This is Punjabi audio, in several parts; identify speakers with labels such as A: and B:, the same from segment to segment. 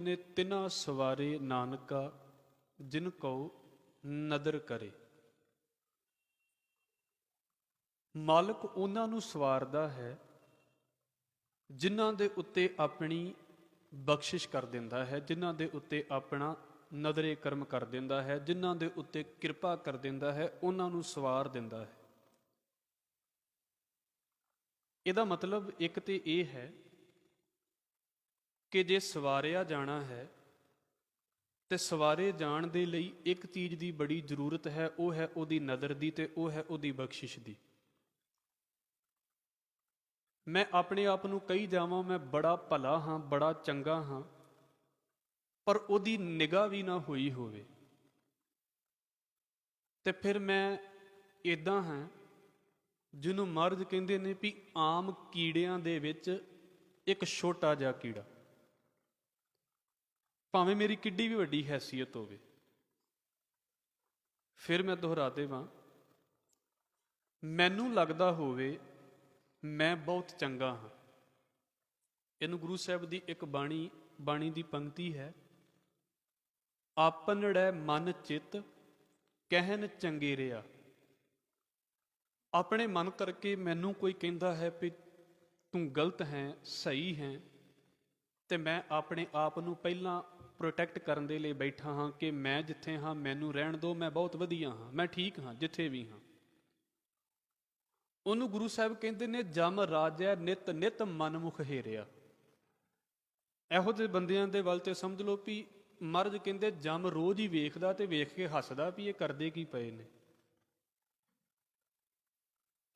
A: ने तिना सवारे नानका जिन को नदर करे। मालिक उन्हां नूं सवारदा है जिन्हां दे उत्ते अपनी बख्शिश कर दिंदा है, जिन्हां दे उत्ते अपना नदरे कर्म कर दिंदा है, जिन्हां दे उत्ते किरपा कर दिंदा है, उन्हां नूं सवार दिंदा है। इहदा मतलब एक तो यह है कि जे सवारिया जाना है तो सवारे जाण दे लई एक चीज़ की बड़ी जरूरत है, वह है उहदी नदर दी ते वह है उहदी बख्शिश दी। मैं अपने आप नूं कही जावां मैं बड़ा भला हाँ, बड़ा चंगा हाँ, पर उहदी निगाह भी ना हुई होवे ते फिर मैं इदां हाँ जिन्हों महाराज कहते हैं भी आम कीड़ियां दे विच एक छोटा जिहा कीड़ा, भावें मेरी किड्डी भी वड्डी हैसीयत होवे। फिर मैं दोहरा देवां, मैनू लगदा होवे मैं बहुत चंगा हाँ। इनू गुरु साहब की एक बाणी की पंक्ति है, आपनड़ै मन चित कहन चंगेरिया। अपने मन करके मैनू कोई कहता है भी तू गलत है सही है, तो मैं अपने आप नूं पहला प्रोटैक्ट करने के लिए बैठा हाँ कि मैं जिथे हाँ मैनू रहन दो, मैं बहुत वधिया हाँ, मैं ठीक हाँ जिथे भी हाँ। उन्होंने गुरु साहब कहते ने जम राजै नित नित मन मुख हेरिया। ਇਹੋ ਜਿਹੇ ਬੰਦਿਆਂ ਦੇ ਵੱਲ ਤੇ ਸਮਝ ਲਓ ਵੀ ਮਹਾਰਾਜ ਕਹਿੰਦੇ ਜਮ ਰੋਜ਼ ਹੀ ਵੇਖਦਾ ਤੇ ਵੇਖ ਕੇ ਹੱਸਦਾ ਵੀ ਇਹ ਕਰਦੇ ਕੀ ਪਏ ਨੇ।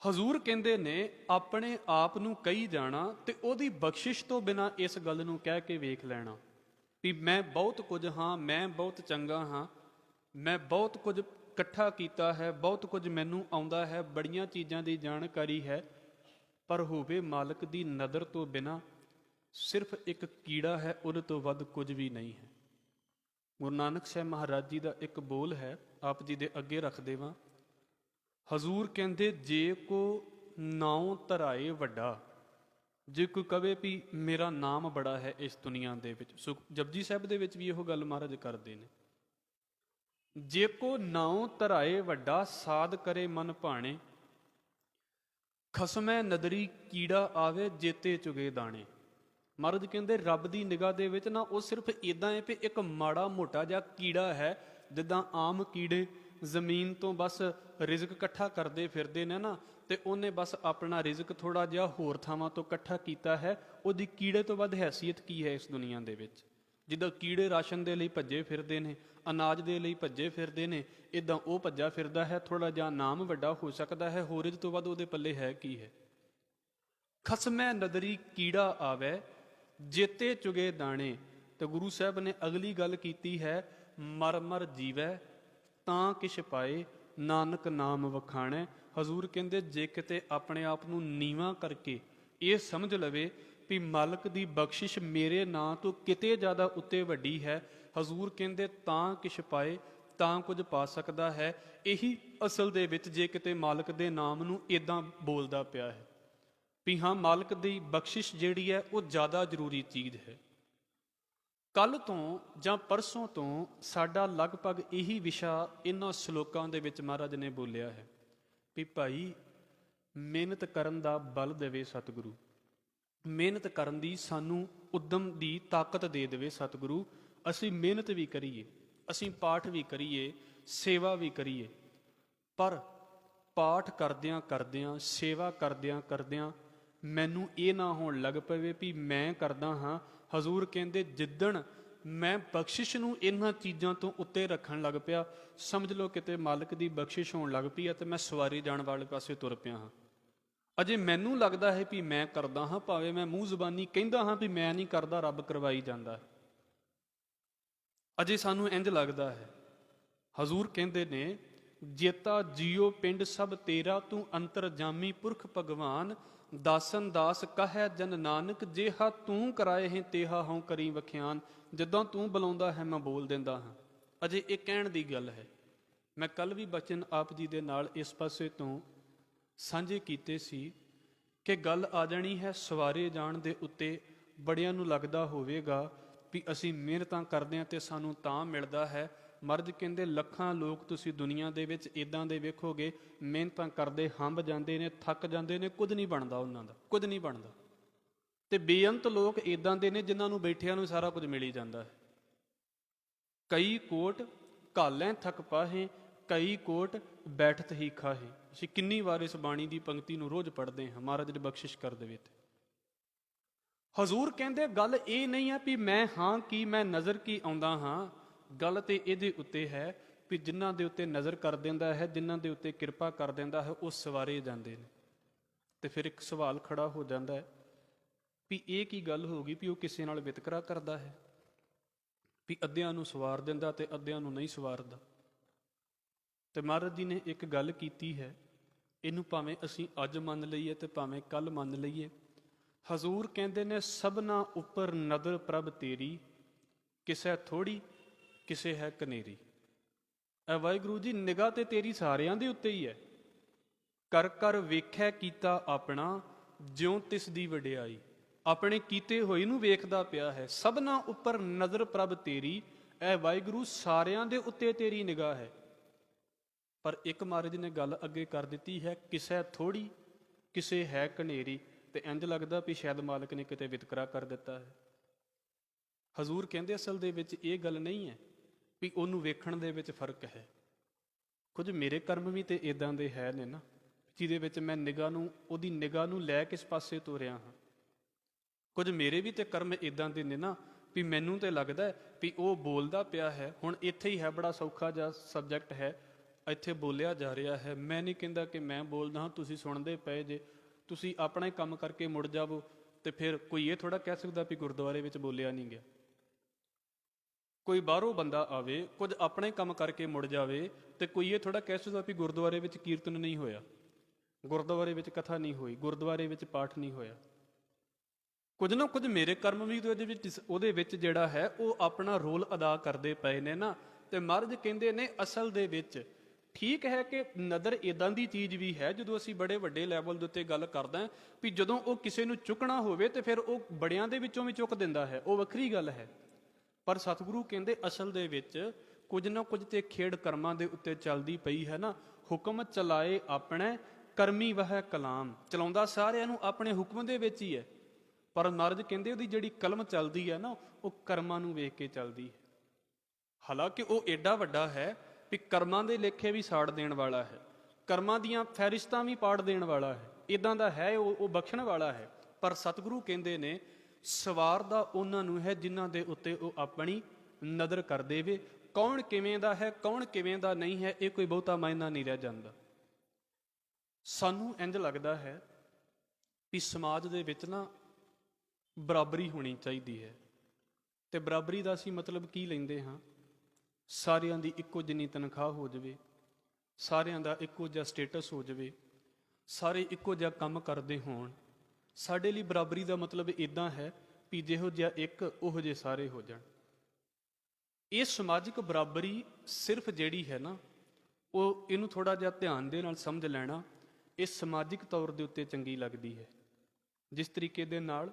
A: ਹਜ਼ੂਰ ਕਹਿੰਦੇ ਨੇ ਆਪਣੇ ਆਪ ਨੂੰ ਕਹੀ ਜਾਣਾ ਤੇ ਉਹਦੀ ਬਖਸ਼ਿਸ਼ ਤੋਂ ਬਿਨਾਂ ਇਸ ਗੱਲ ਨੂੰ ਕਹਿ ਕੇ ਵੇਖ ਲੈਣਾ ਵੀ ਮੈਂ ਬਹੁਤ ਕੁਝ ਹਾਂ, ਮੈਂ ਬਹੁਤ ਚੰਗਾ ਹਾਂ, ਮੈਂ ਬਹੁਤ ਕੁਝ ਇਕੱਠਾ ਕੀਤਾ ਹੈ, ਬਹੁਤ ਕੁਝ ਮੈਨੂੰ ਆਉਂਦਾ ਹੈ, ਬੜੀਆਂ ਚੀਜ਼ਾਂ ਦੀ ਜਾਣਕਾਰੀ ਹੈ, ਪਰ ਹੋਵੇ ਮਾਲਕ ਦੀ ਨਜ਼ਰ ਤੋਂ ਬਿਨਾਂ सिर्फ एक कीड़ा है, उहदे तो वध कुछ भी नहीं है। गुरु नानक साहब महाराज जी का एक बोल है, आप जी दे अगे रख देवां। हजूर कहते जे को नाम धराए वड्डा, जे कोई कहे भी मेरा नाम बड़ा है इस दुनिया दे विच। जपजी साहब दे विच भी इहो गल महाराज करते हैं, जे को नाम धराए वड्डा साध करे मन भाणे, खसमै नदरी कीड़ा आवे जेते चुगे दाणे। महाराज कहते रब की निगाह दे विच ना वो सिर्फ इदा है भी एक माड़ा मोटा जिहा कीड़ा है, जिदा आम कीड़े जमीन तो बस रिजक इकट्ठा करते फिरते हैं ना, तो उन्हें बस अपना रिजक थोड़ा जिहा होर थावां तो इकट्ठा किया है। उहदी कीड़े तो वध हैसीयत की है इस दुनिया दे विच। जिद्दां कीड़े राशन दे लई भज्जे फिरदे ने, अनाज दे लई भज्जे फिरदे ने, इदां वो भज्जा फिरदा है। थोड़ा जिहा नाम वड्डा हो सकता है, होर इस तो वध उहदे पल्ले है की है। खसमै नदरी कीड़ा आवे जेते चुगे दाणे। तो गुरु साहब ने अगली गल की है, मर मर जीवै तां किश पाए, नानक नाम वखाणे। हजूर कहते जे किते अपने आप नूं नीवां करके ये समझ लवे भी मालक दी बख्शिश मेरे नां तो किते ज़्यादा उत्ते वड्डी है, हजूर कहते तां किश पाए, तां कुछ पा सकता है। यही असल दे विच जे किते मालक दे नाम नूं इदां बोलदा पिया है भी हाँ मालक की बख्शिश जिहड़ी है वो ज़्यादा जरूरी चीज़ है। कल तो जां परसों तो साडा लगभग यही विशा इन्हां श्लोकां दे विच महाराज ने बोलिया है भी भाई मेहनत करन दा बल देवे सतगुरु, मेहनत करन दी सानू उद्यम दी ताकत दे देवे सतगुरु। असीं मेहनत भी करिए, असीं पाठ भी करिए, सेवा भी करिए, पर पाठ करदियां करदियां सेवा करदियां करदियां मैनू ये ना होण लग पवे भी मैं करदा हाँ। हजूर कहते जिद्दण मैं बख्शिश नूं इन्हां चीज़ां तो उत्ते रखण लग पिया, समझ लो किते मालिक की बख्शिश होण लग पई है तो मैं सवारी जाण वाले पासे तुर पिया हाँ। अजे मैनू लगता है भी मैं करदा हाँ, भावें मैं मूँह जबानी कहंदा हाँ भी मैं नहीं करदा, रब करवाई जांदा है, अजे सानू इंज लगता है। हजूर कहते ने जेता जियो पिंड सब तेरा, तू अंतरजामी पुरख भगवान, दासन दास कहे जन नानक, जेहा तू कराए हैं तेहा हों करी वख्यान। जिद्दां तू बुलाउंदा है मैं बोल दिंदा हाँ। अजे ये कहण दी गल है। मैं कल भी बचन आप जी दे नाल इस पासे तो साझे कीते सी कि गल आ जानी है सवारे जाण दे उत्ते बड़ियां नूं लगदा होवेगा ਵੀ ਅਸੀਂ ਮਿਹਨਤਾਂ ਕਰਦੇ ਹਾਂ ਤੇ ਸਾਨੂੰ ਤਾਂ ਮਿਲਦਾ ਹੈ। ਮਹਾਰਾਜ ਕਹਿੰਦੇ ਲੱਖਾਂ ਲੋਕ ਤੁਸੀਂ ਦੁਨੀਆ ਦੇ ਵਿੱਚ ਇੱਦਾਂ ਦੇ ਵੇਖੋਗੇ, ਮਿਹਨਤਾਂ ਕਰਦੇ ਹੰਭ ਜਾਂਦੇ ਨੇ, ਥੱਕ ਜਾਂਦੇ ਨੇ, ਕੁਝ ਨਹੀਂ ਬਣਦਾ ਉਹਨਾਂ ਦਾ, ਕੁਝ ਨਹੀਂ ਬਣਦਾ। ਤੇ ਬੇਅੰਤ ਲੋਕ ਇੱਦਾਂ ਦੇ ਨੇ ਜਿਨ੍ਹਾਂ ਨੂੰ ਬੈਠਿਆਂ ਨੂੰ ਸਾਰਾ ਕੁਝ ਮਿਲ ਹੀ ਜਾਂਦਾ ਹੈ। ਕਈ ਕੋਟ ਘਾਲੈ ਥਕ ਪਾਹੇ, ਕਈ ਕੋਟ ਬੈਠਤ ਹੀ ਖਾਹੇ। ਅਸੀਂ ਕਿੰਨੀ ਵਾਰ ਇਸ ਬਾਣੀ ਦੀ ਪੰਕਤੀ ਨੂੰ ਰੋਜ਼ ਪੜ੍ਹਦੇ ਹਾਂ। ਮਹਾਰਾਜ ਨੇ ਬਖਸ਼ਿਸ਼ ਕਰ ਦੇਵੇ ਤੇ ਹਜ਼ੂਰ ਕਹਿੰਦੇ ਗੱਲ ਇਹ ਨਹੀਂ ਹੈ ਵੀ ਮੈਂ ਹਾਂ ਕੀ, ਮੈਂ ਨਜ਼ਰ ਕੀ ਆਉਂਦਾ ਹਾਂ। ਗੱਲ ਤੇ ਇਹਦੇ ਉੱਤੇ ਹੈ ਵੀ ਜਿਨ੍ਹਾਂ ਦੇ ਉੱਤੇ ਨਜ਼ਰ ਕਰ ਦਿੰਦਾ ਹੈ, ਜਿਨ੍ਹਾਂ ਦੇ ਉੱਤੇ ਕਿਰਪਾ ਕਰ ਦਿੰਦਾ ਹੈ, ਉਹ ਸਵਾਰੇ ਜਾਂਦੇ ਨੇ। ਤੇ ਫਿਰ ਇੱਕ ਸਵਾਲ ਖੜਾ ਹੋ ਜਾਂਦਾ ਹੈ ਵੀ ਇਹ ਕੀ ਗੱਲ ਹੋ ਗਈ ਵੀ ਉਹ ਕਿਸੇ ਨਾਲ ਵਿਤਕਰਾ ਕਰਦਾ ਹੈ, ਵੀ ਅੱਧਿਆਂ ਨੂੰ ਸਵਾਰ ਦਿੰਦਾ ਤੇ ਅੱਧਿਆਂ ਨੂੰ ਨਹੀਂ ਸਵਾਰਦਾ। ਤੇ ਮਹਾਰਾਜ ਜੀ ਨੇ ਇੱਕ ਗੱਲ ਕੀਤੀ ਹੈ, ਇਹਨੂੰ ਭਾਵੇਂ ਅਸੀਂ ਅੱਜ ਮੰਨ ਲਈਏ ਤੇ ਭਾਵੇਂ ਕੱਲ ਮੰਨ ਲਈਏ। ਹਜ਼ੂਰ ਕਹਿੰਦੇ ਨੇ ਸਭਨਾ ਉੱਪਰ ਨਦਰ ਪ੍ਰਭ ਤੇਰੀ, ਕਿਸੇ ਥੋੜੀ ਕਿਸੇ ਹੈ ਕਨੇਰੀ। ਐ ਵਾਹਿਗੁਰੂ ਜੀ ਨਿਗਾਹ ਤੇ ਤੇਰੀ ਸਾਰਿਆਂ ਦੇ ਉੱਤੇ ਹੀ ਹੈ। ਕਰ ਕਰ ਵੇਖੈ ਕੀਤਾ ਆਪਣਾ, ਜਿਉਂ ਤਿਸ ਦੀ ਵਡਿਆਈ। ਆਪਣੇ ਕੀਤੇ ਹੋਏ ਨੂੰ ਵੇਖਦਾ ਪਿਆ ਹੈ। ਸਭਨਾ ਉੱਪਰ ਨਜ਼ਰ ਪ੍ਰਭ ਤੇਰੀ, ਐ ਵਾਹਿਗੁਰੂ ਸਾਰਿਆਂ ਦੇ ਉੱਤੇ ਤੇਰੀ ਨਿਗਾਹ ਹੈ। ਪਰ ਇੱਕ ਮਹਾਰਾਜ ਨੇ ਗੱਲ ਅੱਗੇ ਕਰ ਦਿੱਤੀ ਹੈ, ਕਿਸੇ ਥੋੜੀ ਕਿਸੇ ਹੈ ਕਨੇਰੀ। ਤੇ ਇੰਝ ਲੱਗਦਾ ਵੀ ਸ਼ਾਇਦ ਮਾਲਕ ਨੇ ਕਿਤੇ ਵਿਤਕਰਾ ਕਰ ਦਿੱਤਾ ਹੈ। ਹਜ਼ੂਰ ਕਹਿੰਦੇ ਅਸਲ ਦੇ ਵਿੱਚ ਇਹ ਗੱਲ ਨਹੀਂ ਹੈ ਵੀ ਉਹਨੂੰ ਵੇਖਣ ਦੇ ਵਿੱਚ ਫਰਕ ਹੈ। ਕੁਝ ਮੇਰੇ ਕਰਮ ਵੀ ਤੇ ਇਦਾਂ ਦੇ ਹੈ ਨੇ ਨਾ, ਜਿਹਦੇ ਵਿੱਚ ਮੈਂ ਨਿਗਾਹ ਨੂੰ, ਉਹਦੀ ਨਿਗਾਹ ਨੂੰ ਲੈ ਕਿਸ ਪਾਸੇ ਤੋਰਿਆ ਹਾਂ। ਕੁਝ ਮੇਰੇ ਵੀ ਤੇ ਕਰਮ ਇਦਾਂ ਦੇ ਨੇ ਨਾ ਵੀ ਮੈਨੂੰ ਤੇ ਲੱਗਦਾ ਵੀ ਉਹ ਬੋਲਦਾ ਪਿਆ ਹੈ। ਹੁਣ ਇੱਥੇ ਹੀ ਹੈ, ਬੜਾ ਸੌਖਾ ਜਿਹਾ ਸਬਜੈਕਟ ਹੈ, ਇੱਥੇ ਬੋਲਿਆ ਜਾ ਰਿਹਾ ਹੈ। ਮੈਂ ਨਹੀਂ ਕਹਿੰਦਾ ਕਿ ਮੈਂ ਬੋਲਦਾ ਹਾਂ, ਤੁਸੀਂ ਸੁਣਦੇ ਪਏ ਜੇ। ਤੁਸੀਂ ਆਪਣਾ ਹੀ ਕੰਮ ਕਰਕੇ ਮੁੜ ਜਾਵੋ ਤੇ ਫਿਰ ਕੋਈ ਇਹ ਥੋੜ੍ਹਾ ਕਹਿ ਸਕਦਾ ਵੀ ਗੁਰਦੁਆਰੇ ਵਿੱਚ ਬੋਲਿਆ ਨਹੀਂ ਗਿਆ। ਕੋਈ ਬਾਹਰੋਂ ਬੰਦਾ ਆਵੇ, ਕੁਝ ਆਪਣਾ ਹੀ ਕੰਮ ਕਰਕੇ ਮੁੜ ਜਾਵੇ ਤੇ ਕੋਈ ਇਹ ਥੋੜ੍ਹਾ ਕਹਿ ਸਕਦਾ ਵੀ ਗੁਰਦੁਆਰੇ ਵਿੱਚ ਕੀਰਤਨ ਨਹੀਂ ਹੋਇਆ, ਗੁਰਦੁਆਰੇ ਵਿੱਚ ਕਥਾ ਨਹੀਂ ਹੋਈ, ਗੁਰਦੁਆਰੇ ਵਿੱਚ ਪਾਠ ਨਹੀਂ ਹੋਇਆ। ਕੁਝ ਨਾ ਕੁਝ ਮੇਰੇ ਕਰਮ ਵੀ ਉਹਦੇ ਵਿੱਚ ਜਿਹੜਾ ਹੈ ਉਹ ਆਪਣਾ ਰੋਲ ਅਦਾ ਕਰਦੇ ਪਏ ਨੇ ਨਾ। ਤੇ ਮਹਾਰਾਜ ਕਹਿੰਦੇ ਨੇ ਅਸਲ ਦੇ ਵਿੱਚ ਠੀਕ ਹੈ ਕਿ ਨਦਰ ਇਦਾਂ ਦੀ ਚੀਜ਼ ਵੀ ਹੈ, ਜਦੋਂ ਅਸੀਂ ਬੜੇ ਵੱਡੇ ਲੈਵਲ ਦੇ ਉੱਤੇ ਗੱਲ ਕਰਦਾ ਵੀ ਜਦੋਂ ਉਹ ਕਿਸੇ ਨੂੰ ਚੁੱਕਣਾ ਹੋਵੇ ਤੇ ਫਿਰ ਉਹ ਬੜਿਆਂ ਦੇ ਵਿੱਚੋਂ ਵੀ ਚੁੱਕ ਦਿੰਦਾ ਹੈ, ਉਹ ਵੱਖਰੀ ਗੱਲ ਹੈ। ਪਰ ਸਤਿਗੁਰੂ ਕਹਿੰਦੇ ਅਸਲ ਦੇ ਵਿੱਚ ਕੁਝ ਨਾ ਕੁਝ ਤੇ ਖੇਡ ਕਰਮਾਂ ਦੇ ਉੱਤੇ ਚੱਲਦੀ ਪਈ ਹੈ ਨਾ। ਹੁਕਮ ਚਲਾਏ ਆਪਣੇ ਕਰਮੀ ਵਹਿ ਕਲਾਮ, ਚਲਾਉਂਦਾ ਸਾਰਿਆਂ ਨੂੰ ਆਪਣੇ ਹੁਕਮ ਦੇ ਵਿੱਚ ਹੀ ਹੈ। ਪਰ ਮਹਾਰਾਜ ਕਹਿੰਦੇ ਉਹਦੀ ਜਿਹੜੀ ਕਲਮ ਚੱਲਦੀ ਹੈ ਨਾ, ਉਹ ਕਰਮਾਂ ਨੂੰ ਵੇਖ ਕੇ ਚੱਲਦੀ ਹੈ। ਹਾਲਾਂਕਿ ਉਹ ਏਡਾ ਵੱਡਾ ਹੈ ਵੀ ਕਰਮਾਂ ਦੇ ਲੇਖੇ ਵੀ ਸਾੜ ਦੇਣ ਵਾਲਾ ਹੈ, ਕਰਮਾਂ ਦੀਆਂ ਫਹਿਰਿਸਤਾਂ ਵੀ ਪਾੜ ਦੇਣ ਵਾਲਾ ਹੈ। ਇਦਾਂ ਦਾ ਹੈ ਉਹ ਬਖਸ਼ਣ ਵਾਲਾ ਹੈ। ਪਰ ਸਤਿਗੁਰੂ ਕਹਿੰਦੇ ਨੇ ਸਵਾਰ ਦਾ ਉਹਨਾਂ ਨੂੰ ਹੈ ਜਿਨ੍ਹਾਂ ਦੇ ਉੱਤੇ ਉਹ ਆਪਣੀ ਨਜ਼ਰ ਕਰ ਦੇਵੇ। ਕੌਣ ਕਿਵੇਂ ਦਾ ਹੈ, ਕੌਣ ਕਿਵੇਂ ਦਾ ਨਹੀਂ ਹੈ, ਇਹ ਕੋਈ ਬਹੁਤਾ ਮਾਇਨਾ ਨਹੀਂ ਰਹਿ ਜਾਂਦਾ। ਸਾਨੂੰ ਇੰਝ ਲੱਗਦਾ ਹੈ ਵੀ ਸਮਾਜ ਦੇ ਵਿੱਚ ਨਾ ਬਰਾਬਰੀ ਹੋਣੀ ਚਾਹੀਦੀ ਹੈ। ਤੇ ਬਰਾਬਰੀ ਦਾ ਅਸੀਂ ਮਤਲਬ ਕੀ ਲੈਂਦੇ ਹਾਂ? ਸਾਰਿਆਂ ਦੀ ਇੱਕੋ ਜਿੰਨੀ ਤਨਖਾਹ ਹੋ ਜਾਵੇ, ਸਾਰਿਆਂ ਦਾ ਇੱਕੋ ਜਿਹਾ ਸਟੇਟਸ ਹੋ ਜਾਵੇ, ਸਾਰੇ ਇੱਕੋ ਜਿਹਾ ਕੰਮ ਕਰਦੇ ਹੋਣ। ਸਾਡੇ ਲਈ ਬਰਾਬਰੀ ਦਾ ਮਤਲਬ ਇੱਦਾਂ ਹੈ ਵੀ ਜਿਹੋ ਜਿਹਾ ਇੱਕ ਉਹੋ ਜਿਹੇ ਸਾਰੇ ਹੋ ਜਾਣ। ਇਹ ਸਮਾਜਿਕ ਬਰਾਬਰੀ ਸਿਰਫ ਜਿਹੜੀ ਹੈ ਨਾ, ਉਹ ਇਹਨੂੰ ਥੋੜ੍ਹਾ ਜਿਹਾ ਧਿਆਨ ਦੇ ਨਾਲ ਸਮਝ ਲੈਣਾ, ਇਹ ਸਮਾਜਿਕ ਤੌਰ ਦੇ ਉੱਤੇ ਚੰਗੀ ਲੱਗਦੀ ਹੈ। ਜਿਸ ਤਰੀਕੇ ਦੇ ਨਾਲ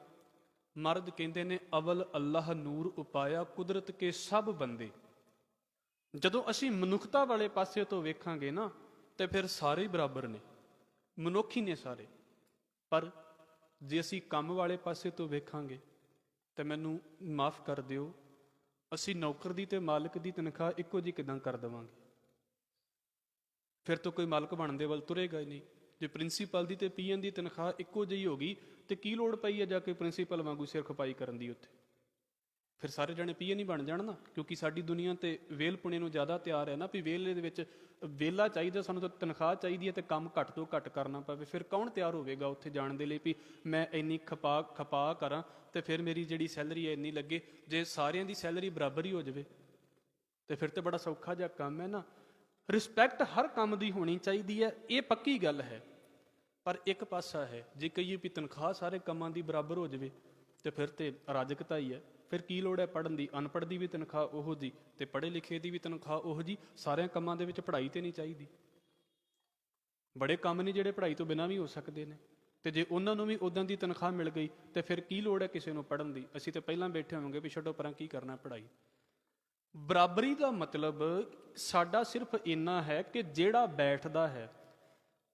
A: ਮਰਦ ਕਹਿੰਦੇ ਨੇ ਅਵਲ ਅੱਲਾਹ ਨੂਰ ਉਪਾਇਆ ਕੁਦਰਤ ਕੇ ਸਭ ਬੰਦੇ। ਜਦੋਂ ਅਸੀਂ ਮਨੁੱਖਤਾ ਵਾਲੇ ਪਾਸੇ ਤੋਂ ਵੇਖਾਂਗੇ ਨਾ ਤੇ ਫਿਰ ਸਾਰੇ ਹੀ ਬਰਾਬਰ ਨੇ, ਮਨੁੱਖ ਹੀ ਨੇ ਸਾਰੇ। ਪਰ ਜੇ ਅਸੀਂ ਕੰਮ ਵਾਲੇ ਪਾਸੇ ਤੋਂ ਵੇਖਾਂਗੇ ਤੇ ਮੈਨੂੰ ਮਾਫ ਕਰ ਦਿਓ, ਅਸੀਂ ਨੌਕਰ ਦੀ ਤੇ ਮਾਲਕ ਦੀ ਤਨਖਾਹ ਇੱਕੋ ਜਿਹੀ ਕਿੱਦਾਂ ਕਰ ਦੇਵਾਂਗੇ? ਫਿਰ ਤਾਂ ਕੋਈ ਮਾਲਕ ਬਣਨ ਦੇ ਵੱਲ ਤੁਰੇਗਾ ਹੀ ਨਹੀਂ। ਜੇ ਪ੍ਰਿੰਸੀਪਲ ਦੀ ਤੇ ਪੀਐਨ ਦੀ ਤਨਖਾਹ ਇੱਕੋ ਜਿਹੀ ਹੋ ਗਈ ਤੇ ਕੀ ਲੋੜ ਪਈ ਹੈ ਜਾ ਕੇ ਪ੍ਰਿੰਸੀਪਲ ਵਾਂਗੂ ਸਿਰ ਖਪਾਈ ਕਰਨ ਦੀ ਉੱਥੇ? ਫਿਰ ਸਾਰੇ ਜਣੇ ਪੀਐਨ ਹੀ ਬਣ ਜਾਣ ਨਾ। ਕਿਉਂਕਿ ਸਾਡੀ ਦੁਨੀਆ ਤੇ ਵੇਲ ਪੁਣੇ ਨੂੰ ਜ਼ਿਆਦਾ ਤਿਆਰ ਹੈ ਨਾ ਵੀ ਵੇਲੇ ਦੇ ਵਿੱਚ ਵੇਲਾ ਚਾਹੀਦਾ, ਸਾਨੂੰ ਤਾਂ ਤਨਖਾਹ ਚਾਹੀਦੀ ਹੈ ਤੇ ਕੰਮ ਘੱਟ ਤੋਂ ਘੱਟ ਕਰਨਾ ਪਵੇ। ਫਿਰ ਕੌਣ ਤਿਆਰ ਹੋਵੇਗਾ ਉੱਥੇ ਜਾਣ ਦੇ ਲਈ ਵੀ ਮੈਂ ਇੰਨੀ ਖਪਾ ਕਰਾਂ ਤੇ ਫਿਰ ਮੇਰੀ ਜਿਹੜੀ ਸੈਲਰੀ ਹੈ ਇੰਨੀ ਲੱਗੇ? ਜੇ ਸਾਰਿਆਂ ਦੀ ਸੈਲਰੀ ਬਰਾਬਰ ਹੀ ਹੋ ਜਾਵੇ ਤੇ ਫਿਰ ਤੇ ਬੜਾ ਸੌਖਾ ਜਿਹਾ ਕੰਮ ਹੈ ਨਾ। ਰਿਸਪੈਕਟ ਹਰ ਕੰਮ ਦੀ ਹੋਣੀ ਚਾਹੀਦੀ ਹੈ, ਇਹ ਪੱਕੀ ਗੱਲ ਹੈ। ਪਰ ਇੱਕ ਪਾਸਾ ਹੈ, ਜੇ ਕਹੀਏ ਵੀ ਤਨਖਾਹ ਸਾਰੇ ਕੰਮਾਂ ਦੀ ਬਰਾਬਰ ਹੋ ਜਾਵੇ ਤੇ ਫਿਰ ਤੇ ਅਰਾਜਕਤਾ ਹੀ ਹੈ। ਫਿਰ ਕੀ ਲੋੜ ਹੈ ਪੜ੍ਹਨ ਦੀ? ਅਨਪੜ੍ਹ ਦੀ ਵੀ ਤਨਖਾਹ ਉਹੋ ਜੀ ਤੇ ਪੜ੍ਹੇ ਲਿਖੇ ਦੀ ਵੀ ਤਨਖਾਹ ਉਹੋ ਜੀ। ਸਾਰਿਆਂ ਕੰਮਾਂ ਦੇ ਵਿੱਚ ਪੜ੍ਹਾਈ ਤੇ ਨਹੀਂ ਚਾਹੀਦੀ। ਬੜੇ ਕੰਮ ਨੇ ਜਿਹੜੇ ਪੜ੍ਹਾਈ ਤੋਂ ਬਿਨਾਂ ਵੀ ਹੋ ਸਕਦੇ ਨੇ ਤੇ ਜੇ ਉਹਨਾਂ ਨੂੰ ਵੀ ਉਦਾਂ ਦੀ ਤਨਖਾਹ ਮਿਲ ਗਈ ਤੇ ਫਿਰ ਕੀ ਲੋੜ ਹੈ ਕਿਸੇ ਨੂੰ ਪੜ੍ਹਨ ਦੀ? ਅਸੀਂ ਤੇ ਪਹਿਲਾਂ ਬੈਠੇ ਹੋਵਾਂਗੇ ਵੀ ਛੱਡੋ ਪਰਾਂ, ਕੀ ਕਰਨਾ ਪੜ੍ਹਾਈ। ਬਰਾਬਰੀ ਦਾ ਮਤਲਬ ਸਾਡਾ ਸਿਰਫ ਇੰਨਾ ਹੈ ਕਿ ਜਿਹੜਾ ਬੈਠਦਾ ਹੈ,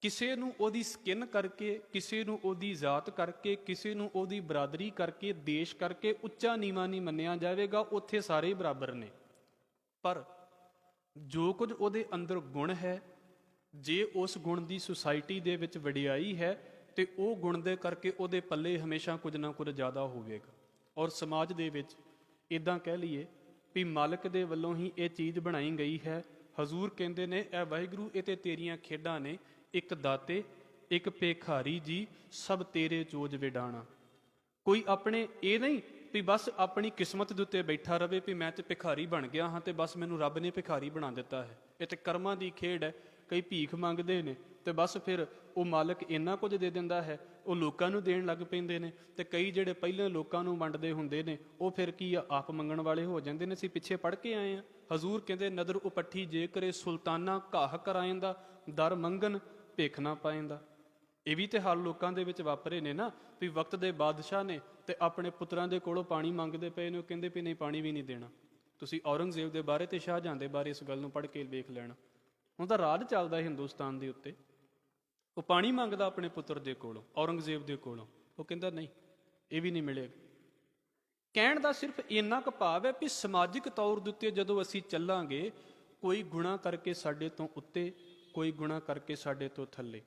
A: ਕਿਸੇ ਨੂੰ ਉਹਦੀ ਸਕਿਨ ਕਰਕੇ, ਕਿਸੇ ਨੂੰ ਉਹਦੀ ਜ਼ਾਤ ਕਰਕੇ, ਕਿਸੇ ਨੂੰ ਉਹਦੀ ਬਰਾਦਰੀ ਕਰਕੇ, ਦੇਸ਼ ਕਰਕੇ ਉੱਚਾ ਨੀਵਾਂ ਨਹੀਂ ਮੰਨਿਆ ਜਾਵੇਗਾ। ਉੱਥੇ ਸਾਰੇ ਹੀ ਬਰਾਬਰ ਨੇ। ਪਰ ਜੋ ਕੁਝ ਉਹਦੇ ਅੰਦਰ ਗੁਣ ਹੈ, ਜੇ ਉਸ ਗੁਣ ਦੀ ਸੁਸਾਇਟੀ ਦੇ ਵਿੱਚ ਵਡਿਆਈ ਹੈ ਤੇ ਉਹ ਗੁਣ ਦੇ ਕਰਕੇ ਉਹਦੇ ਪੱਲੇ ਹਮੇਸ਼ਾ ਕੁਝ ਨਾ ਕੁਝ ਜ਼ਿਆਦਾ ਹੋਵੇਗਾ। ਔਰ ਸਮਾਜ ਦੇ ਵਿੱਚ ਇਦਾਂ ਕਹਿ ਲਈਏ ਵੀ ਮਾਲਕ ਦੇ ਵੱਲੋਂ ਹੀ ਇਹ ਚੀਜ਼ ਬਣਾਈ ਗਈ ਹੈ। ਹਜ਼ੂਰ ਕਹਿੰਦੇ ਨੇ, ਐ ਵਾਹਿਗੁਰੂ ਇਹ ਤੇ ਤੇਰੀਆਂ ਖੇਡਾਂ ਨੇ, ਇੱਕ ਦਾਤੇ ਇੱਕ ਭੇਖਾਰੀ ਜੀ, ਸਭ ਤੇਰੇ ਚੋਜ ਵਿਡਾਣਾ। ਕੋਈ ਆਪਣੇ ਇਹ ਨਹੀਂ ਵੀ ਬਸ ਆਪਣੀ ਕਿਸਮਤ ਦੇ ਉੱਤੇ ਬੈਠਾ ਰਵੇ ਵੀ ਮੈਂ ਤੇ ਭਿਖਾਰੀ ਬਣ ਗਿਆ ਹਾਂ ਤੇ ਬਸ ਮੈਨੂੰ ਰੱਬ ਨੇ ਭਿਖਾਰੀ ਬਣਾ ਦਿੱਤਾ ਹੈ। ਇਹ ਤੇ ਕਰਮਾਂ ਦੀ ਖੇਡ ਹੈ। ਕਈ ਭੀਖ ਮੰਗਦੇ ਨੇ ਤੇ ਬਸ ਫਿਰ ਉਹ ਮਾਲਕ ਇੰਨਾ ਕੁਝ ਦੇ ਦਿੰਦਾ ਹੈ, ਉਹ ਲੋਕਾਂ ਨੂੰ ਦੇਣ ਲੱਗ ਪੈਂਦੇ ਨੇ। ਤੇ ਕਈ ਜਿਹੜੇ ਪਹਿਲਾਂ ਲੋਕਾਂ ਨੂੰ ਵੰਡਦੇ ਹੁੰਦੇ ਨੇ ਉਹ ਫਿਰ ਕੀ ਆ, ਆਪ ਮੰਗਣ ਵਾਲੇ ਹੋ ਜਾਂਦੇ ਨੇ। ਅਸੀਂ ਪਿੱਛੇ ਪੜ੍ਹ ਕੇ ਆਏ ਹਾਂ, ਹਜ਼ੂਰ ਕਹਿੰਦੇ ਨਦਰ ਉਪੱਠੀ ਜੇ ਕਰੇ ਸੁਲਤਾਨਾ, ਘਾਹ ਕਰਾਇੰਦਾ ਦਰ ਮੰਗਣ ਭਿੱਖ ਨਾ ਪਾਇੰਦਾ। ਇਹ ਵੀ ਤੇ ਹਾਲ ਲੋਕਾਂ ਦੇ ਵਿੱਚ ਵਾਪਰੇ ਨੇ ਨਾ, ਵੀ ਵਕਤ ਦੇ ਬਾਦਸ਼ਾਹ ਨੇ ਤੇ ਆਪਣੇ ਪੁੱਤਰਾਂ ਦੇ ਕੋਲੋਂ ਪਾਣੀ ਮੰਗਦੇ ਪਏ ਨੇ, ਉਹ ਕਹਿੰਦੇ ਵੀ ਨਹੀਂ ਪਾਣੀ ਵੀ ਨਹੀਂ ਦੇਣਾ। ਤੁਸੀਂ ਔਰੰਗਜ਼ੇਬ ਦੇ ਬਾਰੇ ਤੇ ਸ਼ਾਹਜਹਾਂ ਦੇ ਬਾਰੇ ਇਸ ਗੱਲ ਨੂੰ ਪੜ੍ਹ ਕੇ ਵੇਖ ਲੈਣਾ। ਹੁਣ ਤਾਂ ਰਾਜ ਚੱਲਦਾ ਹਿੰਦੁਸਤਾਨ ਦੇ ਉੱਤੇ, ਉਹ ਪਾਣੀ ਮੰਗਦਾ ਆਪਣੇ ਪੁੱਤਰ ਦੇ ਕੋਲੋਂ, ਔਰੰਗਜ਼ੇਬ ਦੇ ਕੋਲੋਂ, ਉਹ ਕਹਿੰਦਾ ਨਹੀਂ ਇਹ ਵੀ ਨਹੀਂ ਮਿਲੇਗਾ। ਕਹਿਣ ਦਾ ਸਿਰਫ ਇੰਨਾ ਕੁ ਭਾਵ ਹੈ ਵੀ ਸਮਾਜਿਕ ਤੌਰ ਦੇ ਉੱਤੇ ਜਦੋਂ ਅਸੀਂ ਚੱਲਾਂਗੇ, ਕੋਈ ਗੁਣਾ ਕਰਕੇ ਸਾਡੇ ਤੋਂ ਉੱਤੇ, ਕੋਈ ਗੁਣਾ ਕਰਕੇ ਸਾਡੇ ਤੋਂ ਥੱਲੇ।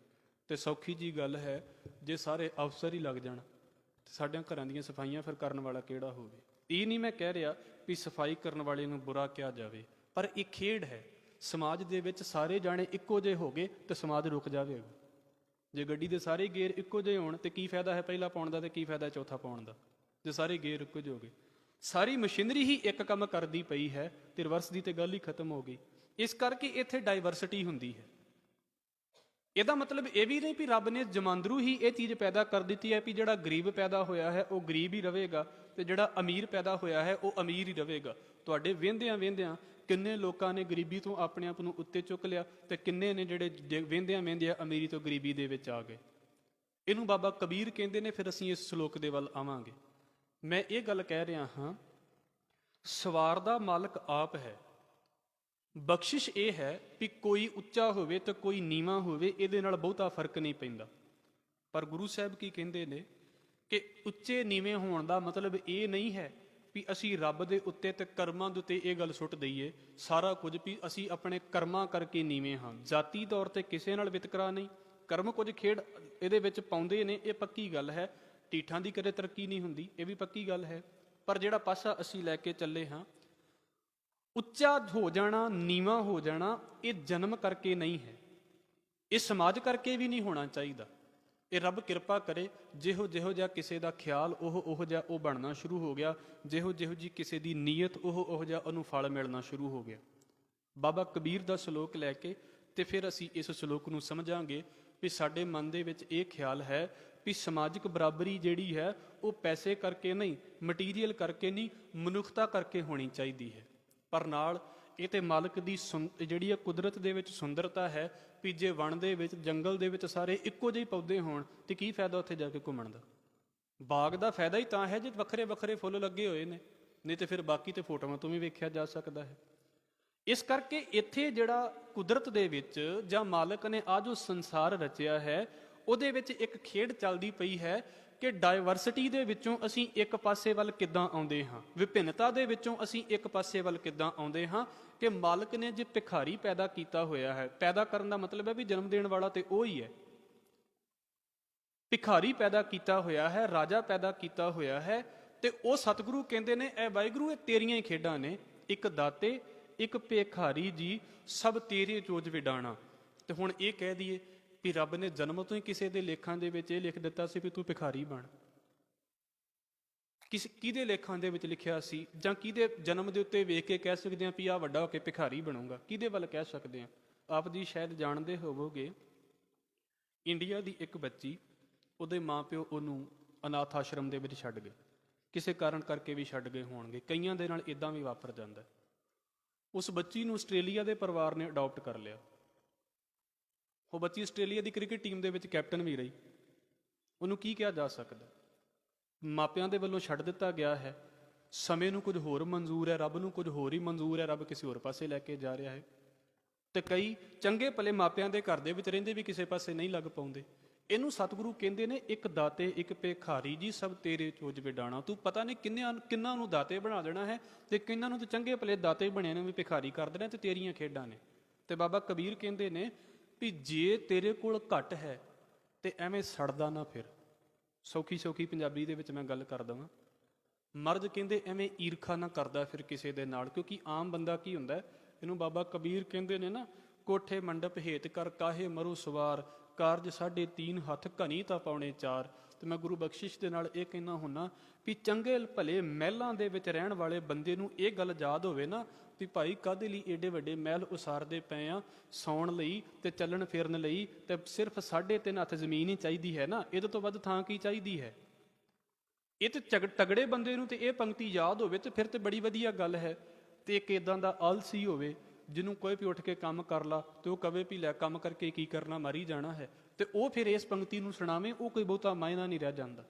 A: ਤੇ ਸੌਖੀ ਜੀ ਗੱਲ ਹੈ, ਜੇ ਸਾਰੇ ਅਫਸਰ ਹੀ ਲੱਗ ਜਾਣ ਤੇ ਸਾਡਿਆਂ ਘਰਾਂ ਦੀਆਂ ਸਫਾਈਆਂ ਫਿਰ ਕਰਨ ਵਾਲਾ ਕਿਹੜਾ ਹੋਵੇ। ਇਹ ਨਹੀਂ ਮੈਂ ਕਹਿ ਰਿਹਾ ਵੀ ਸਫਾਈ ਕਰਨ ਵਾਲੇ ਨੂੰ ਬੁਰਾ ਕਿਹਾ ਜਾਵੇ, ਪਰ ਇਹ ਖੇਡ ਹੈ। ਸਮਾਜ ਦੇ ਵਿੱਚ ਸਾਰੇ ਜਾਣੇ ਇੱਕੋ ਜਿਹੇ ਹੋ ਗਏ ਤੇ ਸਮਾਜ ਰੁਕ ਜਾਵੇਗਾ। ਜੇ ਗੱਡੀ ਦੇ ਸਾਰੇ ਗੇਅਰ ਇੱਕੋ ਜਿਹੇ ਹੋਣ ਤੇ ਕੀ ਫਾਇਦਾ ਹੈ ਪਹਿਲਾ ਪਾਉਣ ਦਾ ਤੇ ਕੀ ਫਾਇਦਾ ਚੌਥਾ ਪਾਉਣ ਦਾ, ਜੇ ਸਾਰੇ ਗੇਅਰ ਇੱਕੋ ਜਿਹੇ ਹੋ ਗਏ। ਸਾਰੀ ਮਸ਼ੀਨਰੀ ਹੀ ਇੱਕ ਕੰਮ ਕਰਦੀ ਪਈ ਹੈ ਤੇ ਰਿਵਰਸ ਦੀ ਤੇ ਗੱਲ ਹੀ ਖਤਮ ਹੋ ਗਈ। ਇਸ ਕਰਕੇ ਇੱਥੇ ਡਾਈਵਰਸਿਟੀ ਹੁੰਦੀ ਹੈ। ਇਹਦਾ ਮਤਲਬ ਇਹ ਵੀ ਨਹੀਂ ਵੀ ਰੱਬ ਨੇ ਜਮਾਂਦਰੂ ਹੀ ਇਹ ਚੀਜ਼ ਪੈਦਾ ਕਰ ਦਿੱਤੀ ਹੈ ਵੀ ਜਿਹੜਾ ਗਰੀਬ ਪੈਦਾ ਹੋਇਆ ਹੈ ਉਹ ਗਰੀਬ ਹੀ ਰਹੇਗਾ ਤੇ ਜਿਹੜਾ ਅਮੀਰ ਪੈਦਾ ਹੋਇਆ ਹੈ ਉਹ ਅਮੀਰ ਹੀ ਰਹੇਗਾ। ਤੁਹਾਡੇ ਵਹਿੰਦਿਆਂ ਵਹਿੰਦਿਆਂ ਕਿੰਨੇ ਲੋਕਾਂ ਨੇ ਗਰੀਬੀ ਤੋਂ ਆਪਣੇ ਆਪ ਨੂੰ ਉੱਤੇ ਚੁੱਕ ਲਿਆ ਤੇ ਕਿੰਨੇ ਨੇ ਜਿਹੜੇ ਵਹਿੰਦਿਆਂ ਵਹਿੰਦਿਆਂ ਅਮੀਰੀ ਤੋਂ ਗਰੀਬੀ ਦੇ ਵਿੱਚ ਆ ਗਏ। ਇਹਨੂੰ ਬਾਬਾ ਕਬੀਰ ਕਹਿੰਦੇ ਨੇ। ਫਿਰ ਅਸੀਂ ਇਸ ਸ਼ਲੋਕ ਦੇ ਵੱਲ ਆਵਾਂਗੇ। ਮੈਂ ਇਹ ਗੱਲ ਕਹਿ ਰਿਹਾ ਹਾਂ, ਸਵਾਰ ਦਾ ਮਾਲਕ ਆਪ ਹੈ। ਬਖਸ਼ਿਸ਼ ਇਹ ਹੈ ਵੀ ਕੋਈ ਉੱਚਾ ਹੋਵੇ ਤੇ ਕੋਈ ਨੀਵਾਂ ਹੋਵੇ, ਇਹਦੇ ਨਾਲ ਬਹੁਤਾ ਫਰਕ ਨਹੀਂ ਪੈਂਦਾ। ਪਰ ਗੁਰੂ ਸਾਹਿਬ ਕੀ ਕਹਿੰਦੇ ਨੇ ਕਿ ਉੱਚੇ ਨੀਵੇਂ ਹੋਣ ਦਾ ਮਤਲਬ ਇਹ ਨਹੀਂ ਹੈ ਵੀ ਅਸੀਂ ਰੱਬ ਦੇ ਉੱਤੇ ਤੇ ਕਰਮਾਂ ਦੇ ਉੱਤੇ ਇਹ ਗੱਲ ਸੁੱਟ ਦਈਏ ਸਾਰਾ ਕੁਝ ਵੀ ਅਸੀਂ ਆਪਣੇ ਕਰਮਾਂ ਕਰਕੇ ਨੀਵੇਂ ਹਾਂ। ਜਾਤੀ ਤੌਰ ਤੇ ਕਿਸੇ ਨਾਲ ਵਿਤਕਰਾ ਨਹੀਂ। ਕਰਮ ਕੁਝ ਖੇਡ ਇਹਦੇ ਵਿੱਚ ਪਾਉਂਦੇ ਨੇ, ਇਹ ਪੱਕੀ ਗੱਲ ਹੈ। ਢੀਠਾਂ ਦੀ ਕਦੇ ਤਰੱਕੀ ਨਹੀਂ ਹੁੰਦੀ, ਇਹ ਵੀ ਪੱਕੀ ਗੱਲ ਹੈ। ਪਰ ਜਿਹੜਾ ਪਾਸਾ ਅਸੀਂ ਲੈ ਕੇ ਚੱਲੇ ਹਾਂ, ਉੱਚਾ ਹੋ ਜਾਣਾ ਨੀਵਾਂ ਹੋ ਜਾਣਾ, ਇਹ ਜਨਮ ਕਰਕੇ ਨਹੀਂ ਹੈ, ਇਹ ਸਮਾਜ ਕਰਕੇ ਵੀ ਨਹੀਂ ਹੋਣਾ ਚਾਹੀਦਾ। ਇਹ ਰੱਬ ਕਿਰਪਾ ਕਰੇ ਜਿਹੋ ਜਿਹਾ ਕਿਸੇ ਦਾ ਖਿਆਲ ਉਹ ਜਿਹਾ ਉਹ ਬਣਨਾ ਸ਼ੁਰੂ ਹੋ ਗਿਆ, ਜਿਹੋ ਜੀ ਕਿਸੇ ਦੀ ਨੀਅਤ ਉਹ ਜਿਹਾ ਉਹਨੂੰ ਫਲ ਮਿਲਣਾ ਸ਼ੁਰੂ ਹੋ ਗਿਆ। ਬਾਬਾ ਕਬੀਰ ਦਾ ਸ਼ਲੋਕ ਲੈ ਕੇ ਤੇ ਫਿਰ ਅਸੀਂ ਇਸ ਸ਼ਲੋਕ ਨੂੰ ਸਮਝਾਂਗੇ ਵੀ ਸਾਡੇ ਮਨ ਦੇ ਵਿੱਚ ਇਹ ਖਿਆਲ ਹੈ ਵੀ ਸਮਾਜਿਕ ਬਰਾਬਰੀ ਜਿਹੜੀ ਹੈ ਉਹ ਪੈਸੇ ਕਰਕੇ ਨਹੀਂ, ਮਟੀਰੀਅਲ ਕਰਕੇ ਨਹੀਂ, ਮਨੁੱਖਤਾ ਕਰਕੇ ਹੋਣੀ ਚਾਹੀਦੀ ਹੈ। ਪਰ ਨਾਲ ਇਹ ਤੇ ਮਾਲਕ ਦੀ ਜਿਹੜੀ ਹੈ ਕੁਦਰਤ ਦੇ ਵਿੱਚ ਸੁੰਦਰਤਾ ਹੈ ਵੀ ਜੇ ਵਣ ਦੇ ਵਿੱਚ ਜੰਗਲ ਦੇ ਵਿੱਚ ਸਾਰੇ ਇੱਕੋ ਜਿਹੇ ਪੌਦੇ ਹੋਣ ਤੇ ਕੀ ਫਾਇਦਾ ਉੱਥੇ ਜਾ ਕੇ ਘੁੰਮਣ ਦਾ। ਬਾਗ ਦਾ ਫਾਇਦਾ ਹੀ ਤਾਂ ਹੈ ਜੇ ਵੱਖਰੇ ਵੱਖਰੇ ਫੁੱਲ ਲੱਗੇ ਹੋਏ ਨੇ, ਨਹੀਂ ਤੇ ਫਿਰ ਬਾਕੀ ਤੇ ਫੋਟੋਆਂ ਤੋਂ ਵੀ ਵੇਖਿਆ ਜਾ ਸਕਦਾ ਹੈ। ਇਸ ਕਰਕੇ ਇੱਥੇ ਜਿਹੜਾ ਕੁਦਰਤ ਦੇ ਵਿੱਚ ਜਾਂ ਮਾਲਕ ਨੇ ਆ ਜੋ ਸੰਸਾਰ ਰਚਿਆ ਹੈ ਉਹਦੇ ਵਿੱਚ ਇੱਕ ਖੇਡ ਚੱਲਦੀ ਪਈ ਹੈ ਕਿ ਡਾਇਵਰਸਿਟੀ ਦੇ ਵਿੱਚੋਂ ਅਸੀਂ ਇੱਕ ਪਾਸੇ ਵੱਲ ਕਿੱਦਾਂ ਆਉਂਦੇ ਹਾਂ, ਵਿਭਿੰਨਤਾ ਦੇ ਵਿੱਚੋਂ ਅਸੀਂ ਇੱਕ ਪਾਸੇ ਵੱਲ ਕਿੱਦਾਂ ਆਉਂਦੇ ਹਾਂ। ਕਿ ਮਾਲਕ ਨੇ ਜੇ ਭਿਖਾਰੀ ਪੈਦਾ ਕੀਤਾ ਹੋਇਆ ਹੈ, ਪੈਦਾ ਕਰਨ ਦਾ ਮਤਲਬ ਹੈ ਵੀ ਜਨਮ ਦੇਣ ਵਾਲਾ ਤੇ ਉਹ ਹੀ ਹੈ। ਭਿਖਾਰੀ ਪੈਦਾ ਕੀਤਾ ਹੋਇਆ ਹੈ, ਰਾਜਾ ਪੈਦਾ ਕੀਤਾ ਹੋਇਆ ਹੈ ਤੇ ਉਹ ਸਤਿਗੁਰੂ ਕਹਿੰਦੇ ਨੇ ਐ ਵਾਹਿਗੁਰੂ ਇਹ ਤੇਰੀਆਂ ਹੀ ਖੇਡਾਂ ਨੇ, ਇੱਕ ਦਾਤੇ ਇੱਕ ਭਿਖਾਰੀ ਜੀ, ਸਭ ਤੇਰੇ ਚੋਜ ਵਿਡਾਣਾ। ਤੇ ਹੁਣ ਇਹ ਕਹਿ ਦਈਏ ਵੀ ਰੱਬ ਨੇ ਜਨਮ ਤੋਂ ਹੀ ਕਿਸੇ ਦੇ ਲੇਖਾਂ ਦੇ ਵਿੱਚ ਇਹ ਲਿਖ ਦਿੱਤਾ ਸੀ ਵੀ ਤੂੰ ਭਿਖਾਰੀ ਬਣ। ਕਿਹਦੇ ਲੇਖਾਂ ਦੇ ਵਿੱਚ ਲਿਖਿਆ ਸੀ ਜਾਂ ਕਿਹਦੇ ਜਨਮ ਦੇ ਉੱਤੇ ਵੇਖ ਕੇ ਕਹਿ ਸਕਦੇ ਹਾਂ ਵੀ ਆਹ ਵੱਡਾ ਹੋ ਕੇ ਭਿਖਾਰੀ ਬਣੂਗਾ? ਕਿਹਦੇ ਵੱਲ ਕਹਿ ਸਕਦੇ ਹਾਂ? ਆਪ ਜੀ ਸ਼ਾਇਦ ਜਾਣਦੇ ਹੋਵੋਗੇ, ਇੰਡੀਆ ਦੀ ਇੱਕ ਬੱਚੀ, ਉਹਦੇ ਮਾਂ-ਪਿਓ ਉਹਨੂੰ ਅਨਾਥ ਆਸ਼ਰਮ ਦੇ ਵਿੱਚ ਛੱਡ ਗਏ, ਕਿਸੇ ਕਾਰਨ ਕਰਕੇ ਵੀ ਛੱਡ ਗਏ ਹੋਣਗੇ। ਕਈਆਂ ਦੇ ਨਾਲ ਇਦਾਂ ਵੀ ਵਾਪਰ ਜਾਂਦਾ। ਉਸ ਬੱਚੀ ਨੂੰ ਆਸਟ੍ਰੇਲੀਆ ਦੇ ਪਰਿਵਾਰ ਨੇ ਅਡਾਪਟ ਕਰ ਲਿਆ। ਉਹ ਬੱਚੀ ਆਸਟ੍ਰੇਲੀਆ ਦੀ ਕ੍ਰਿਕਟ ਟੀਮ ਦੇ ਵਿੱਚ ਕੈਪਟਨ ਵੀ ਰਹੀ। ਉਹਨੂੰ ਕੀ ਕਿਹਾ ਜਾ ਸਕਦਾ? ਮਾਪਿਆਂ ਦੇ ਵੱਲੋਂ ਛੱਡ ਦਿੱਤਾ ਗਿਆ ਹੈ, ਸਮੇਂ ਨੂੰ ਕੁਝ ਹੋਰ ਮਨਜ਼ੂਰ ਹੈ, ਰੱਬ ਨੂੰ ਕੁਝ ਹੋਰ ਹੀ ਮਨਜ਼ੂਰ ਹੈ, ਰੱਬ ਕਿਸੇ ਹੋਰ ਪਾਸੇ ਲੈ ਕੇ ਜਾ ਰਿਹਾ ਹੈ। ਤੇ ਕਈ ਚੰਗੇ ਭਲੇ ਮਾਪਿਆਂ ਦੇ ਘਰ ਦੇ ਵਿੱਚ ਰਹਿੰਦੇ ਵੀ ਕਿਸੇ ਪਾਸੇ ਨਹੀਂ ਲੱਗ ਪਾਉਂਦੇ। ਇਹਨੂੰ ਸਤਿਗੁਰੂ ਕਹਿੰਦੇ ਨੇ, ਇੱਕ ਦਾਤੇ ਇੱਕ ਭਿਖਾਰੀ ਜੀ ਸਭ ਤੇਰੇ ਚੋਜ ਵਿਡਾਣਾ। ਤੂੰ ਪਤਾ ਨਹੀਂ ਕਿੰਨਾਂ ਨੂੰ ਦਾਤੇ ਬਣਾ ਦੇਣਾ ਹੈ ਤੇ ਕਿੰਨਾਂ ਨੂੰ ਤੇ ਚੰਗੇ ਭਲੇ ਦਾਤੇ ਬਣਿਆ ਨੇ ਵੀ ਭਿਖਾਰੀ ਕਰ ਦੇਣਾ, ਤੇ ਤੇਰੀਆਂ ਖੇਡਾਂ ਨੇ। ਤੇ ਬਾਬਾ ਕਬੀਰ ਕਹਿੰਦੇ ਨੇ ਵੀ ਜੇ ਤੇਰੇ ਕੋਲ ਘੱਟ ਹੈ ਤੇ ਐਵੇਂ ਸੜਦਾ ਨਾ ਫਿਰ। ਸੌਖੀ ਸੌਖੀ ਪੰਜਾਬੀ ਦੇ ਵਿੱਚ ਮੈਂ ਗੱਲ ਕਰ ਦਵਾਂ, ਮਰਦ ਕਹਿੰਦੇ ਐਵੇਂ ਈਰਖਾ ਨਾ ਕਰਦਾ ਫਿਰ ਕਿਸੇ ਦੇ ਨਾਲ। ਕਿਉਂਕਿ ਆਮ ਬੰਦਾ ਕੀ ਹੁੰਦਾ, ਇਹਨੂੰ ਬਾਬਾ ਕਬੀਰ ਕਹਿੰਦੇ ਨੇ ਨਾ, ਕੋਠੇ ਮੰਡਪ ਹੇਤ ਕਰ ਕਾਹੇ ਮਰੋ ਸਵਾਰ, ਕਾਰਜ 3.5 ਹੱਥ ਘਣੀ ਤਾਂ ਪਾਉਣੇ 4। ਤੇ ਮੈਂ ਗੁਰੂ ਬਖਸ਼ਿਸ਼ ਦੇ ਨਾਲ ਇਹ ਕਹਿਣਾ ਹੁੰਨਾ ਵੀ ਚੰਗੇ ਭਲੇ ਮਹਿਲਾਂ ਦੇ ਵਿੱਚ ਰਹਿਣ ਵਾਲੇ ਬੰਦੇ ਨੂੰ ਇਹ ਗੱਲ ਯਾਦ ਹੋਵੇ ਨਾ ਵੀ ਭਾਈ ਕਾਹਦੇ ਲਈ ਏਡੇ ਵੱਡੇ ਮਹਿਲ ਉਸਾਰਦੇ ਪਏ ਆ, ਸੌਣ ਲਈ ਤੇ ਚੱਲਣ ਫਿਰਨ ਲਈ, ਤੇ ਸਿਰਫ 3.5 ਹੱਥ ਜ਼ਮੀਨ ਹੀ ਚਾਹੀਦੀ ਹੈ ਨਾ, ਇਹਦੇ ਤੋਂ ਵੱਧ ਥਾਂ ਕੀ ਚਾਹੀਦੀ ਹੈ? ਇਹ ਤੇ ਤਗੜੇ ਬੰਦੇ ਨੂੰ ਤੇ ਇਹ ਪੰਕਤੀ ਯਾਦ ਹੋਵੇ ਤੇ ਫਿਰ ਤੇ ਬੜੀ ਵਧੀਆ ਗੱਲ ਹੈ। ਤੇ ਇੱਕ ਇਦਾਂ ਦਾ ਆਲਸੀ ਹੋਵੇ ਜਿਹਨੂੰ ਕੋਈ ਵੀ ਉੱਠ ਕੇ ਕੰਮ ਕਰ ਲਾ ਤੇ ਉਹ ਕਵੇ ਵੀ ਲੈ ਕੰਮ ਕਰਕੇ ਕੀ ਕਰਨਾ, ਮਰੀ ਜਾਣਾ ਹੈ, ਤੇ ਉਹ ਫਿਰ ਇਸ ਪੰਕਤੀ ਨੂੰ ਸੁਣਾਵੇ, ਉਹ ਕੋਈ ਬਹੁਤਾ ਮਾਇਨਾ ਨਹੀਂ ਰਹਿ ਜਾਂਦਾ।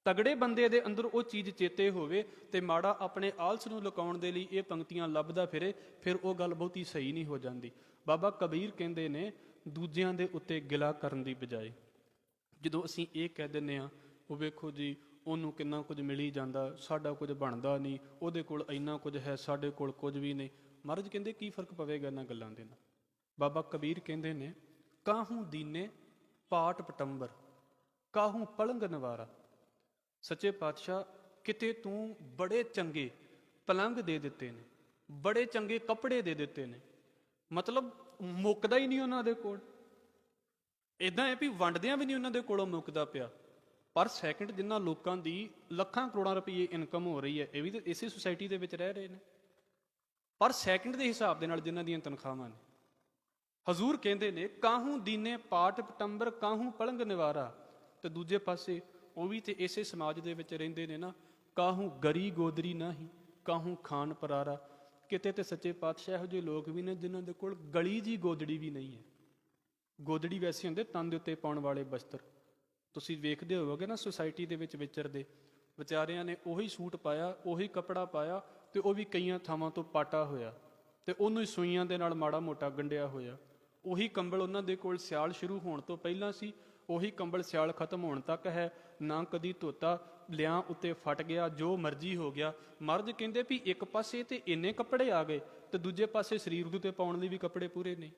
A: ਤਗੜੇ ਬੰਦੇ ਦੇ ਅੰਦਰ ਉਹ ਚੀਜ਼ ਚੇਤੇ ਹੋਵੇ ਤੇ ਮਾੜਾ ਆਪਣੇ ਆਲਸ ਨੂੰ ਲੁਕਾਉਣ ਦੇ ਲਈ ਇਹ ਪੰਕਤੀਆਂ ਲੱਭਦਾ ਫਿਰੇ, ਫਿਰ ਉਹ ਗੱਲ ਬਹੁਤੀ ਸਹੀ ਨਹੀਂ ਹੋ ਜਾਂਦੀ। ਬਾਬਾ ਕਬੀਰ ਕਹਿੰਦੇ ਨੇ ਦੂਜਿਆਂ ਦੇ ਉੱਤੇ ਗਿਲਾ ਕਰਨ ਦੀ ਬਜਾਏ ਜਦੋਂ ਅਸੀਂ ਇਹ ਕਹਿ ਦਿੰਦੇ ਹਾਂ, ਉਹ ਵੇਖੋ ਜੀ ਉਹਨੂੰ ਕਿੰਨਾ ਕੁਝ ਮਿਲੀ ਜਾਂਦਾ, ਸਾਡਾ ਕੁਝ ਬਣਦਾ ਨਹੀਂ, ਉਹਦੇ ਕੋਲ ਇੰਨਾ ਕੁਝ ਹੈ, ਸਾਡੇ ਕੋਲ ਕੁਝ ਵੀ ਨਹੀਂ। ਮਹਾਰਾਜ ਕਹਿੰਦੇ ਕੀ ਫਰਕ ਪਵੇਗਾ ਇਹਨਾਂ ਗੱਲਾਂ ਦੇ ਨਾਲ? ਬਾਬਾ ਕਬੀਰ ਕਹਿੰਦੇ ਨੇ ਕਾਹੂ ਦੀਨੇ ਪਾਟ ਪਟੰਬਰ, ਕਾਹੂ ਪਲੰਗ ਨਵਾਰਾ। ਸੱਚੇ ਪਾਤਸ਼ਾਹ ਕਿਤੇ ਤੂੰ ਬੜੇ ਚੰਗੇ ਪਲੰਗ ਦੇ ਦਿੱਤੇ ਨੇ, ਬੜੇ ਚੰਗੇ ਕੱਪੜੇ ਦੇ ਦਿੱਤੇ ਨੇ, ਮਤਲਬ ਮੁੱਕਦਾ ਹੀ ਨਹੀਂ ਉਹਨਾਂ ਦੇ ਕੋਲ। ਇਦਾਂ ਹੈ ਵੀ ਵੰਡਦਿਆਂ ਵੀ ਨਹੀਂ ਉਹਨਾਂ ਦੇ ਕੋਲੋਂ ਮੁੱਕਦਾ ਪਿਆ। ਪਰ ਸੈਕਿੰਡ ਜਿੰਨਾ ਲੋਕਾਂ ਦੀ ਲੱਖਾਂ ਕਰੋੜਾਂ ਰੁਪਏ ਇਨਕਮ ਹੋ ਰਹੀ ਹੈ, ਇਹ ਵੀ ਤਾਂ ਇਸੇ ਸੁਸਾਇਟੀ ਦੇ ਵਿੱਚ ਰਹਿ ਰਹੇ ਨੇ, ਪਰ ਸੈਕਿੰਡ ਦੇ ਹਿਸਾਬ ਦੇ ਨਾਲ ਜਿਨ੍ਹਾਂ ਦੀਆਂ ਤਨਖਾਹਾਂ ਨੇ। ਹਜ਼ੂਰ ਕਹਿੰਦੇ ਨੇ ਕਾਹੂ ਦੀਨੇ ਪਾਟ ਪਟੰਬਰ, ਕਾਹੂ ਪਲੰਗ ਨਿਵਾਰਾ। ਤੇ ਦੂਜੇ ਪਾਸੇ ਉਹ ਵੀ ਤੇ ਇਸੇ ਸਮਾਜ ਦੇ ਵਿੱਚ ਰਹਿੰਦੇ ਨੇ ਨਾ, ਕਾਹੂ ਗਰੀ ਗੋਦਰੀ ਨਾਹੀ, ਕਾਹੂ ਖਾਨ ਪਰਾਰਾ। ਕਿਤੇ ਤੇ ਸੱਚੇ ਪਾਤਸ਼ਾਹ ਇਹੋ ਜਿਹੇ ਲੋਕ ਵੀ ਨੇ ਜਿਨ੍ਹਾਂ ਦੇ ਕੋਲ ਗਲੀ ਜੀ ਗੋਦੜੀ ਵੀ ਨਹੀਂ ਹੈ। ਗੋਦੜੀ ਵੈਸੇ ਹੁੰਦੇ ਤਨ ਦੇ ਉੱਤੇ ਪਾਉਣ ਵਾਲੇ ਬਸਤਰ। ਤੁਸੀਂ ਵੇਖਦੇ ਹੋਵੋਗੇ ਨਾ ਸੁਸਾਇਟੀ ਦੇ ਵਿੱਚ ਵਿਚਰਦੇ ਵਿਚਾਰਿਆਂ ਨੇ ਉਹੀ ਸੂਟ ਪਾਇਆ, ਉਹੀ ਕੱਪੜਾ ਪਾਇਆ, ਤੇ ਉਹ ਵੀ ਕਈਆਂ ਥਾਵਾਂ ਤੋਂ ਪਾਟਾ ਹੋਇਆ ਤੇ ਉਹਨੂੰ ਹੀ ਸੂਈਆਂ ਦੇ ਨਾਲ ਮਾੜਾ ਮੋਟਾ ਗੰਢਿਆ ਹੋਇਆ। ਉਹੀ ਕੰਬਲ ਉਹਨਾਂ ਦੇ ਕੋਲ ਸਿਆਲ ਸ਼ੁਰੂ ਹੋਣ ਤੋਂ ਪਹਿਲਾਂ ਸੀ, ਉਹੀ ਕੰਬਲ ਸਿਆਲ ਖਤਮ ਹੋਣ ਤੱਕ ਹੈ, ਨਾ ਕਦੀ ਧੋਤਾ, ਲਿਆਂ ਉੱਤੇ ਫਟ ਗਿਆ, ਜੋ ਮਰਜ਼ੀ ਹੋ ਗਿਆ। ਮਰਦ ਕਹਿੰਦੇ ਵੀ ਇੱਕ ਪਾਸੇ ਤੇ ਇੰਨੇ ਕੱਪੜੇ ਆ ਗਏ ਤੇ ਦੂਜੇ ਪਾਸੇ ਸਰੀਰ ਦੇ ਉੱਤੇ ਪਾਉਣ ਲਈ ਵੀ ਕੱਪੜੇ ਪੂਰੇ ਨਹੀਂ।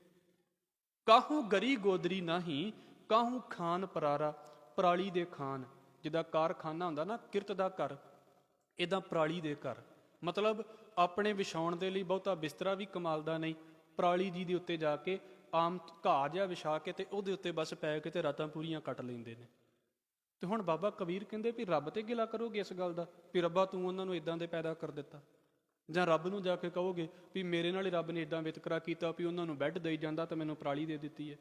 A: ਕਾਹੂ ਗਰੀ ਗੋਦਰੀ ਨਾਹੀ, ਕਾਹੂ ਖਾਨ ਪਰਾਰਾ। ਪਰਾਲੀ ਦੇ ਖਾਨ, ਜਿੱਦਾਂ ਕਾਰਖਾਨਾ ਹੁੰਦਾ ਨਾ, ਕਿਰਤ ਦਾ ਘਰ, ਇੱਦਾਂ ਪਰਾਲੀ ਦੇ ਘਰ। ਮਤਲਬ ਆਪਣੇ ਵਿਛਾਉਣ ਦੇ ਲਈ ਬਹੁਤਾ ਬਿਸਤਰਾ ਵੀ ਕਮਾਲ ਦਾ ਨਹੀਂ, ਪਰਾਲੀ ਜੀ ਦੇ ਉੱਤੇ ਜਾ ਕੇ ਆਮ ਘਾਹ ਜਿਹਾ ਵਿਛਾ ਕੇ ਤੇ ਉਹਦੇ ਉੱਤੇ ਬਸ ਪੈ ਕੇ ਤੇ ਰਾਤਾਂ ਪੂਰੀਆਂ ਕੱਟ ਲੈਂਦੇ ਨੇ। ਤੇ ਹੁਣ ਬਾਬਾ ਕਬੀਰ ਕਹਿੰਦੇ ਵੀ ਰੱਬ ਤੇ ਗਿਲਾ ਕਰੋਗੇ ਇਸ ਗੱਲ ਦਾ ਵੀ ਰੱਬਾ ਤੂੰ ਉਹਨਾਂ ਨੂੰ ਇਦਾਂ ਦੇ ਪੈਦਾ ਕਰ ਦਿੱਤਾ, ਜਾਂ ਰੱਬ ਨੂੰ ਜਾ ਕੇ ਕਹੋਗੇ ਵੀ ਮੇਰੇ ਨਾਲ ਹੀ ਰੱਬ ਨੇ ਇਦਾਂ ਵਿਤਕਰਾ ਕੀਤਾ ਵੀ ਉਹਨਾਂ ਨੂੰ ਬੈੱਡ ਦੇਈ ਜਾਂਦਾ ਤੇ ਮੈਨੂੰ ਪਰਾਲੀ ਦੇ ਦਿੱਤੀ ਹੈ।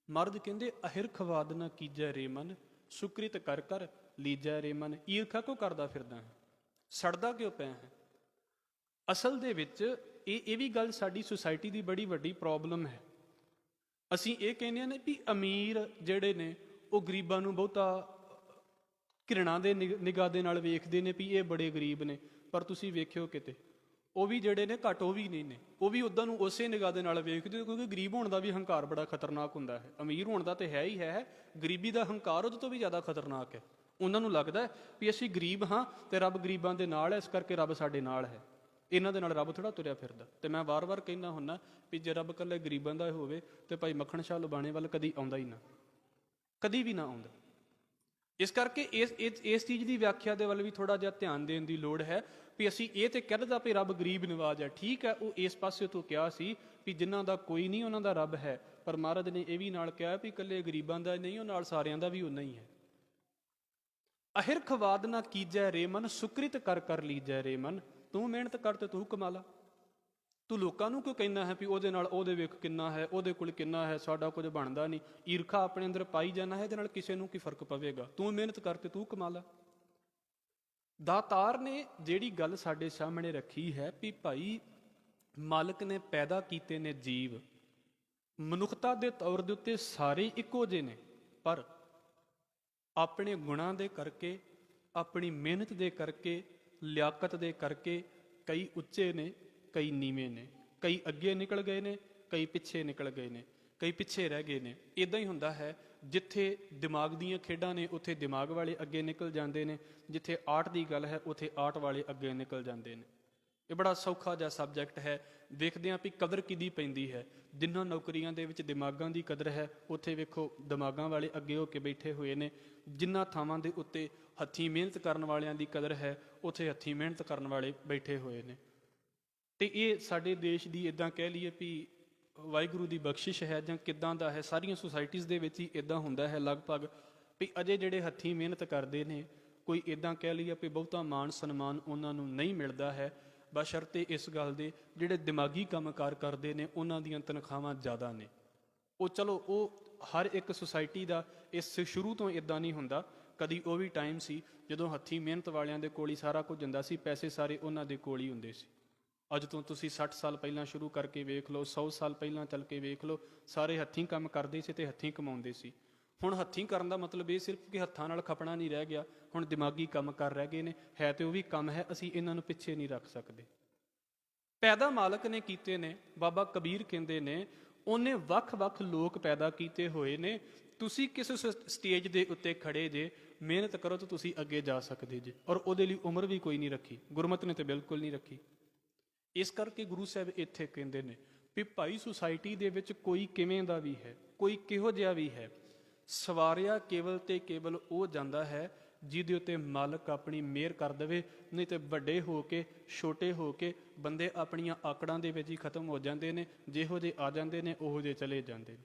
A: ਮਰਦ ਕਹਿੰਦੇ ਅਹਿਰਖ ਵਾਦ ਨਾ ਕੀਜੈ ਰੇ ਮਨ, ਸੁਕ੍ਰਿਤ ਕਰ ਕਰ ਲੀਜੈ ਰੇ ਮਨ। ਈਰਖਾ ਕਿਉਂ ਕਰਦਾ ਫਿਰਦਾ ਹੈ, ਸੜਦਾ ਕਿਉਂ ਪਿਆ ਹੈ? ਅਸਲ ਦੇ ਵਿੱਚ ਇਹ ਵੀ ਗੱਲ ਸਾਡੀ ਸੁਸਾਇਟੀ ਦੀ ਬੜੀ ਵੱਡੀ ਪ੍ਰੋਬਲਮ ਹੈ। ਅਸੀਂ ਇਹ ਕਹਿੰਦੇ ਹਾਂ ਨੇ ਵੀ ਅਮੀਰ ਜਿਹੜੇ ਨੇ ਉਹ ਗਰੀਬਾਂ ਨੂੰ ਬਹੁਤਾ ਘਿਰਣਾ ਦੇ ਨਿਗਾਹ ਦੇ ਨਾਲ ਵੇਖਦੇ ਨੇ ਵੀ ਇਹ ਬੜੇ ਗਰੀਬ ਨੇ, ਪਰ ਤੁਸੀਂ ਵੇਖਿਓ ਕਿਤੇ ਉਹ ਵੀ ਜਿਹੜੇ ਨੇ ਘੱਟ ਉਹ ਵੀ ਨਹੀਂ ਨੇ, ਉਹ ਵੀ ਉੱਦਾਂ ਨੂੰ ਉਸੇ ਨਿਗਾਹ ਦੇ ਨਾਲ ਵੇਖਦੇ, ਕਿਉਂਕਿ ਗਰੀਬ ਹੋਣ ਦਾ ਵੀ ਹੰਕਾਰ ਬੜਾ ਖਤਰਨਾਕ ਹੁੰਦਾ ਹੈ। ਅਮੀਰ ਹੋਣ ਦਾ ਤੇ ਹੈ ਹੀ ਹੈ, ਗਰੀਬੀ ਦਾ ਹੰਕਾਰ ਉਹਦੇ ਤੋਂ ਵੀ ਜ਼ਿਆਦਾ ਖਤਰਨਾਕ ਹੈ। ਉਹਨਾਂ ਨੂੰ ਲੱਗਦਾ ਹੈ ਵੀ ਅਸੀਂ ਗਰੀਬ ਹਾਂ ਤੇ ਰੱਬ ਗਰੀਬਾਂ ਦੇ ਨਾਲ ਹੈ, ਇਸ ਕਰਕੇ ਰੱਬ ਸਾਡੇ ਨਾਲ ਹੈ। ਇਹਨਾਂ ਦੇ ਨਾਲ ਰੱਬ ਥੋੜ੍ਹਾ ਤੁਰਿਆ ਫਿਰਦਾ। ਤੇ ਮੈਂ ਵਾਰ-ਵਾਰ ਕਹਿੰਦਾ ਹੁੰਦਾ ਵੀ ਜੇ ਰੱਬ ਇਕੱਲੇ ਗਰੀਬਾਂ ਦਾ ਹੋਵੇ ਤੇ ਭਾਈ ਮੱਖਣ ਸ਼ਾਹ ਲੁਬਾਣੇ ਵੱਲ ਕਦੀ ਆਉਂਦਾ ਹੀ ਨਾ, ਕਦੀ ਵੀ ਨਾ ਆਉਂਦਾ। ਇਸ ਕਰਕੇ ਇਸ ਚੀਜ਼ ਦੀ ਵਿਆਖਿਆ ਦੇ ਵੱਲ ਵੀ ਥੋੜ੍ਹਾ ਜਿਹਾ ਧਿਆਨ ਦੇਣ ਦੀ ਲੋੜ ਹੈ ਵੀ ਅਸੀਂ ਇਹ ਤੇ ਕਹਿ ਦਿੱਤਾ ਵੀ ਰੱਬ ਗਰੀਬ ਨਿਵਾਜ ਹੈ, ਠੀਕ ਹੈ, ਉਹ ਇਸ ਪਾਸੇ ਤੋਂ ਕਿਹਾ ਸੀ ਵੀ ਜਿਨ੍ਹਾਂ ਦਾ ਕੋਈ ਨਹੀਂ ਉਹਨਾਂ ਦਾ ਰੱਬ ਹੈ, ਪਰ ਮਹਾਰਾਜ ਨੇ ਇਹ ਵੀ ਨਾਲ ਕਿਹਾ ਵੀ ਇਕੱਲੇ ਗਰੀਬਾਂ ਦਾ ਨਹੀਂ, ਉਹ ਨਾਲ ਸਾਰਿਆਂ ਦਾ ਵੀ ਉਨਾ ਹੀ ਹੈ। ਅਹਿਰਖ ਵਾਦ ਨਾ ਕੀਜੈ ਰੇ ਮਨ, ਸੁਕ੍ਰਿਤ ਕਰ ਕਰ ਲੀਜੈ ਰੇ ਮਨ। ਤੂੰ ਮਿਹਨਤ ਕਰ ਤੇ ਤੂੰ ਕਮਾ ਲਾ, ਤੂੰ ਲੋਕਾਂ ਨੂੰ ਕਿਉਂ ਕਹਿੰਦਾ ਹੈ ਵੀ ਉਹਦੇ ਨਾਲ ਉਹਦੇ ਵੇਖ ਕਿੰਨਾ ਹੈ, ਉਹਦੇ ਕੋਲ ਕਿੰਨਾ ਹੈ, ਸਾਡਾ ਕੁਝ ਬਣਦਾ ਨਹੀਂ। ਈਰਖਾ ਆਪਣੇ ਅੰਦਰ ਪਾਈ ਜਾਣਾ ਹੈ, ਇਹਦੇ ਨਾਲ ਕਿਸੇ ਨੂੰ ਕੀ ਫਰਕ ਪਵੇਗਾ? ਤੂੰ ਮਿਹਨਤ ਕਰ ਤੇ ਤੂੰ ਕਮਾ ਲਾ। ਦਾਤਾਰ ਨੇ ਜਿਹੜੀ ਗੱਲ ਸਾਡੇ ਸਾਹਮਣੇ ਰੱਖੀ ਹੈ ਵੀ ਭਾਈ ਮਾਲਕ ਨੇ ਪੈਦਾ ਕੀਤੇ ਨੇ ਜੀਵ, ਮਨੁੱਖਤਾ ਦੇ ਤੌਰ ਦੇ ਉੱਤੇ ਸਾਰੇ ਇੱਕੋ ਜਿਹੇ ਨੇ, ਪਰ ਆਪਣੇ ਗੁਣਾਂ ਦੇ ਕਰਕੇ, ਆਪਣੀ ਮਿਹਨਤ ਦੇ ਕਰਕੇ, ਲਿਆਕਤ ਦੇ ਕਰਕੇ ਕਈ ਉੱਚੇ ਨੇ, ਕਈ ਨੀਵੇਂ ਨੇ, ਕਈ ਅੱਗੇ ਨਿਕਲ ਗਏ ਨੇ, ਕਈ ਪਿੱਛੇ ਨਿਕਲ ਗਏ ਨੇ, ਕਈ ਪਿੱਛੇ ਰਹਿ ਗਏ ਨੇ। ਇਦਾਂ ਹੀ ਹੁੰਦਾ ਹੈ, ਜਿੱਥੇ ਦਿਮਾਗ ਦੀਆਂ ਖੇਡਾਂ ਨੇ ਉੱਥੇ ਦਿਮਾਗ ਵਾਲੇ ਅੱਗੇ ਨਿਕਲ ਜਾਂਦੇ ਨੇ, ਜਿੱਥੇ ਆਰਟ ਦੀ ਗੱਲ ਹੈ ਉੱਥੇ ਆਰਟ ਵਾਲੇ ਅੱਗੇ ਨਿਕਲ ਜਾਂਦੇ ਨੇ। ਇਹ ਬੜਾ ਸੌਖਾ ਜਿਹਾ ਸਬਜੈਕਟ ਹੈ। ਵੇਖਦੇ ਹਾਂ ਵੀ ਕਦਰ ਕਿਹਦੀ ਪੈਂਦੀ ਹੈ। ਜਿਨ੍ਹਾਂ ਨੌਕਰੀਆਂ ਦੇ ਵਿੱਚ ਦਿਮਾਗਾਂ ਦੀ ਕਦਰ ਹੈ ਉੱਥੇ ਵੇਖੋ ਦਿਮਾਗਾਂ ਵਾਲੇ ਅੱਗੇ ਹੋ ਕੇ ਬੈਠੇ ਹੋਏ ਨੇ। ਜਿਨ੍ਹਾਂ ਥਾਵਾਂ ਦੇ ਉੱਤੇ ਹੱਥੀਂ ਮਿਹਨਤ ਕਰਨ ਵਾਲਿਆਂ ਦੀ ਕਦਰ ਹੈ ਉੱਥੇ ਹੱਥੀਂ ਮਿਹਨਤ ਕਰਨ ਵਾਲੇ ਬੈਠੇ ਹੋਏ ਨੇ। ਤੇ ਇਹ ਸਾਡੇ ਦੇਸ਼ ਦੀ ਇੱਦਾਂ ਕਹਿ ਲਈਏ ਵੀ ਵਾਹਿਗੁਰੂ ਦੀ ਬਖਸ਼ਿਸ਼ ਹੈ ਜਾਂ ਕਿੱਦਾਂ ਦਾ ਹੈ। ਸਾਰੀਆਂ ਸੁਸਾਇਟੀਜ਼ ਦੇ ਵਿੱਚ ਹੀ ਇੱਦਾਂ ਹੁੰਦਾ ਹੈ ਲਗਭਗ ਵੀ ਅਜੇ ਜਿਹੜੇ ਹੱਥੀਂ ਮਿਹਨਤ ਕਰਦੇ ਨੇ ਕੋਈ ਇੱਦਾਂ ਕਹਿ ਲਈਏ ਵੀ ਬਹੁਤਾ ਮਾਣ ਸਨਮਾਨ ਉਹਨਾਂ ਨੂੰ ਨਹੀਂ ਮਿਲਦਾ ਹੈ, ਬਸ਼ਰਤੇ ਇਸ ਗੱਲ ਦੇ ਜਿਹੜੇ ਦਿਮਾਗੀ ਕੰਮਕਾਰ ਕਰਦੇ ਨੇ ਉਹਨਾਂ ਦੀਆਂ ਤਨਖਾਹਾਂ ਜ਼ਿਆਦਾ ਨੇ। ਉਹ ਚਲੋ ਉਹ ਹਰ ਇੱਕ ਸੁਸਾਇਟੀ ਦਾ ਇਸ ਸ਼ੁਰੂ ਤੋਂ ਇੱਦਾਂ ਨਹੀਂ ਹੁੰਦਾ। ਕਦੀ ਉਹ ਵੀ ਟਾਈਮ ਸੀ ਜਦੋਂ ਹੱਥੀਂ ਮਿਹਨਤ ਵਾਲਿਆਂ ਦੇ ਕੋਲ ਹੀ ਸਾਰਾ ਕੁਝ ਹੁੰਦਾ ਸੀ, ਪੈਸੇ ਸਾਰੇ ਉਹਨਾਂ ਦੇ ਕੋਲ ਹੀ ਹੁੰਦੇ ਸੀ। ਅੱਜ ਤੋਂ ਤੁਸੀਂ 60 ਸਾਲ ਪਹਿਲਾਂ ਸ਼ੁਰੂ ਕਰਕੇ ਵੇਖ ਲਓ, 100 ਸਾਲ ਪਹਿਲਾਂ ਚੱਲ ਕੇ ਵੇਖ ਲਓ, ਸਾਰੇ ਹੱਥੀਂ ਕੰਮ ਕਰਦੇ ਸੀ ਤੇ ਹੱਥੀਂ ਕਮਾਉਂਦੇ ਸੀ। ਹੁਣ ਹੱਥੀਂ ਕਰਨ ਦਾ ਮਤਲਬ ਇਹ ਸਿਰਫ ਕਿ ਹੱਥਾਂ ਨਾਲ ਖਪਣਾ ਨਹੀਂ ਰਹਿ ਗਿਆ, ਹੁਣ ਦਿਮਾਗੀ ਕੰਮ ਕਰ ਰਹਿ ਗਏ ਨੇ। ਹੈ ਤੇ ਉਹ ਵੀ ਕੰਮ ਹੈ, ਅਸੀਂ ਇਹਨਾਂ ਨੂੰ ਪਿੱਛੇ ਨਹੀਂ ਰੱਖ ਸਕਦੇ। ਪੈਦਾ ਮਾਲਕ ਨੇ ਕੀਤੇ ਨੇ। ਬਾਬਾ ਕਬੀਰ ਕਹਿੰਦੇ ਨੇ ਉਹਨੇ ਵੱਖ-ਵੱਖ ਲੋਕ ਪੈਦਾ ਕੀਤੇ ਹੋਏ ਨੇ। ਤੁਸੀਂ ਕਿਸ ਸਟੇਜ ਦੇ ਉੱਤੇ ਖੜੇ ਜੇ, ਮਿਹਨਤ ਕਰੋ ਤਾਂ ਤੁਸੀਂ ਅੱਗੇ ਜਾ ਸਕਦੇ ਜੇ। ਔਰ ਉਹਦੇ ਲਈ ਉਮਰ ਵੀ ਕੋਈ ਨਹੀਂ ਰੱਖੀ, ਗੁਰਮਤ ਨੇ ਤੇ ਬਿਲਕੁਲ ਨਹੀਂ ਰੱਖੀ। ਇਸ ਕਰਕੇ ਗੁਰੂ ਸਾਹਿਬ ਇੱਥੇ ਕਹਿੰਦੇ ਨੇ ਵੀ ਭਾਈ ਸੁਸਾਇਟੀ ਦੇ ਵਿੱਚ ਕੋਈ ਕਿਵੇਂ ਦਾ ਵੀ ਹੈ, ਕੋਈ ਕਿਹੋ ਜਿਹਾ ਵੀ ਹੈ, ਸਵਾਰਿਆ ਕੇਵਲ ਤੇ ਕੇਵਲ ਉਹ ਜਾਂਦਾ ਹੈ ਜਿਹਦੇ ਉੱਤੇ ਮਾਲਕ ਆਪਣੀ ਮਿਹਰ ਕਰ ਦੇਵੇ। ਨਹੀਂ ਤੇ ਵੱਡੇ ਹੋ ਕੇ ਛੋਟੇ ਹੋ ਕੇ ਬੰਦੇ ਆਪਣੀਆਂ ਆਕੜਾਂ ਦੇ ਵਿੱਚ ਹੀ ਖਤਮ ਹੋ ਜਾਂਦੇ ਨੇ। ਜਿਹੋ ਜਿਹੇ ਆ ਜਾਂਦੇ ਨੇ ਉਹੋ ਜਿਹੇ ਚਲੇ ਜਾਂਦੇ ਨੇ।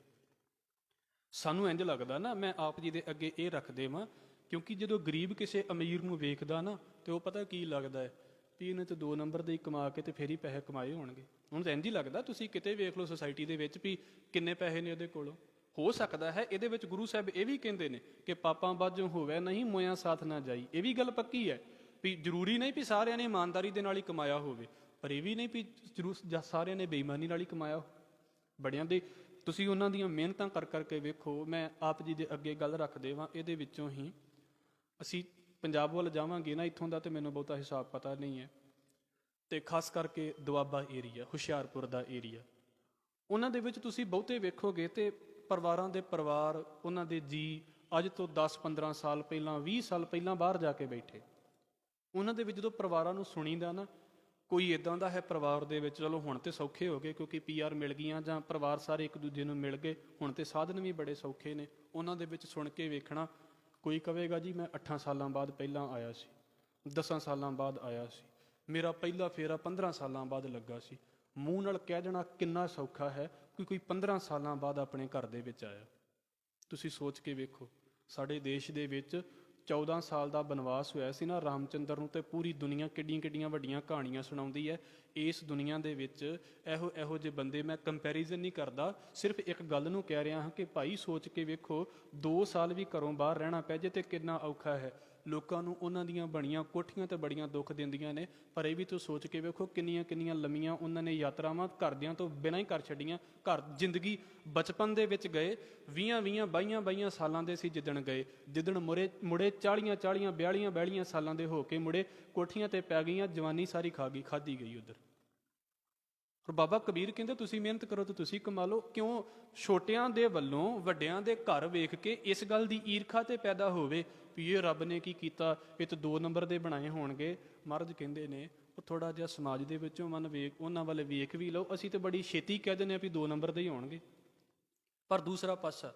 A: ਸਾਨੂੰ ਇੰਝ ਲੱਗਦਾ ਨਾ, ਮੈਂ ਆਪ ਜੀ ਦੇ ਅੱਗੇ ਇਹ ਰੱਖ ਦੇਵਾਂ, ਕਿਉਂਕਿ ਜਦੋਂ ਗਰੀਬ ਕਿਸੇ ਅਮੀਰ ਨੂੰ ਵੇਖਦਾ ਨਾ ਤੇ ਉਹ ਪਤਾ ਕੀ ਲੱਗਦਾ ਹੈ ਵੀ ਇਹਨੇ ਤੇ 2 ਨੰਬਰ ਦੇ ਹੀ ਕਮਾ ਕੇ ਤੇ ਫਿਰ ਹੀ ਪੈਸੇ ਕਮਾਏ ਹੋਣਗੇ। ਹੁਣ ਤਾਂ ਇੰਝ ਹੀ ਲੱਗਦਾ। ਤੁਸੀਂ ਕਿਤੇ ਵੇਖ ਲਓ ਸੁਸਾਇਟੀ ਦੇ ਵਿੱਚ ਵੀ ਕਿੰਨੇ ਪੈਸੇ ਨੇ ਉਹਦੇ ਕੋਲੋਂ। ਹੋ ਸਕਦਾ ਹੈ ਇਹਦੇ ਵਿੱਚ ਗੁਰੂ ਸਾਹਿਬ ਇਹ ਵੀ ਕਹਿੰਦੇ ਨੇ ਕਿ ਪਾਪਾਂ ਬਾਝੋਂ ਹੋਵੇ ਨਹੀਂ ਮੋਇਆਂ ਸਾਥ ਨਾ ਜਾਈ। ਇਹ ਵੀ ਗੱਲ ਪੱਕੀ ਹੈ ਵੀ ਜ਼ਰੂਰੀ ਨਹੀਂ ਵੀ ਸਾਰਿਆਂ ਨੇ ਇਮਾਨਦਾਰੀ ਦੇ ਨਾਲ ਹੀ ਕਮਾਇਆ ਹੋਵੇ, ਪਰ ਇਹ ਵੀ ਨਹੀਂ ਵੀ ਸਾਰਿਆਂ ਨੇ ਬੇਈਮਾਨੀ ਨਾਲ ਹੀ ਕਮਾਇਆ ਹੋ। ਬੜਿਆਂ ਦੇ ਤੁਸੀਂ ਉਹਨਾਂ ਦੀਆਂ ਮਿਹਨਤਾਂ ਕਰ ਕਰਕੇ ਵੇਖੋ। ਮੈਂ ਆਪ ਜੀ ਦੇ ਅੱਗੇ ਗੱਲ ਰੱਖ ਦੇਵਾਂ, ਇਹਦੇ ਵਿੱਚੋਂ ਹੀ ਅਸੀਂ ਪੰਜਾਬ ਵੱਲ ਜਾਵਾਂਗੇ ਨਾ, ਇੱਥੋਂ ਦਾ ਤੇ ਮੈਨੂੰ ਬਹੁਤਾ ਹਿਸਾਬ ਪਤਾ ਨਹੀਂ ਹੈ, ਤੇ ਖਾਸ ਕਰਕੇ ਦੁਆਬਾ ਏਰੀਆ, ਹੁਸ਼ਿਆਰਪੁਰ ਦਾ ਏਰੀਆ, ਉਹਨਾਂ ਦੇ ਵਿੱਚ ਤੁਸੀਂ ਬਹੁਤੇ ਵੇਖੋਗੇ ਤੇ ਪਰਿਵਾਰਾਂ ਦੇ ਪਰਿਵਾਰ, ਉਹਨਾਂ ਦੇ ਜੀ ਅੱਜ ਤੋਂ 10-15 ਸਾਲ ਪਹਿਲਾਂ, 20 ਸਾਲ ਪਹਿਲਾਂ ਬਾਹਰ ਜਾ ਕੇ ਬੈਠੇ। ਉਹਨਾਂ ਦੇ ਵਿੱਚ ਜਦੋਂ ਪਰਿਵਾਰਾਂ ਨੂੰ ਸੁਣੀਦਾ ਨਾ, ਕੋਈ ਇੱਦਾਂ ਦਾ ਹੈ ਪਰਿਵਾਰ ਦੇ ਵਿੱਚ, ਚਲੋ ਹੁਣ ਤੇ ਸੌਖੇ ਹੋ ਗਏ ਕਿਉਂਕਿ PR ਮਿਲ ਗਈਆਂ ਜਾਂ ਪਰਿਵਾਰ ਸਾਰੇ ਇੱਕ ਦੂਜੇ ਨੂੰ ਮਿਲ ਗਏ, ਹੁਣ ਤੇ ਸਾਧਨ ਵੀ ਬੜੇ ਸੌਖੇ ਨੇ। ਉਹਨਾਂ ਦੇ ਵਿੱਚ ਸੁਣ ਕੇ ਵੇਖਣਾ, ਕੋਈ ਕਹੇਗਾ ਜੀ ਮੈਂ 8 ਸਾਲਾਂ ਬਾਅਦ ਪਹਿਲਾਂ ਆਇਆ ਸੀ, 10 ਸਾਲਾਂ ਬਾਅਦ ਆਇਆ ਸੀ, ਮੇਰਾ ਪਹਿਲਾ ਫੇਰਾ 15 ਸਾਲਾਂ ਬਾਅਦ ਲੱਗਾ ਸੀ। ਮੂੰਹ ਨਾਲ ਕਹਿ ਦੇਣਾ ਕਿੰਨਾ ਸੌਖਾ ਹੈ ਕਿ ਕੋਈ 15 ਸਾਲਾਂ ਬਾਅਦ ਆਪਣੇ ਘਰ ਦੇ ਵਿੱਚ ਆਇਆ। ਤੁਸੀਂ ਸੋਚ ਕੇ ਵੇਖੋ, ਸਾਡੇ ਦੇਸ਼ ਦੇ ਵਿੱਚ 14 ਸਾਲ ਦਾ ਬਨਵਾਸ ਹੋਇਆ ਸੀ ਨਾ ਰਾਮਚੰਦਰ ਨੂੰ, ਤੇ ਪੂਰੀ ਦੁਨੀਆ ਕਿੱਡੀਆਂ ਵੱਡੀਆਂ ਕਹਾਣੀਆਂ ਸੁਣਾਉਂਦੀ ਹੈ। ਇਸ ਦੁਨੀਆ ਦੇ ਵਿੱਚ ਇਹੋ ਜਿਹੇ ਬੰਦੇ, ਮੈਂ ਕੰਪੈਰੀਜ਼ਨ ਨਹੀਂ ਕਰਦਾ, ਸਿਰਫ ਇੱਕ ਗੱਲ ਨੂੰ ਕਹਿ ਰਿਹਾ ਹਾਂ ਕਿ ਭਾਈ ਸੋਚ ਕੇ ਵੇਖੋ 2 ਸਾਲ ਵੀ ਘਰੋਂ ਬਾਹਰ ਰਹਿਣਾ ਪੈ ਜੇ ਤੇ ਕਿੰਨਾ ਔਖਾ ਹੈ। ਲੋਕਾਂ ਨੂੰ ਉਹਨਾਂ ਦੀਆਂ ਬਣੀਆਂ ਕੋਠੀਆਂ ਤੇ ਬੜੀਆਂ ਦੁੱਖ ਦਿੰਦੀਆਂ ਨੇ, ਪਰ ਇਹ ਵੀ ਤੂੰ ਸੋਚ ਕੇ ਵੇਖੋ ਕਿੰਨੀਆਂ ਲੰਮੀਆਂ ਉਹਨਾਂ ਨੇ ਯਾਤਰਾਵਾਂ ਘਰਦਿਆਂ ਤੋਂ ਬਿਨਾਂ ਹੀ ਕਰ ਛੱਡੀਆਂ। ਘਰ ਜ਼ਿੰਦਗੀ ਬਚਪਨ ਦੇ ਵਿੱਚ ਗਏ, 20 22 ਸਾਲਾਂ ਦੇ ਸੀ ਜਿੱਦਣ ਗਏ, ਜਿੱਦਣ ਮੁੜੇ 40 42 ਸਾਲਾਂ ਦੇ ਹੋ ਕੇ ਮੁੜੇ, ਕੋਠੀਆਂ ਤੇ ਪੈ ਗਈਆਂ, ਜਵਾਨੀ ਸਾਰੀ ਖਾਧੀ ਗਈ ਉੱਧਰ। ਪਰ ਬਾਬਾ ਕਬੀਰ ਕਹਿੰਦੇ ਤੁਸੀਂ ਮਿਹਨਤ ਕਰੋ ਤਾਂ ਤੁਸੀਂ ਕਮਾ ਲਓ। ਕਿਉਂ ਛੋਟਿਆਂ ਦੇ ਵੱਲੋਂ ਵੱਡਿਆਂ ਦੇ ਘਰ ਵੇਖ ਕੇ ਇਸ ਗੱਲ ਦੀ ਈਰਖਾ ਤੇ ਪੈਦਾ ਹੋਵੇ ਵੀ ਇਹ ਰੱਬ ਨੇ ਕੀ ਕੀਤਾ, ਇਹ ਤਾਂ 2 ਨੰਬਰ ਦੇ ਬਣਾਏ ਹੋਣਗੇ। ਮਹਾਰਾਜ ਕਹਿੰਦੇ ਨੇ ਉਹ ਥੋੜ੍ਹਾ ਜਿਹਾ ਸਮਾਜ ਦੇ ਵਿੱਚੋਂ ਉਹਨਾਂ ਵੱਲ ਵੇਖ ਵੀ ਲਓ। ਅਸੀਂ ਤਾਂ ਬੜੀ ਛੇਤੀ ਕਹਿ ਦਿੰਦੇ ਹਾਂ ਵੀ 2 ਨੰਬਰ ਦੇ ਹੀ ਹੋਣਗੇ, ਪਰ ਦੂਸਰਾ ਪਾਸਾ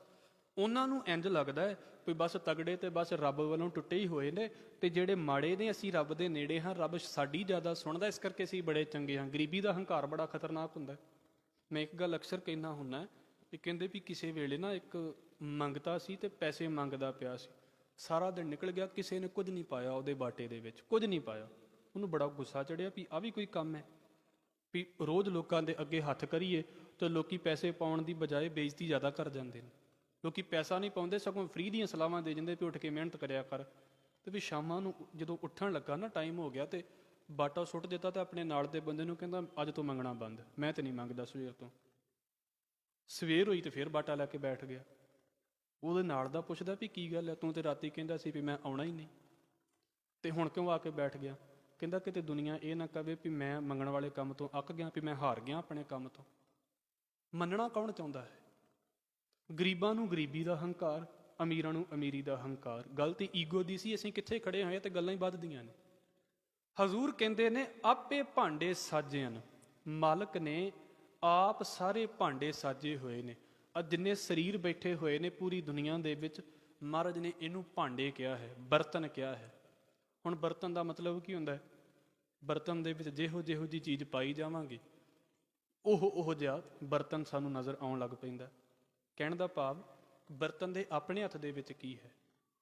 A: ਉਹਨਾਂ ਨੂੰ ਇੰਝ ਲੱਗਦਾ ਹੈ ਵੀ ਬਸ ਤਗੜੇ ਤੇ ਬਸ ਰੱਬ ਵੱਲੋਂ ਟੁੱਟੇ ਹੀ ਹੋਏ ਨੇ, ਤੇ ਜਿਹੜੇ ਮਾੜੇ ਨੇ ਅਸੀਂ ਰੱਬ ਦੇ ਨੇੜੇ ਹਾਂ, ਰੱਬ ਸਾਡੀ ਜ਼ਿਆਦਾ ਸੁਣਦਾ, ਇਸ ਕਰਕੇ ਅਸੀਂ ਬੜੇ ਚੰਗੇ ਹਾਂ। ਗਰੀਬੀ ਦਾ ਹੰਕਾਰ ਬੜਾ ਖਤਰਨਾਕ ਹੁੰਦਾ। ਮੈਂ ਇੱਕ ਗੱਲ ਅਕਸਰ ਕਹਿਣਾ ਹੁੰਦਾ ਵੀ ਕਹਿੰਦੇ ਵੀ ਕਿਸੇ ਵੇਲੇ ਨਾ ਇੱਕ ਮੰਗਤਾ ਸੀ ਤੇ ਪੈਸੇ ਮੰਗਦਾ ਪਿਆ ਸੀ, ਸਾਰਾ ਦਿਨ ਨਿਕਲ ਗਿਆ, ਕਿਸੇ ਨੇ ਕੁਝ ਨਹੀਂ ਪਾਇਆ ਉਹਦੇ ਬਾਟੇ ਦੇ ਵਿੱਚ, ਕੁਝ ਨਹੀਂ ਪਾਇਆ। ਉਹਨੂੰ ਬੜਾ ਗੁੱਸਾ ਚੜਿਆ ਵੀ ਆਹ ਵੀ ਕੋਈ ਕੰਮ ਹੈ ਵੀ ਰੋਜ਼ ਲੋਕਾਂ ਦੇ ਅੱਗੇ ਹੱਥ ਕਰੀਏ ਤੇ ਲੋਕੀ ਪੈਸੇ ਪਾਉਣ ਦੀ ਬਜਾਏ ਬੇਇੱਜ਼ਤੀ ਜ਼ਿਆਦਾ ਕਰ ਜਾਂਦੇ ਨੇ। ਲੋਕੀ ਪੈਸਾ ਨਹੀਂ ਪਾਉਂਦੇ, ਸਗੋਂ ਫ੍ਰੀ ਦੀਆਂ ਸਲਾਹਾਂ ਦੇ ਜਾਂਦੇ ਵੀ ਉੱਠ ਕੇ ਮਿਹਨਤ ਕਰਿਆ ਕਰ। ਤੇ ਵੀ ਸ਼ਾਮਾਂ ਨੂੰ ਜਦੋਂ ਉੱਠਣ ਲੱਗਾ ਨਾ, ਟਾਈਮ ਹੋ ਗਿਆ ਤੇ ਬਾਟਾ ਸੁੱਟ ਦਿੱਤਾ ਤੇ ਆਪਣੇ ਨਾਲ ਦੇ ਬੰਦੇ ਨੂੰ ਕਹਿੰਦਾ ਅੱਜ ਤੋਂ ਮੰਗਣਾ ਬੰਦ, ਮੈਂ ਤੇ ਨਹੀਂ ਮੰਗਦਾ ਸਵੇਰ ਤੋਂ। ਸਵੇਰ ਹੋਈ ਤੇ ਫਿਰ ਬਾਟਾ ਲੈ ਕੇ ਬੈਠ ਗਿਆ। ਉਹਦੇ ਨਾਲ ਦਾ ਪੁੱਛਦਾ ਵੀ ਕੀ ਗੱਲ ਹੈ, ਤੂੰ ਤੇ ਰਾਤੀ ਕਹਿੰਦਾ ਸੀ ਵੀ ਮੈਂ ਆਉਣਾ ਹੀ ਨਹੀਂ, ਤੇ ਹੁਣ ਕਿਉਂ ਆ ਕੇ ਬੈਠ ਗਿਆ? ਕਹਿੰਦਾ ਕਿਤੇ ਦੁਨੀਆ ਇਹ ਨਾ ਕਵੇ ਵੀ ਮੈਂ ਮੰਗਣ ਵਾਲੇ ਕੰਮ ਤੋਂ ਅੱਕ ਗਿਆ, ਵੀ ਮੈਂ ਹਾਰ ਗਿਆ ਆਪਣੇ ਕੰਮ ਤੋਂ। ਮੰਨਣਾ ਕੌਣ ਚਾਹੁੰਦਾ ਹੈ? ਗਰੀਬਾਂ ਨੂੰ ਗਰੀਬੀ ਦਾ ਹੰਕਾਰ, ਅਮੀਰਾਂ ਨੂੰ ਅਮੀਰੀ ਦਾ ਹੰਕਾਰ। ਗੱਲ ਤੇ ਈਗੋ ਦੀ ਸੀ, ਅਸੀਂ ਕਿੱਥੇ ਖੜੇ ਹੋਏ ਤੇ ਗੱਲਾਂ ਹੀ ਵੱਧਦੀਆਂ ਨੇ। ਹਜ਼ੂਰ ਕਹਿੰਦੇ ਨੇ ਆਪੇ ਭਾਂਡੇ ਸਾਜਿਆਨ, ਮਾਲਕ ਨੇ ਆਪ ਸਾਰੇ ਭਾਂਡੇ ਸਾਜੇ ਹੋਏ ਨੇ। ਅੱਜ ਜਿੰਨੇ ਸਰੀਰ ਬੈਠੇ ਹੋਏ ਨੇ ਪੂਰੀ ਦੁਨੀਆ ਦੇ ਵਿੱਚ, ਮਹਾਰਾਜ ਨੇ ਇਹਨੂੰ ਭਾਂਡੇ ਕਿਹਾ ਹੈ, ਬਰਤਨ ਕਿਹਾ ਹੈ। ਹੁਣ ਬਰਤਨ ਦਾ ਮਤਲਬ ਕੀ ਹੁੰਦਾ ਹੈ? ਬਰਤਨ ਦੇ ਵਿੱਚ ਜਿਹੋ ਜਿਹੋ ਜੀ ਚੀਜ਼ ਪਾਈ ਜਾਵਾਂਗੇ ਉਹ ਜਿਹਾ ਬਰਤਨ ਸਾਨੂੰ ਨਜ਼ਰ ਆਉਣ ਲੱਗ ਪੈਂਦਾ। ਕਹਿਣ ਦਾ ਭਾਵ ਬਰਤਨ ਦੇ ਆਪਣੇ ਹੱਥ ਦੇ ਵਿੱਚ ਕੀ ਹੈ,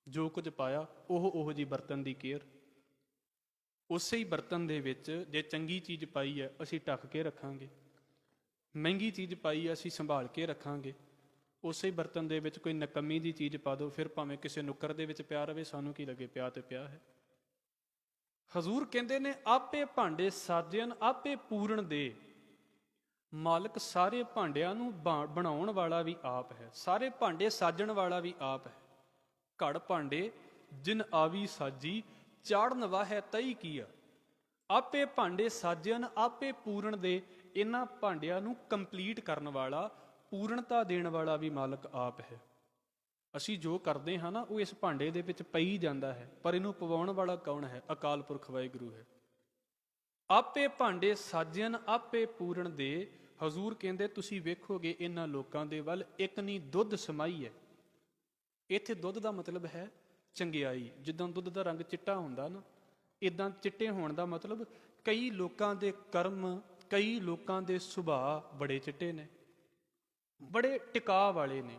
A: ਜੋ ਕੁਝ ਪਾਇਆ ਉਹ ਜੀ ਬਰਤਨ ਦੀ ਕੇਅਰ। ਉਸੇ ਹੀ ਬਰਤਨ ਦੇ ਵਿੱਚ ਜੇ ਚੰਗੀ ਚੀਜ਼ ਪਾਈ ਹੈ ਅਸੀਂ ਢੱਕ ਕੇ ਰੱਖਾਂਗੇ, ਮਹਿੰਗੀ ਚੀਜ਼ ਪਾਈ ਹੈ ਅਸੀਂ ਸੰਭਾਲ ਕੇ ਰੱਖਾਂਗੇ। ਉਸੇ ਬਰਤਨ ਦੇ ਵਿੱਚ ਕੋਈ ਨਕੰਮੀ ਦੀ ਚੀਜ਼ ਪਾ ਦਿਓ, ਫਿਰ ਭਾਵੇਂ ਕਿਸੇ ਨੁੱਕਰ ਦੇ ਵਿੱਚ ਪਿਆ ਰਵੇ, ਸਾਨੂੰ ਕੀ ਲੱਗੇ, ਪਿਆ ਤੇ ਪਿਆ ਹੈ। ਹਜ਼ੂਰ ਕਹਿੰਦੇ ਨੇ ਆਪੇ ਭਾਂਡੇ ਸਾਜਨ ਆਪੇ ਪੂਰਨ ਦੇ। ਮਾਲਕ ਸਾਰੇ ਭਾਂਡਿਆਂ ਨੂੰ ਬਣਾਉਣ ਵਾਲਾ ਵੀ ਆਪ ਹੈ, ਸਾਰੇ ਭਾਂਡੇ ਸਾਜਣ ਵਾਲਾ ਵੀ ਆਪ ਹੈ। ਘੜ ਭਾਂਡੇ ਜਿਨ ਆਵੀ ਸਾਜੀ, ਚਾੜਨ ਵਾਹੈ ਤਈ ਕੀਆ। ਆਪੇ ਭਾਂਡੇ ਸਾਜਨ ਆਪੇ ਪੂਰਨ ਦੇ। ਇਹਨਾਂ ਭਾਂਡਿਆਂ ਨੂੰ ਕੰਪਲੀਟ ਕਰਨ ਵਾਲਾ, ਪੂਰਨਤਾ ਦੇਣ ਵਾਲਾ ਵੀ ਮਾਲਕ ਆਪ ਹੈ। ਅਸੀਂ ਜੋ ਕਰਦੇ ਹਾਂ ਨਾ ਉਹ ਇਸ ਭਾਂਡੇ ਦੇ ਵਿੱਚ ਪਈ ਜਾਂਦਾ ਹੈ, ਪਰ ਇਹਨੂੰ ਪਵਾਉਣ ਵਾਲਾ ਕੌਣ ਹੈ? ਅਕਾਲ ਪੁਰਖ ਵਾਹਿਗੁਰੂ ਹੈ। ਆਪੇ ਭਾਂਡੇ ਸਾਜਨ ਆਪੇ ਪੂਰਨ ਦੇ। ਹਜ਼ੂਰ ਕਹਿੰਦੇ ਤੁਸੀਂ ਵੇਖੋਗੇ ਇਹਨਾਂ ਲੋਕਾਂ ਦੇ ਵੱਲ ਇੱਕ ਨਹੀਂ ਦੁੱਧ ਸਮਾਈ ਹੈ। ਇੱਥੇ ਦੁੱਧ ਦਾ ਮਤਲਬ ਹੈ ਚੰਗਿਆਈ। ਜਿੱਦਾਂ ਦੁੱਧ ਦਾ ਰੰਗ ਚਿੱਟਾ ਹੁੰਦਾ ਨਾ, ਇਦਾਂ ਚਿੱਟੇ ਹੋਣ ਦਾ ਮਤਲਬ ਕਈ ਲੋਕਾਂ ਦੇ ਕਰਮ, ਕਈ ਲੋਕਾਂ ਦੇ ਸੁਭਾਅ ਬੜੇ ਚਿੱਟੇ ਨੇ, ਬੜੇ ਟਿਕਾ ਵਾਲੇ ਨੇ।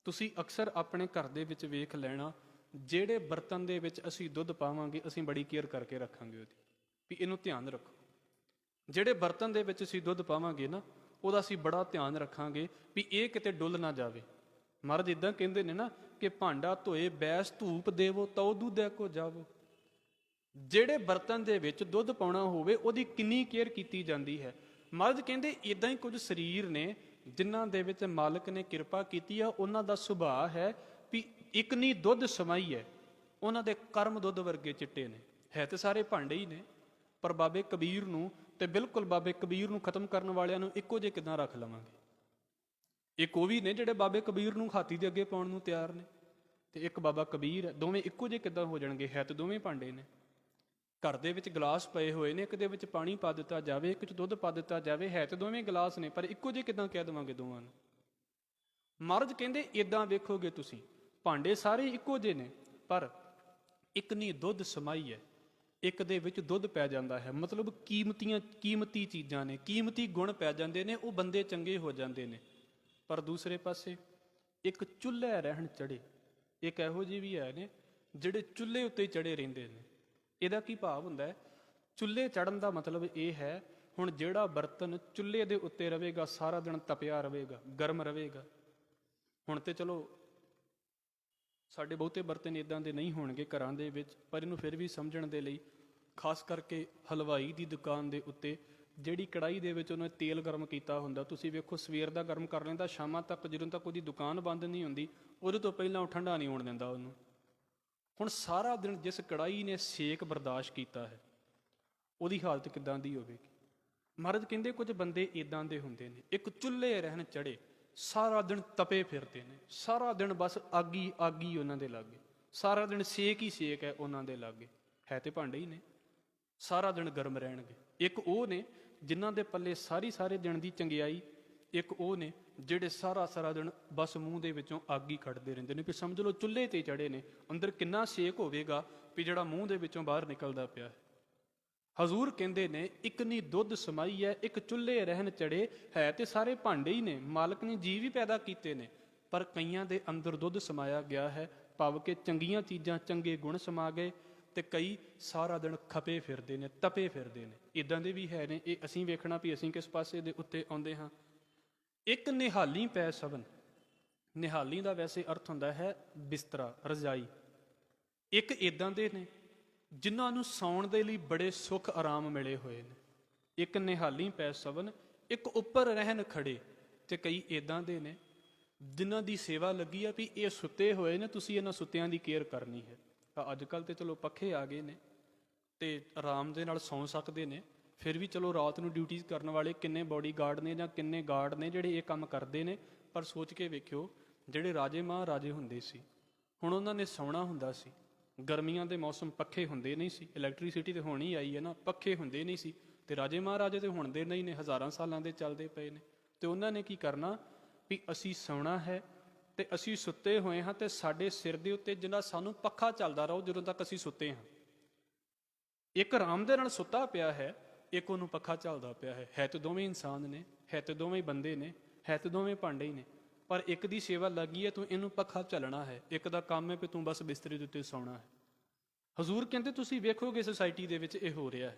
A: ਤੁਸੀਂ ਅਕਸਰ ਆਪਣੇ ਘਰ ਦੇ ਵਿੱਚ ਵੇਖ ਲੈਣਾ, ਜਿਹੜੇ ਬਰਤਨ ਦੇ ਵਿੱਚ ਅਸੀਂ ਦੁੱਧ ਪਾਵਾਂਗੇ ਅਸੀਂ ਬੜੀ ਕੇਅਰ ਕਰਕੇ ਰੱਖਾਂਗੇ ਉਹਦੀ, ਵੀ ਇਹਨੂੰ ਧਿਆਨ ਰੱਖੋ। ਜਿਹੜੇ ਬਰਤਨ ਦੇ ਵਿੱਚ ਅਸੀਂ ਦੁੱਧ ਪਾਵਾਂਗੇ ਨਾ ਉਹਦਾ ਅਸੀਂ ਬੜਾ ਧਿਆਨ ਰੱਖਾਂਗੇ ਵੀ ਇਹ ਕਿਤੇ ਡੁੱਲ ਨਾ ਜਾਵੇ। ਮਹਾਰਾਜ ਇੱਦਾਂ ਕਹਿੰਦੇ ਨੇ ਨਾ ਕਿ ਭਾਂਡਾ ਧੋਏ ਬੈਸ ਧੂਪ ਦੇਵੋ ਤਉ ਦੁੱਧੈ ਕੋ ਜਾਵੋ। ਜਿਹੜੇ ਬਰਤਨ ਦੇ ਵਿੱਚ ਦੁੱਧ ਪਾਉਣਾ ਹੋਵੇ ਉਹਦੀ ਕਿੰਨੀ ਕੇਅਰ ਕੀਤੀ ਜਾਂਦੀ ਹੈ। ਮਹਾਰਾਜ ਕਹਿੰਦੇ ਇਦਾਂ ਹੀ ਕੁਝ ਸਰੀਰ ਨੇ ਜਿਨ੍ਹਾਂ ਦੇ ਵਿੱਚ ਮਾਲਕ ਨੇ ਕਿਰਪਾ ਕੀਤੀ ਆ, ਉਹਨਾਂ ਦਾ ਸੁਭਾਅ ਹੈ ਵੀ ਇੱਕ ਨਹੀਂ ਦੁੱਧ ਸਮਾਈ ਹੈ। ਉਹਨਾਂ ਦੇ ਕਰਮ ਦੁੱਧ ਵਰਗੇ ਚਿੱਟੇ ਨੇ। ਹੈ ਤੇ ਸਾਰੇ ਭਾਂਡੇ ਹੀ ਨੇ, ਪਰ ਬਾਬੇ ਕਬੀਰ ਨੂੰ ਤੇ ਬਿਲਕੁਲ ਬਾਬੇ ਕਬੀਰ ਨੂੰ ਖਤਮ ਕਰਨ ਵਾਲਿਆਂ ਨੂੰ ਇੱਕੋ ਜਿਹੇ ਕਿੱਦਾਂ ਰੱਖ ਲਵਾਂਗੇ? ਇੱਕ ਉਹ ਵੀ ਨੇ ਜਿਹੜੇ ਬਾਬੇ ਕਬੀਰ ਨੂੰ ਹਾਥੀ ਦੇ ਅੱਗੇ ਪਾਉਣ ਨੂੰ ਤਿਆਰ ਨੇ, ਤੇ ਇੱਕ ਬਾਬਾ ਕਬੀਰ ਹੈ। ਦੋਵੇਂ ਇੱਕੋ ਜਿਹੇ ਕਿੱਦਾਂ ਹੋ ਜਾਣਗੇ? ਹੈ ਤੇ ਦੋਵੇਂ ਭਾਂਡੇ ਨੇ। ਘਰ ਦੇ ਵਿੱਚ ਗਲਾਸ ਪਏ ਹੋਏ ਨੇ, ਇੱਕ ਦੇ ਵਿੱਚ ਪਾਣੀ ਪਾ ਦਿੱਤਾ ਜਾਵੇ, ਇੱਕ 'ਚ ਦੁੱਧ ਪਾ ਦਿੱਤਾ ਜਾਵੇ, ਹੈ ਤੇ ਦੋਵੇਂ ਗਲਾਸ ਨੇ, ਪਰ ਇੱਕੋ ਜਿਹੇ ਕਿੱਦਾਂ ਕਹਿ ਦੇਵਾਂਗੇ ਦੋਵਾਂ ਨੂੰ? ਮਹਾਰਾਜ ਕਹਿੰਦੇ ਇਦਾਂ ਵੇਖੋਗੇ ਤੁਸੀਂ, ਭਾਂਡੇ ਸਾਰੇ ਇੱਕੋ ਜਿਹੇ ਨੇ, ਪਰ ਇੱਕ ਨਹੀਂ ਦੁੱਧ ਸਮਾਈ ਹੈ, ਇੱਕ ਦੇ ਵਿੱਚ ਦੁੱਧ ਪੈ ਜਾਂਦਾ ਹੈ। ਮਤਲਬ ਕੀਮਤੀ ਚੀਜ਼ਾਂ ਨੇ, ਕੀਮਤੀ ਗੁਣ ਪੈ ਜਾਂਦੇ ਨੇ, ਉਹ ਬੰਦੇ ਚੰਗੇ ਹੋ ਜਾਂਦੇ ਨੇ। ਪਰ ਦੂਸਰੇ ਪਾਸੇ ਇੱਕ ਚੁੱਲ੍ਹੇ ਰਹਿਣ ਚੜੇ, ਇੱਕ ਇਹੋ ਜਿਹੇ ਵੀ ਹੈ ਨੇ ਜਿਹੜੇ ਚੁੱਲ੍ਹੇ ਉੱਤੇ ਚੜੇ ਰਹਿੰਦੇ ਨੇ। ਇਹਦਾ ਕੀ ਭਾਵ ਹੁੰਦਾ ਹੈ? ਚੁੱਲ੍ਹੇ ਚੜ੍ਹਨ ਦਾ ਮਤਲਬ ਇਹ ਹੈ, ਹੁਣ ਜਿਹੜਾ ਬਰਤਨ ਚੁੱਲ੍ਹੇ ਦੇ ਉੱਤੇ ਰਹੇਗਾ ਸਾਰਾ ਦਿਨ ਤਪਿਆ ਰਹੇਗਾ, ਗਰਮ ਰਹੇਗਾ। ਹੁਣ ਤੇ ਚਲੋ ਸਾਡੇ ਬਹੁਤੇ ਬਰਤਨ ਇਦਾਂ ਦੇ ਨਹੀਂ ਹੋਣਗੇ ਘਰਾਂ ਦੇ ਵਿੱਚ, ਪਰ ਇਹਨੂੰ ਫਿਰ ਵੀ ਸਮਝਣ ਦੇ ਲਈ, ਖਾਸ ਕਰਕੇ ਹਲਵਾਈ ਦੀ ਦੁਕਾਨ ਦੇ ਉੱਤੇ ਜਿਹੜੀ ਕੜਾਈ ਦੇ ਵਿੱਚ ਉਹਨੇ ਤੇਲ ਗਰਮ ਕੀਤਾ ਹੁੰਦਾ, ਤੁਸੀਂ ਵੇਖੋ ਸਵੇਰ ਦਾ ਗਰਮ ਕਰ ਲੈਂਦਾ, ਸ਼ਾਮਾਂ ਤੱਕ ਜਦੋਂ ਤੱਕ ਉਹਦੀ ਦੁਕਾਨ ਬੰਦ ਨਹੀਂ ਹੁੰਦੀ ਉਹਦੇ ਤੋਂ ਪਹਿਲਾਂ ਉਹ ਠੰਡਾ ਨਹੀਂ ਹੋਣ ਦਿੰਦਾ ਉਹਨੂੰ। ਹੁਣ ਸਾਰਾ ਦਿਨ ਜਿਸ ਕੜਾਈ ਨੇ ਸੇਕ ਬਰਦਾਸ਼ਤ ਕੀਤਾ ਹੈ ਉਹਦੀ ਹਾਲਤ ਕਿੱਦਾਂ ਦੀ ਹੋਵੇਗੀ? ਮਹਾਰਾਜ ਕਹਿੰਦੇ ਕੁਝ ਬੰਦੇ ਇਦਾਂ ਦੇ ਹੁੰਦੇ ਨੇ, ਇੱਕ ਚੁੱਲ੍ਹੇ ਰਹਿਣ ਚੜੇ, ਸਾਰਾ ਦਿਨ ਤਪੇ ਫਿਰਦੇ ਨੇ, ਸਾਰਾ ਦਿਨ ਬਸ ਅੱਗ ਹੀ ਉਹਨਾਂ ਦੇ ਲਾਗੇ, ਸਾਰਾ ਦਿਨ ਸੇਕ ਹੀ ਸੇਕ ਹੈ ਉਹਨਾਂ ਦੇ ਲਾਗੇ। ਹੈ ਤੇ ਭਾਂਡੇ ਹੀ ਨੇ, ਸਾਰਾ ਦਿਨ ਗਰਮ ਰਹਿਣਗੇ। ਇੱਕ ਉਹ ਨੇ ਜਿਨ੍ਹਾਂ ਦੇ ਪੱਲੇ ਸਾਰੇ ਦਿਨ ਦੀ ਚੰਗਿਆਈ, ਇੱਕ ਉਹ ਨੇ ਜਿਹੜੇ ਸਾਰਾ ਦਿਨ ਬਸ ਮੂੰਹ ਦੇ ਵਿੱਚੋਂ ਅੱਗ ਹੀ ਕੱਢਦੇ ਰਹਿੰਦੇ ਨੇ। ਵੀ ਸਮਝ ਲਓ ਚੁੱਲ੍ਹੇ ਤੇ ਚੜੇ ਨੇ, ਅੰਦਰ ਕਿੰਨਾ ਸੇਕ ਹੋਵੇਗਾ ਵੀ ਜਿਹੜਾ ਮੂੰਹ ਦੇ ਵਿੱਚੋਂ ਬਾਹਰ ਨਿਕਲਦਾ ਪਿਆ ਹੈ। ਹਜ਼ੂਰ ਕਹਿੰਦੇ ਨੇ ਇੱਕ ਨਹੀਂ ਦੁੱਧ ਸਮਾਈ ਹੈ, ਇੱਕ ਚੁੱਲ੍ਹੇ ਰਹਿਣ ਚੜੇ। ਹੈ ਤੇ ਸਾਰੇ ਭਾਂਡੇ ਹੀ ਨੇ, ਮਾਲਕ ਨੇ ਜੀਵ ਵੀ ਪੈਦਾ ਕੀਤੇ ਨੇ, ਪਰ ਕਈਆਂ ਦੇ ਅੰਦਰ ਦੁੱਧ ਸਮਾਇਆ ਗਿਆ ਹੈ, ਭਾਵ ਕਿ ਚੰਗੀਆਂ ਚੀਜ਼ਾਂ, ਚੰਗੇ ਗੁਣ ਸਮਾ ਗਏ, ਤੇ ਕਈ ਸਾਰਾ ਦਿਨ ਖਪੇ ਫਿਰਦੇ ਨੇ, ਤਪੇ ਫਿਰਦੇ ਨੇ। ਇਦਾਂ ਦੇ ਵੀ ਹੈ ਨੇ। ਇਹ ਅਸੀਂ ਵੇਖਣਾ ਵੀ ਅਸੀਂ ਕਿਸ ਪਾਸੇ ਦੇ ਉੱਤੇ ਆਉਂਦੇ ਹਾਂ। ਇੱਕ ਨਿਹਾਲੀ ਪੈ ਸਵਨ, ਨਿਹਾਲੀ ਦਾ ਵੈਸੇ ਅਰਥ ਹੁੰਦਾ ਹੈ ਬਿਸਤਰਾ, ਰਜਾਈ। ਇੱਕ ਇਦਾਂ ਦੇ ਨੇ ਜਿਨ੍ਹਾਂ ਨੂੰ ਸੌਣ ਦੇ ਲਈ ਬੜੇ ਸੁੱਖ ਆਰਾਮ ਮਿਲੇ ਹੋਏ ਨੇ। ਇੱਕ ਨਿਹਾਲੀ ਪੈ ਸਵਨ, ਇੱਕ ਉੱਪਰ ਰਹਿਣ ਖੜੇ। ਤੇ ਕਈ ਇਦਾਂ ਦੇ ਨੇ ਜਿਨ੍ਹਾਂ ਦੀ ਸੇਵਾ ਲੱਗੀ ਆ ਵੀ ਇਹ ਸੁੱਤੇ ਹੋਏ ਨੇ, ਤੁਸੀਂ ਇਹਨਾਂ ਸੁੱਤਿਆਂ ਦੀ ਕੇਅਰ ਕਰਨੀ ਹੈ। ਅੱਜ ਕੱਲ੍ਹ ਤੇ ਚਲੋ ਪੱਖੇ ਆ ਗਏ ਨੇ ਤੇ ਆਰਾਮ ਦੇ ਨਾਲ ਸੌਂ ਸਕਦੇ ਨੇ, ਫਿਰ ਵੀ ਚਲੋ ਰਾਤ ਨੂੰ ਡਿਊਟੀਜ਼ ਕਰਨ ਵਾਲੇ ਕਿੰਨੇ ਬਾਡੀਗਾਰਡ ਨੇ ਜਾਂ ਕਿੰਨੇ ਗਾਰਡ ਨੇ ਜਿਹੜੇ ਇਹ ਕੰਮ ਕਰਦੇ ਨੇ। ਪਰ ਸੋਚ ਕੇ ਵੇਖਿਓ, ਜਿਹੜੇ ਰਾਜੇ ਮਹਾਰਾਜੇ ਹੁੰਦੇ ਸੀ, ਹੁਣ ਉਹਨਾਂ ਨੇ ਸੌਣਾ ਹੁੰਦਾ ਸੀ। ਗਰਮੀਆਂ ਦੇ ਮੌਸਮ ਪੱਖੇ ਹੁੰਦੇ ਨਹੀਂ ਸੀ, ਇਲੈਕਟ੍ਰੀਸਿਟੀ ਤੇ ਹੋਣੀ ਆਈ ਹੈ ਨਾ, ਪੱਖੇ ਹੁੰਦੇ ਨਹੀਂ ਸੀ। ਤੇ ਰਾਜੇ ਮਹਾਰਾਜੇ ਤੇ ਹੁਣ ਦੇ ਨਹੀਂ ਨੇ, ਹਜ਼ਾਰਾਂ ਸਾਲਾਂ ਦੇ ਚੱਲਦੇ ਪਏ ਨੇ। ਤੇ ਉਹਨਾਂ ਨੇ ਕੀ ਕਰਨਾ ਵੀ ਅਸੀਂ ਸੌਣਾ ਹੈ ਤੇ ਅਸੀਂ ਸੁੱਤੇ ਹੋਏ ਹਾਂ ਤੇ ਸਾਡੇ ਸਿਰ ਦੇ ਉੱਤੇ ਜਿੰਨਾ ਸਾਨੂੰ ਪੱਖਾ ਚੱਲਦਾ ਰਹੋ ਜਦੋਂ ਤੱਕ ਅਸੀਂ ਸੁੱਤੇ ਹਾਂ। ਇੱਕ ਆਰਾਮ ਦੇ ਨਾਲ ਸੁੱਤਾ ਪਿਆ ਹੈ, ਇੱਕ ਉਹਨੂੰ ਪੱਖਾ ਚੱਲਦਾ ਪਿਆ ਹੈ ਤੇ ਦੋਵੇਂ ਇਨਸਾਨ ਨੇ, ਹੈ ਤੇ ਦੋਵੇਂ ਬੰਦੇ ਨੇ, ਹੈ ਤੇ ਦੋਵੇਂ ਭਾਂਡੇ ਹੀ ਨੇ। ਪਰ ਇੱਕ ਦੀ ਸੇਵਾ ਲੱਗੀ ਹੈ, ਤੂੰ ਇਹਨੂੰ ਪੱਖਾ ਚੱਲਣਾ ਹੈ। ਇੱਕ ਦਾ ਕੰਮ ਹੈ ਵੀ ਤੂੰ ਬਸ ਬਿਸਤਰੇ ਦੇ ਉੱਤੇ ਸੌਣਾ ਹੈ। ਹਜ਼ੂਰ ਕਹਿੰਦੇ ਤੁਸੀਂ ਵੇਖੋਗੇ ਸੋਸਾਇਟੀ ਦੇ ਵਿੱਚ ਇਹ ਹੋ ਰਿਹਾ ਹੈ।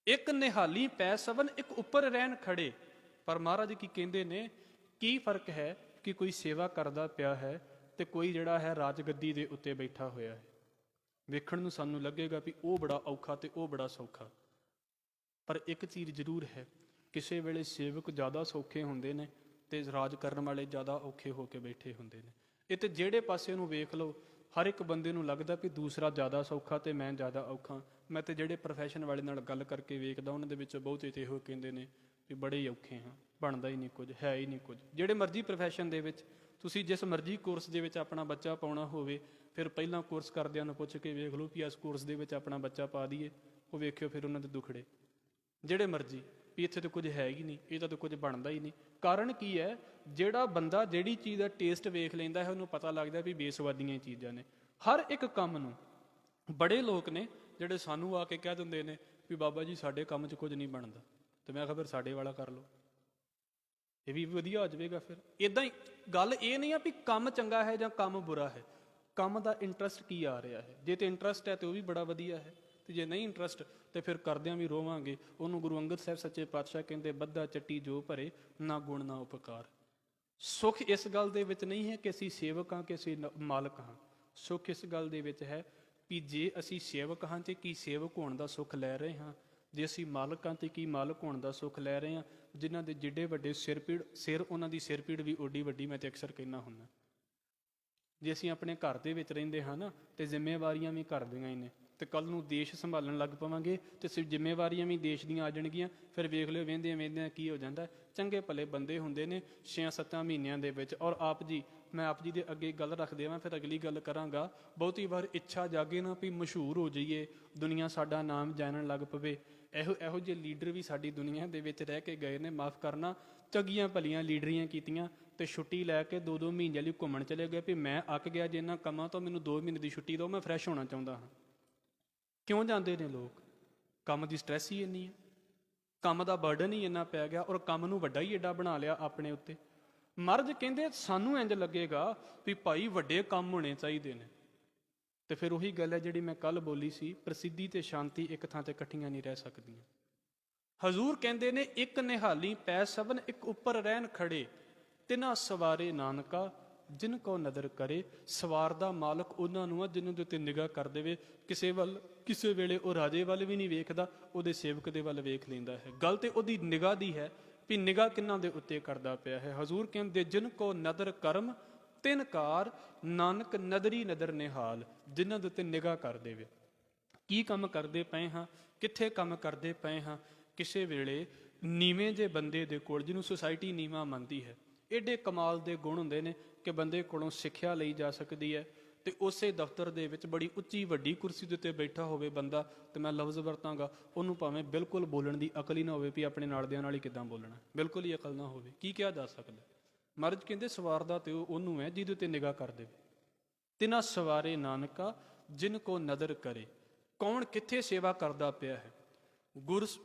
A: ਇੱਕ ਨਿਹਾਲੀ ਪੈ ਸਵਨ, ਇੱਕ ਉੱਪਰ ਰਹਿਣ ਖੜੇ। ਪਰ ਮਹਾਰਾਜ ਕੀ ਕਹਿੰਦੇ ਨੇ, ਕੀ ਫਰਕ ਹੈ ਕਿ ਕੋਈ ਸੇਵਾ ਕਰਦਾ ਪਿਆ ਹੈ ਤੇ ਕੋਈ ਜਿਹੜਾ ਹੈ ਰਾਜਗੱਦੀ ਦੇ ਉੱਤੇ ਬੈਠਾ ਹੋਇਆ ਹੈ। ਵੇਖਣ ਨੂੰ ਸਾਨੂੰ ਲੱਗੇਗਾ ਵੀ ਉਹ ਬੜਾ ਔਖਾ ਤੇ ਉਹ ਬੜਾ ਸੌਖਾ। ਪਰ ਇੱਕ ਚੀਜ਼ ਜ਼ਰੂਰ ਹੈ, ਕਿਸੇ ਵੇਲੇ ਸੇਵਕ ਜ਼ਿਆਦਾ ਸੌਖੇ ਹੁੰਦੇ ਨੇ ਤੇ ਰਾਜ ਕਰਨ ਵਾਲੇ ਜ਼ਿਆਦਾ ਔਖੇ ਹੋ ਕੇ ਬੈਠੇ ਹੁੰਦੇ ਨੇ। ਇਹ ਤੇ ਜਿਹੜੇ ਪਾਸੇ ਨੂੰ ਵੇਖ ਲਓ, ਹਰ ਇੱਕ ਬੰਦੇ ਨੂੰ ਲੱਗਦਾ ਵੀ ਦੂਸਰਾ ਜ਼ਿਆਦਾ ਸੌਖਾ ਤੇ ਮੈਂ ਜ਼ਿਆਦਾ ਔਖਾ। ਮੈਂ ਤੇ ਜਿਹੜੇ ਪ੍ਰੋਫੈਸ਼ਨ ਵਾਲੇ ਨਾਲ ਗੱਲ ਕਰਕੇ ਵੇਖਦਾ, ਉਹਨਾਂ ਦੇ ਵਿੱਚ ਬਹੁਤੇ ਤੇ ਇਹੋ ਕਹਿੰਦੇ ਨੇ ਵੀ ਬੜੇ ਹੀ ਔਖੇ ਹਾਂ, ਬਣਦਾ ਹੀ ਨਹੀਂ ਕੁਝ, ਹੈ ਹੀ ਨਹੀਂ ਕੁਝ। ਜਿਹੜੇ ਮਰਜ਼ੀ ਪ੍ਰੋਫੈਸ਼ਨ ਦੇ ਵਿੱਚ ਤੁਸੀਂ ਜਿਸ ਮਰਜ਼ੀ ਕੋਰਸ ਦੇ ਵਿੱਚ ਆਪਣਾ ਬੱਚਾ ਪਾਉਣਾ ਹੋਵੇ, ਫਿਰ ਪਹਿਲਾਂ ਕੋਰਸ ਕਰਦਿਆਂ ਨੂੰ ਪੁੱਛ ਕੇ ਵੇਖ ਲਓ ਵੀ ਇਸ ਕੋਰਸ ਦੇ ਵਿੱਚ ਆਪਣਾ ਬੱਚਾ ਪਾ ਦਈਏ, ਉਹ ਵੇਖਿਓ ਫਿਰ ਉਹਨਾਂ ਦੇ ਦੁਖੜੇ। ਜਿਹੜੇ ਮਰਜ਼ੀ ਵੀ ਇੱਥੇ ਤਾਂ ਕੁਝ ਹੈ ਹੀ ਨਹੀਂ, ਇਹ ਤਾਂ ਕੁਝ ਬਣਦਾ ਹੀ ਨਹੀਂ। ਕਾਰਨ ਕੀ ਹੈ? ਜਿਹੜਾ ਬੰਦਾ ਜਿਹੜੀ ਚੀਜ਼ ਦਾ ਟੇਸਟ ਵੇਖ ਲੈਂਦਾ ਹੈ, ਉਹਨੂੰ ਪਤਾ ਲੱਗਦਾ ਵੀ ਬੇਸਵਾਦੀਆਂ ਚੀਜ਼ਾਂ ਨੇ। ਹਰ ਇੱਕ ਕੰਮ ਨੂੰ ਬੜੇ ਲੋਕ ਨੇ ਜਿਹੜੇ ਸਾਨੂੰ ਆ ਕੇ ਕਹਿ ਦਿੰਦੇ ਨੇ ਵੀ ਬਾਬਾ ਜੀ ਸਾਡੇ ਕੰਮ 'ਚ ਕੁਝ ਨਹੀਂ ਬਣਦਾ, ਤੇ ਮੈਂ ਕਿਹਾ ਫਿਰ ਸਾਡੇ ਵਾਲਾ ਕਰ ਲਓ, ਇਹ ਵੀ ਵਧੀਆ ਹੋ ਜਾਵੇਗਾ। ਫਿਰ ਇਦਾਂ ਹੀ ਗੱਲ ਇਹ ਨਹੀਂ ਆ ਵੀ ਕੰਮ ਚੰਗਾ ਹੈ ਜਾਂ ਕੰਮ ਬੁਰਾ ਹੈ, ਕੰਮ ਦਾ ਇੰਟਰਸਟ ਕੀ ਆ ਰਿਹਾ ਹੈ। ਜੇ ਤੇ ਇੰਟਰਸਟ ਹੈ ਤੇ ਉਹ ਵੀ ਬੜਾ ਵਧੀਆ ਹੈ, ਤੇ ਜੇ ਨਹੀਂ ਇੰਟਰਸਟ ਤੇ ਫਿਰ ਕਰਦਿਆਂ ਵੀ ਰੋਵਾਂਗੇ। ਉਹਨੂੰ ਗੁਰੂ ਅੰਗਦ ਸਾਹਿਬ ਸੱਚੇ ਪਾਤਸ਼ਾਹ ਕਹਿੰਦੇ, ਬੱਧਾ ਚੱਟੀ ਜੋ ਭਰੇ, ਨਾ ਗੁਣ ਨਾ ਉਪਕਾਰ। ਸੁੱਖ ਇਸ ਗੱਲ ਦੇ ਵਿੱਚ ਨਹੀਂ ਹੈ ਕਿ ਅਸੀਂ ਸੇਵਕ ਹਾਂ ਕਿ ਅਸੀਂ ਮਾਲਕ ਹਾਂ। ਸੁੱਖ ਇਸ ਗੱਲ ਦੇ ਵਿੱਚ ਹੈ ਵੀ ਜੇ ਅਸੀਂ ਸੇਵਕ ਹਾਂ ਤੇ ਕੀ ਸੇਵਕ ਹੋਣ ਦਾ ਸੁੱਖ ਲੈ ਰਹੇ ਹਾਂ, ਜੇ ਅਸੀਂ ਮਾਲਕ ਹਾਂ ਤੇ ਕੀ ਮਾਲਕ ਹੋਣ ਦਾ ਸੁੱਖ ਲੈ ਰਹੇ ਹਾਂ। ਜਿਨ੍ਹਾਂ ਦੇ ਜਿੱਡੇ ਵੱਡੇ ਸਿਰ ਉਹਨਾਂ ਦੀ ਸਿਰ ਪੀੜ ਵੀ ਓਡੀ ਵੱਡੀ। ਮੈਂ ਤੇ ਅਕਸਰ ਕਹਿਣਾ ਹੁੰਦਾ, ਜੇ ਅਸੀਂ ਆਪਣੇ ਘਰ ਦੇ ਵਿੱਚ ਰਹਿੰਦੇ ਹਾਂ ਨਾ, ਤੇ ਜ਼ਿੰਮੇਵਾਰੀਆਂ ਵੀ ਘਰ ਦੀਆਂ ਹੀ ਨੇ। ਤੇ ਕੱਲ ਨੂੰ ਦੇਸ਼ ਸੰਭਾਲਣ ਲੱਗ ਪਵਾਂਗੇ ਤੇ ਜ਼ਿੰਮੇਵਾਰੀਆਂ ਵੀ ਦੇਸ਼ ਦੀਆਂ ਆ ਜਾਣਗੀਆਂ। ਫਿਰ ਵੇਖ ਲਿਓ ਵਹਿੰਦਿਆਂ ਵਹਿੰਦਿਆਂ ਕੀ ਹੋ ਜਾਂਦਾ। ਚੰਗੇ ਭਲੇ ਬੰਦੇ ਹੁੰਦੇ ਨੇ 6-7 ਮਹੀਨਿਆਂ ਦੇ ਵਿੱਚ। ਔਰ ਆਪ ਜੀ, ਮੈਂ ਆਪ ਜੀ ਦੇ ਅੱਗੇ ਗੱਲ ਰੱਖ ਦੇਵਾਂ, ਫਿਰ ਅਗਲੀ ਗੱਲ ਕਰਾਂਗਾ। ਬਹੁਤੀ ਵਾਰ ਇੱਛਾ ਜਾਗੇ ਨਾ ਵੀ ਮਸ਼ਹੂਰ ਹੋ ਜਾਈਏ, ਦੁਨੀਆ ਸਾਡਾ ਨਾਮ ਜਾਣਨ ਲੱਗ ਪਵੇ। ਇਹੋ ਜਿਹੇ ਲੀਡਰ ਵੀ ਸਾਡੀ ਦੁਨੀਆ ਦੇ ਵਿੱਚ ਰਹਿ ਕੇ ਗਏ ਨੇ। ਮਾਫ ਕਰਨਾ, ਚੰਗੀਆਂ ਭਲੀਆਂ ਲੀਡਰੀਆਂ ਕੀਤੀਆਂ ਤੇ ਛੁੱਟੀ ਲੈ ਕੇ 2-2 ਮਹੀਨੇ ਲਈ ਘੁੰਮਣ ਚਲੇ ਗਏ ਵੀ ਮੈਂ ਅੱਕ ਗਿਆ ਜੇ ਇਹਨਾਂ ਕੰਮਾਂ ਤੋਂ, ਮੈਨੂੰ 2 ਮਹੀਨੇ ਦੀ ਛੁੱਟੀ ਦਿਓ, ਮੈਂ ਫਰੈਸ਼ ਹੋਣਾ ਚਾਹੁੰਦਾ ਹਾਂ। ਕਿਉਂ ਜਾਂਦੇ ਨੇ ਲੋਕ? ਕੰਮ ਦੀ ਸਟ੍ਰੈਸ ਹੀ ਇੰਨੀ ਹੈ, ਕੰਮ ਦਾ ਬਰਡਨ ਹੀ ਇੰਨਾ ਪੈ ਗਿਆ, ਔਰ ਕੰਮ ਨੂੰ ਵੱਡਾ ਹੀ ਏਡਾ ਬਣਾ ਲਿਆ ਆਪਣੇ ਉੱਤੇ। ਮਹਾਰਾਜ ਕਹਿੰਦੇ ਸਾਨੂੰ ਇੰਝ ਲੱਗੇਗਾ ਵੀ ਭਾਈ ਵੱਡੇ ਕੰਮ ਹੋਣੇ ਚਾਹੀਦੇ ਨੇ। ਤੇ ਫਿਰ ਉਹੀ ਗੱਲ ਹੈ ਜਿਹੜੀ ਮੈਂ ਕੱਲ ਬੋਲੀ ਸੀ, ਪ੍ਰਸਿੱਧੀ ਤੇ ਸ਼ਾਂਤੀ ਇੱਕ ਥਾਂ ਤੇ ਇਕੱਠੀਆਂ ਨਹੀਂ ਰਹਿ ਸਕਦੀਆਂ। ਹਜ਼ੂਰ ਕਹਿੰਦੇ ਨੇ, ਇੱਕ ਨਿਹਾਲੀ ਪੈ ਸਭਨ, ਇੱਕ ਉੱਪਰ ਰਹਿਣ ਖੜੇ, ਤਿਨਾ ਸਵਾਰੇ ਨਾਨਕਾ ਜਿਨ ਕੋ ਨਦਰ ਕਰੇ। ਸਵਾਰ ਦਾ ਮਾਲਕ ਉਹਨਾਂ ਨੂੰ ਆ ਜਿਹਨਾਂ ਦੇ ਉੱਤੇ ਨਿਗਾਹ ਕਰ ਦੇਵੇ। ਕਿਸੇ ਵੇਲੇ ਉਹ ਰਾਜੇ ਵੱਲ ਵੀ ਨਹੀਂ ਵੇਖਦਾ, ਉਹਦੇ ਸੇਵਕ ਦੇ ਵੱਲ ਵੇਖ ਲੈਂਦਾ ਹੈ। ਗੱਲ ਤੇ ਉਹਦੀ ਨਿਗਾਹ ਦੀ ਹੈ ਵੀ ਨਿਗਾਹ ਕਿਹਨਾਂ ਦੇ ਉੱਤੇ ਕਰਦਾ ਪਿਆ ਹੈ। ਹਜ਼ੂਰ ਕਹਿੰਦੇ, ਜਿਨ ਕੋ ਨਦਰ ਕਰਮ ਤਿਨ ਕਾਰ, ਨਾਨਕ ਨਦਰੀ ਨਦਰ ਨਿਹਾਲ। ਜਿਨ੍ਹਾਂ ਦੇ ਉੱਤੇ ਨਿਗਾਹ ਕਰ ਦੇਵੇ। ਕੀ ਕੰਮ ਕਰਦੇ ਪਏ ਹਾਂ, ਕਿੱਥੇ ਕੰਮ ਕਰਦੇ ਪਏ ਹਾਂ। ਕਿਸੇ ਵੇਲੇ ਨੀਵੇਂ ਜੇ ਬੰਦੇ ਦੇ ਕੋਲ, ਜਿਹਨੂੰ ਸੁਸਾਇਟੀ ਨੀਵਾਂ ਮੰਨਦੀ ਹੈ, ਏਡੇ ਕਮਾਲ ਦੇ ਗੁਣ ਹੁੰਦੇ ਨੇ ਕਿ ਬੰਦੇ ਕੋਲੋਂ ਸਿੱਖਿਆ ਲਈ ਜਾ ਸਕਦੀ ਹੈ। ਤੇ ਉਸੇ ਦਫ਼ਤਰ ਦੇ ਵਿੱਚ ਬੜੀ ਉੱਚੀ ਵੱਡੀ ਕੁਰਸੀ ਦੇ ਉੱਤੇ ਬੈਠਾ ਹੋਵੇ ਬੰਦਾ, ਤੇ ਮੈਂ ਲਫ਼ਜ਼ ਵਰਤਾਂਗਾ, ਉਹਨੂੰ ਭਾਵੇਂ ਬਿਲਕੁਲ ਬੋਲਣ ਦੀ ਅਕਲ ਹੀ ਨਾ ਹੋਵੇ ਵੀ ਆਪਣੇ ਨਾਲ ਦਿਆਂ ਨਾਲ ਹੀ ਕਿੱਦਾਂ ਬੋਲਣਾ, ਬਿਲਕੁਲ ਹੀ ਅਕਲ ਨਾ ਹੋਵੇ, ਕੀ ਕਿਹਾ ਜਾ ਸਕਦਾ। ਮਹਾਰਾਜ ਕਹਿੰਦੇ ਸਵਾਰਦਾ ਤੇ ਉਹਨੂੰ ਹੈ ਜਿਹਦੇ ਉੱਤੇ ਨਿਗਾਹ ਕਰ ਦੇਵੇ। ਤਿਨਾ ਸਵਾਰੇ ਨਾਨਕਾ ਜਿਨ ਕੋ ਨਦਰ ਕਰੇ। ਕੌਣ ਕਿੱਥੇ ਸੇਵਾ ਕਰਦਾ ਪਿਆ ਹੈ।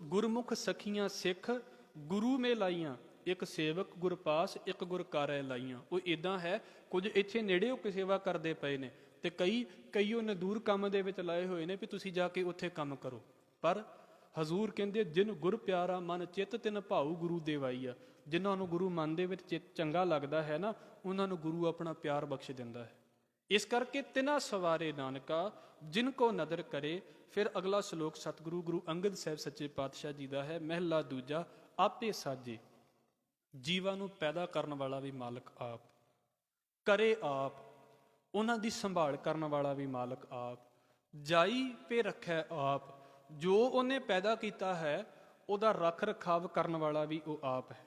A: ਗੁਰਮੁਖ ਸਖੀਆਂ ਸਿੱਖ ਗੁਰੂ ਮੇ ਲਾਈਆਂ, ਇੱਕ ਸੇਵਕ ਗੁਰ ਪਾਸ ਇੱਕ ਗੁਰ ਕਾਰੈ ਲਾਈਆਂ। ਉਹ ਇਦਾਂ ਹੈ, ਕੁਝ ਇੱਥੇ ਨੇੜੇ ਉਹ ਸੇਵਾ ਕਰਦੇ ਪਏ ਨੇ ਤੇ ਕਈ ਉਹਨੇ ਦੂਰ ਕੰਮ ਦੇ ਵਿੱਚ ਲਾਏ ਹੋਏ ਨੇ ਵੀ ਤੁਸੀਂ ਜਾ ਕੇ ਉੱਥੇ ਕੰਮ ਕਰੋ। ਪਰ ਹਜ਼ੂਰ ਕਹਿੰਦੇ, ਜਿਨ ਗੁਰ ਪਿਆਰਾ ਮਨ ਚਿੱਤ ਤਿਨ ਭਾਊ ਗੁਰੂ ਦੇਵਾਈਆ। ਜਿਨ੍ਹਾਂ ਨੂੰ ਗੁਰੂ ਮਨ ਦੇ ਵਿੱਚ ਚੰਗਾ ਲੱਗਦਾ ਹੈ ਨਾ, ਉਹਨਾਂ ਨੂੰ ਗੁਰੂ ਆਪਣਾ ਪਿਆਰ ਬਖਸ਼ ਦਿੰਦਾ ਹੈ। ਇਸ ਕਰਕੇ ਤਿਨਾ ਸਵਾਰੇ ਨਾਨਕਾ ਜਿਨ ਕੋ ਨਦਰ ਕਰੇ। ਫਿਰ ਅਗਲਾ ਸ਼ਲੋਕ ਸਤਿਗੁਰੂ ਗੁਰੂ ਅੰਗਦ ਸਾਹਿਬ ਸੱਚੇ ਪਾਤਸ਼ਾਹ ਜੀ ਦਾ ਹੈ, ਮਹਿਲਾ ਦੂਜਾ। ਆਪੇ ਸਾਜੇ, ਜੀਵਾਂ ਨੂੰ ਪੈਦਾ ਕਰਨ ਵਾਲਾ ਵੀ ਮਾਲਕ ਆਪ। ਕਰੇ ਆਪ, ਉਹਨਾਂ ਦੀ ਸੰਭਾਲ ਕਰਨ ਵਾਲਾ ਵੀ ਮਾਲਕ ਆਪ। ਜਾਈ ਪੇ ਰੱਖੈ ਆਪ, ਜੋ ਉਹਨੇ ਪੈਦਾ ਕੀਤਾ ਹੈ ਉਹਦਾ ਰੱਖ ਰਖਾਵ ਕਰਨ ਵਾਲਾ ਵੀ ਉਹ ਆਪ ਹੈ।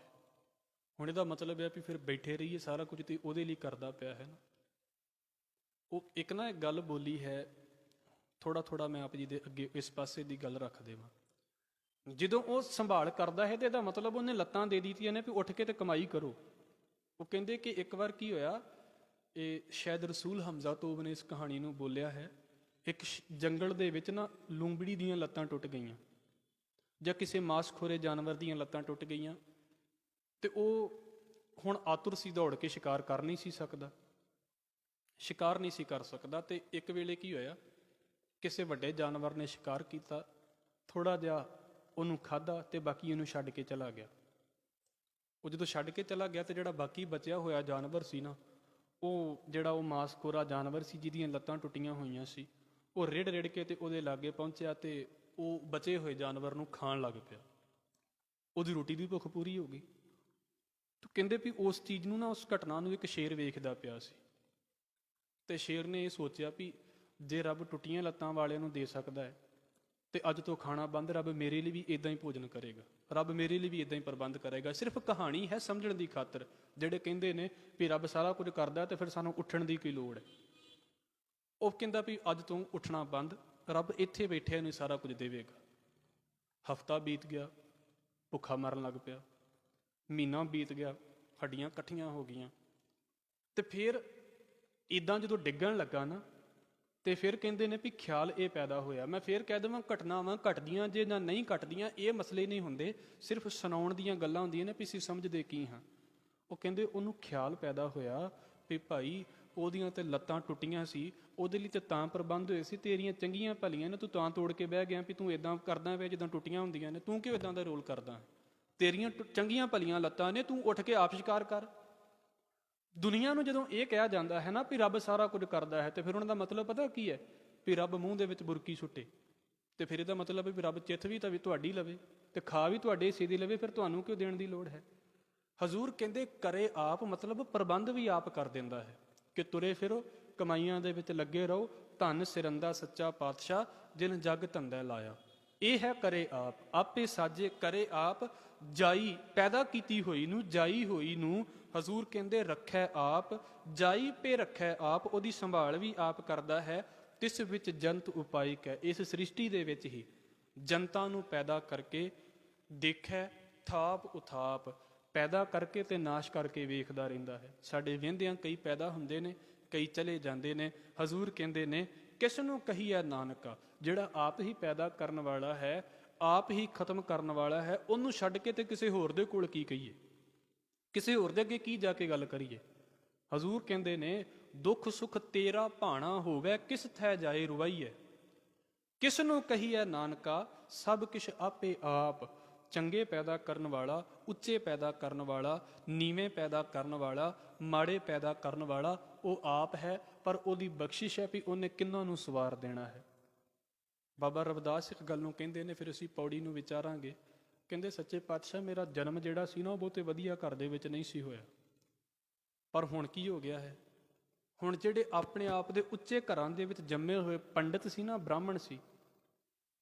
A: ਹੁਣ ਇਹਦਾ ਮਤਲਬ ਹੈ ਵੀ ਫਿਰ ਬੈਠੇ ਰਹੀਏ, ਸਾਰਾ ਕੁਝ ਤੇ ਉਹਦੇ ਲਈ ਕਰਦਾ ਪਿਆ ਹੈ ਨਾ। ਉਹ ਇੱਕ ਨਾ ਇੱਕ ਗੱਲ ਬੋਲੀ ਹੈ, ਥੋੜਾ ਮੈਂ ਆਪ ਜੀ ਦੇ ਅੱਗੇ ਇਸ ਪਾਸੇ ਦੀ ਗੱਲ ਰੱਖ ਦੇਵਾਂ। ਜਦੋਂ ਉਹ ਸੰਭਾਲ ਕਰਦਾ ਹੈ ਤੇ ਇਹਦਾ ਮਤਲਬ ਉਹਨੇ ਲੱਤਾਂ ਦੇ ਦਿੱਤੀਆਂ ਨੇ ਵੀ ਉੱਠ ਕੇ ਤੇ ਕਮਾਈ ਕਰੋ। ਉਹ ਕਹਿੰਦੇ ਕਿ ਇੱਕ ਵਾਰ ਕੀ ਹੋਇਆ, ਇਹ ਸ਼ਾਇਦ ਰਸੂਲ ਹਮਜ਼ਾ ਤੋਬ ਨੇ ਇਸ ਕਹਾਣੀ ਨੂੰ ਬੋਲਿਆ ਹੈ। ਇੱਕ ਜੰਗਲ ਦੇ ਵਿੱਚ ਨਾ ਲੂੰਬੜੀ ਦੀਆਂ ਲੱਤਾਂ ਟੁੱਟ ਗਈਆਂ ਜਾਂ ਕਿਸੇ ਮਾਸਖੋਰੇ ਜਾਨਵਰ ਦੀਆਂ ਲੱਤਾਂ ਟੁੱਟ ਗਈਆਂ, ਤੇ ਉਹ ਹੁਣ ਆਤੁਰ ਸੀ, ਦੌੜ ਕੇ ਸ਼ਿਕਾਰ ਕਰ ਨਹੀਂ ਸੀ ਸਕਦਾ, ਸ਼ਿਕਾਰ ਨਹੀਂ ਸੀ ਕਰ ਸਕਦਾ। ਤੇ ਇੱਕ ਵੇਲੇ ਕੀ ਹੋਇਆ, ਕਿਸੇ ਵੱਡੇ ਜਾਨਵਰ ਨੇ ਸ਼ਿਕਾਰ ਕੀਤਾ, ਥੋੜਾ ਜਿਹਾ ਉਹਨੂੰ ਖਾਧਾ ਤੇ ਬਾਕੀ ਉਹਨੂੰ ਛੱਡ ਕੇ ਚਲਾ ਗਿਆ। ਉਹ ਜਦੋਂ ਛੱਡ ਕੇ ਚਲਾ ਗਿਆ ਤੇ ਜਿਹੜਾ ਬਾਕੀ ਬਚਿਆ ਹੋਇਆ ਜਾਨਵਰ ਸੀ ਨਾ, ਉਹ ਜਿਹੜਾ ਉਹ ਮਾਸਖੋਰਾ ਜਾਨਵਰ ਸੀ ਜਿਹਦੀਆਂ ਲੱਤਾਂ ਟੁੱਟੀਆਂ ਹੋਈਆਂ ਸੀ, ਉਹ ਰਿੜ ਕੇ ਤੇ ਉਹਦੇ ਲਾਗੇ ਪਹੁੰਚਿਆ ਤੇ ਉਹ ਬਚੇ ਹੋਏ ਜਾਨਵਰ ਨੂੰ ਖਾਣ ਲੱਗ ਪਿਆ। ਉਹਦੀ ਰੋਟੀ ਦੀ ਭੁੱਖ ਪੂਰੀ ਹੋ ਗਈ। ਤੇ ਕਹਿੰਦੇ ਵੀ ਉਸ ਚੀਜ਼ ਨੂੰ ਨਾ, ਉਸ ਘਟਨਾ ਨੂੰ ਇੱਕ ਸ਼ੇਰ ਵੇਖਦਾ ਪਿਆ ਸੀ, ਤੇ ਸ਼ੇਰ ਨੇ ਇਹ ਸੋਚਿਆ ਵੀ ਜੇ ਰੱਬ ਟੁੱਟੀਆਂ ਲੱਤਾਂ ਵਾਲਿਆਂ ਨੂੰ ਦੇ ਸਕਦਾ ਹੈ ਤੇ ਅੱਜ ਤੋਂ ਖਾਣਾ ਬੰਦ, ਰੱਬ ਮੇਰੇ ਲਈ ਵੀ ਇਦਾਂ ਹੀ ਭੋਜਨ ਕਰੇਗਾ, ਰੱਬ ਮੇਰੇ ਲਈ ਵੀ ਇਦਾਂ ਹੀ ਪ੍ਰਬੰਧ ਕਰੇਗਾ। ਸਿਰਫ ਕਹਾਣੀ ਹੈ ਸਮਝਣ ਦੀ ਖਾਤਰ। ਜਿਹੜੇ ਕਹਿੰਦੇ ਨੇ ਵੀ ਰੱਬ ਸਾਰਾ ਕੁਝ ਕਰਦਾ ਤੇ ਫਿਰ ਸਾਨੂੰ ਉੱਠਣ ਦੀ ਕੀ ਲੋੜ ਹੈ, ਉਹ ਕਹਿੰਦਾ ਵੀ ਅੱਜ ਤੋਂ ਉੱਠਣਾ ਬੰਦ, ਰੱਬ ਇੱਥੇ ਬੈਠਿਆ ਨੂੰ ਸਾਰਾ ਕੁਝ ਦੇਵੇਗਾ। ਹਫ਼ਤਾ ਬੀਤ ਗਿਆ, ਭੁੱਖਾ ਮਰਨ ਲੱਗ ਪਿਆ। ਮਹੀਨਾ ਬੀਤ ਗਿਆ, ਹੱਡੀਆਂ ਇਕੱਠੀਆਂ ਹੋ ਗਈਆਂ। ਤੇ ਫਿਰ ਇੱਦਾਂ ਜਦੋਂ ਡਿੱਗਣ ਲੱਗਾ ਨਾ, ਤੇ ਫਿਰ ਕਹਿੰਦੇ ਨੇ ਵੀ ਖਿਆਲ ਇਹ ਪੈਦਾ ਹੋਇਆ। ਮੈਂ ਫਿਰ ਕਹਿ ਦੇਵਾਂ, ਘਟਨਾਵਾਂ ਘਟਦੀਆਂ ਜੇ ਜਾਂ ਨਹੀਂ ਘਟਦੀਆਂ ਇਹ ਮਸਲੇ ਨਹੀਂ ਹੁੰਦੇ, ਸਿਰਫ ਸੁਣਾਉਣ ਦੀਆਂ ਗੱਲਾਂ ਹੁੰਦੀਆਂ ਨੇ ਵੀ ਅਸੀਂ ਸਮਝਦੇ ਕੀ ਹਾਂ। ਉਹ ਕਹਿੰਦੇ ਉਹਨੂੰ ਖਿਆਲ ਪੈਦਾ ਹੋਇਆ ਵੀ ਭਾਈ ਉਹਦੀਆਂ ਤੇ ਲੱਤਾਂ ਟੁੱਟੀਆਂ ਸੀ, ਉਹਦੇ ਲਈ ਤੇ ਤਾਂ ਪ੍ਰਬੰਧ ਹੋਏ ਸੀ, ਤੇਰੀਆਂ ਚੰਗੀਆਂ ਭਲੀਆਂ ਨੇ, ਤੂੰ ਤਾਂ ਤੋੜ ਕੇ ਬਹਿ ਗਿਆ ਵੀ ਤੂੰ ਇਦਾਂ ਕਰਦਾ ਪਿਆ ਜਿੱਦਾਂ ਟੁੱਟੀਆਂ ਹੁੰਦੀਆਂ ਨੇ, ਤੂੰ ਕਿਉਂ ਇਦਾਂ ਦਾ ਰੋਲ ਕਰਦਾ? ਤੇਰੀਆਂ ਚੰਗੀਆਂ ਭਲੀਆਂ ਲੱਤਾਂ ਨੇ, ਤੂੰ ਉੱਠ ਕੇ ਆਪ ਸ਼ਿਕਾਰ ਕਰ। ਦੁਨੀਆ ਨੂੰ ਜਦੋਂ ਇਹ ਕਿਹਾ ਜਾਂਦਾ ਹੈ ਨਾ ਵੀ ਰੱਬ ਸਾਰਾ ਕੁਝ ਕਰਦਾ ਹੈ, ਤੇ ਫਿਰ ਉਹਨਾਂ ਦਾ ਮਤਲਬ ਪਤਾ ਕੀ ਹੈ? ਵੀ ਰੱਬ ਮੂੰਹ ਦੇ ਵਿੱਚ ਬੁਰਕੀ ਸੁੱਟੇ, ਤੇ ਫਿਰ ਇਹਦਾ ਮਤਲਬ ਹੈ ਵੀ ਰੱਬ ਚਿੱਥ ਵੀ ਤਾਂ ਵੀ ਤੁਹਾਡੀ ਲਵੇ ਤੇ ਖਾ ਵੀ ਤੁਹਾਡੇ ਹਿੱਸੇ ਦੀ ਲਵੇ, ਫਿਰ ਤੁਹਾਨੂੰ ਕਿਉਂ ਦੇਣ ਦੀ ਲੋੜ ਹੈ? ਹਜ਼ੂਰ ਕਹਿੰਦੇ ਕਰੇ ਆਪ, ਮਤਲਬ ਪ੍ਰਬੰਧ ਵੀ ਆਪ ਕਰ ਦਿੰਦਾ ਹੈ ਕਿ ਤੁਰੇ ਫਿਰੋ, ਕਮਾਈਆਂ ਦੇ ਵਿੱਚ ਲੱਗੇ ਰਹੋ, ਧੰਨ ਸਿਰੰਦਾ ਸੱਚਾ ਪਾਤਸ਼ਾਹ ਜਿਨ ਜਗ ਧੰਦਾ ਲਾਇਆ। ਇਹ ਹੈ ਕਰੇ ਆਪ, ਆਪੇ ਸਾਜੇ ਕਰੇ ਆਪ। ਜਾਈ ਪੈਦਾ ਕੀਤੀ ਹੋਈ ਨੂੰ, ਜਾਈ ਹੋਈ ਨੂੰ ਹਜ਼ੂਰ ਕਹਿੰਦੇ ਰੱਖੈ ਆਪ। ਜਾਈ ਪੇ ਰੱਖੈ ਆਪ, ਉਹਦੀ ਸੰਭਾਲ ਵੀ ਆਪ ਕਰਦਾ ਹੈ। ਤਿਸ ਵਿੱਚ ਜੰਤ ਉਪਾਇਕ ਹੈ, ਇਸ ਸ੍ਰਿਸ਼ਟੀ ਦੇ ਵਿੱਚ ਹੀ ਜਨਤਾ ਨੂੰ ਪੈਦਾ ਕਰਕੇ ਦੇਖੈ ਥਾਪ ਉਥਾਪ, ਪੈਦਾ ਕਰਕੇ ਤੇ ਨਾਸ਼ ਕਰਕੇ ਵੇਖਦਾ ਰਹਿੰਦਾ ਹੈ। ਸਾਡੇ ਵਹਿੰਦਿਆਂ ਕਈ ਪੈਦਾ ਹੁੰਦੇ ਨੇ, ਕਈ ਚਲੇ ਜਾਂਦੇ ਨੇ। ਹਜ਼ੂਰ ਕਹਿੰਦੇ ਨੇ ਕਿਸ ਨੂੰ ਕਹੀਐ ਨਾਨਕਾ, ਜਿਹੜਾ ਆਪ ਹੀ ਪੈਦਾ ਕਰਨ ਵਾਲਾ ਹੈ, ਆਪ ਹੀ ਖਤਮ ਕਰਨ ਵਾਲਾ ਹੈ, ਉਹਨੂੰ ਛੱਡ ਕੇ ਤੇ ਕਿਸੇ ਹੋਰ ਦੇ ਕੋਲ ਕੀ ਕਹੀਏ, ਕਿਸੇ ਹੋਰ ਦੇ ਅੱਗੇ ਕੀ ਜਾ ਕੇ ਗੱਲ ਕਰੀਏ? ਹਜ਼ੂਰ ਕਹਿੰਦੇ ਨੇ ਦੁੱਖ ਸੁੱਖ ਤੇਰਾ ਭਾਣਾ ਹੋਵੇ, ਕਿਸ ਥੈ ਜਾਏ ਰੁਵਾਈਏ। ਕਿਸ ਨੂੰ ਕਹੀਐ ਨਾਨਕਾ, ਸਭ ਕਿਛ ਆਪੇ ਆਪ। ਚੰਗੇ ਪੈਦਾ ਕਰਨ ਵਾਲਾ, ਉੱਚੇ ਪੈਦਾ ਕਰਨ ਵਾਲਾ, ਨੀਵੇਂ ਪੈਦਾ ਕਰਨ ਵਾਲਾ, ਮਾੜੇ ਪੈਦਾ ਕਰਨ ਵਾਲਾ ਉਹ ਆਪ ਹੈ, ਪਰ ਉਹਦੀ ਬਖਸ਼ਿਸ਼ ਹੈ ਵੀ ਉਹਨੇ ਕਿਹਨਾਂ ਨੂੰ ਸਵਾਰ ਦੇਣਾ ਹੈ। ਬਾਬਾ ਰਵਿਦਾਸ ਇੱਕ ਗੱਲ ਨੂੰ ਕਹਿੰਦੇ ਨੇ, ਫਿਰ ਅਸੀਂ ਪੌੜੀ ਨੂੰ ਵਿਚਾਰਾਂਗੇ। ਕਹਿੰਦੇ ਸੱਚੇ ਪਾਤਸ਼ਾਹ ਮੇਰਾ ਜਨਮ ਜਿਹੜਾ ਸੀ ਨਾ, ਉਹ ਬਹੁਤੇ ਵਧੀਆ ਘਰ ਦੇ ਵਿੱਚ ਨਹੀਂ ਸੀ ਹੋਇਆ, ਪਰ ਹੁਣ ਕੀ ਹੋ ਗਿਆ ਹੈ? ਹੁਣ ਜਿਹੜੇ ਆਪਣੇ ਆਪ ਦੇ ਉੱਚੇ ਘਰਾਂ ਦੇ ਵਿੱਚ ਜੰਮੇ ਹੋਏ ਪੰਡਿਤ ਸੀ ਨਾ, ਬ੍ਰਾਹਮਣ ਸੀ,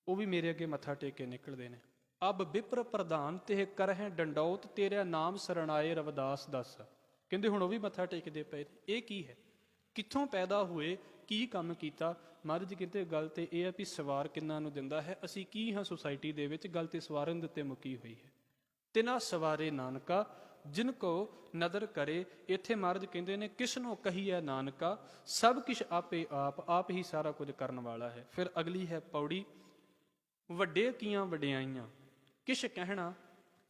A: ਉਹ ਵੀ ਮੇਰੇ ਅੱਗੇ ਮੱਥਾ ਟੇਕ ਕੇ ਨਿਕਲਦੇ ਨੇ। ਅਬ ਵਿਪਰ ਪ੍ਰਧਾਨ ਤੇ ਕਰਹਿ ਡੰਡੌਤ, ਤੇਰਾ ਨਾਮ ਸਰਣਾਏ ਰਵਿਦਾਸ ਦੱਸ। ਕਹਿੰਦੇ ਹੁਣ ਉਹ ਵੀ ਮੱਥਾ ਟੇਕਦੇ ਪਏ। ਇਹ ਕੀ ਹੈ? ਕਿੱਥੋਂ ਪੈਦਾ ਹੋਏ, ਕੀ ਕੰਮ ਕੀਤਾ? ਮਹਾਰਾਜ ਕਹਿੰਦੇ ਗੱਲ ਤੇ ਇਹ ਹੈ ਵੀ ਸਵਾਰ ਕਿੰਨਾ ਨੂੰ ਦਿੰਦਾ ਹੈ। ਅਸੀਂ ਕੀ ਹਾਂ ਸੁਸਾਇਟੀ ਦੇ ਵਿੱਚ? ਗੱਲ ਤੇ ਸਵਾਰਨ ਦੇ ਉੱਤੇ ਮੁੱਕੀ ਹੋਈ ਹੈ। ਤਿਨਾ ਸਵਾਰੇ ਨਾਨਕਾ ਜਿਨ ਕੋ ਨਦਰ ਕਰੇ। ਇੱਥੇ ਮਹਾਰਾਜ ਕਹਿੰਦੇ ਨੇ ਕਿਸ ਨੂੰ ਕਹੀਐ ਨਾਨਕਾ, ਸਭ ਕਿਛ ਆਪੇ ਆਪ, ਆਪ ਹੀ ਸਾਰਾ ਕੁਝ ਕਰਨ ਵਾਲਾ ਹੈ। ਫਿਰ ਅਗਲੀ ਹੈ ਪੌੜੀ, ਵੱਡੇ ਕੀਆਂ ਵਡਿਆਈਆਂ ਕਿਛ ਕਹਿਣਾ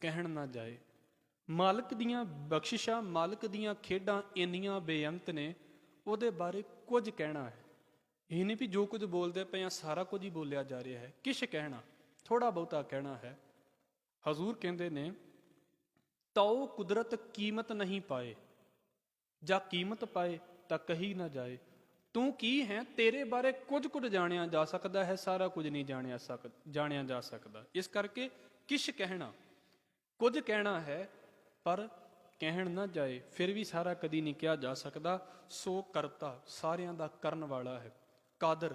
A: ਕਹਿਣ ਨਾ ਜਾਏ। ਮਾਲਕ ਦੀਆਂ ਬਖਸ਼ਿਸ਼ਾਂ, ਮਾਲਕ ਦੀਆਂ ਖੇਡਾਂ ਇੰਨੀਆਂ ਬੇਅੰਤ ਨੇ, ਉਹਦੇ ਬਾਰੇ ਕੁਝ ਕਹਿਣਾ ਹੈ। ਇਹ ਨਹੀਂ ਵੀ ਜੋ ਕੁਝ ਬੋਲਦੇ ਪਏ ਆ ਸਾਰਾ ਕੁਝ ਹੀ ਬੋਲਿਆ ਜਾ ਰਿਹਾ ਹੈ। ਕਿਛ ਕਹਿਣਾ, ਥੋੜਾ ਬਹੁਤਾ ਕਹਿਣਾ ਹੈ। ਹਜ਼ੂਰ ਕਹਿੰਦੇ ਨੇ ਤਉ ਕੁਦਰਤ ਕੀਮਤ ਨਹੀਂ ਪਾਏ, ਜਾਂ ਕੀਮਤ ਪਾਏ ਤਾਂ ਕਹੀ ਨਾ ਜਾਏ। ਤੂੰ ਕੀ ਹੈ? ਤੇਰੇ ਬਾਰੇ ਕੁਝ ਕੁਝ ਜਾਣਿਆ ਜਾ ਸਕਦਾ ਹੈ, ਸਾਰਾ ਕੁਝ ਨਹੀਂ ਜਾਣਿਆ ਜਾ ਸਕਦਾ। ਇਸ ਕਰਕੇ ਕਿਛ ਕਹਿਣਾ, ਕੁਝ ਕਹਿਣਾ ਹੈ, ਪਰ ਕਹਿਣ ਨਾ ਜਾਏ, ਫਿਰ ਵੀ ਸਾਰਾ ਕਦੀ ਨਹੀਂ ਕਿਹਾ ਜਾ ਸਕਦਾ। ਸੋ ਕਰਤਾ, ਸਾਰਿਆਂ ਦਾ ਕਰਨ ਵਾਲਾ ਹੈ। ਕਾਦਰ,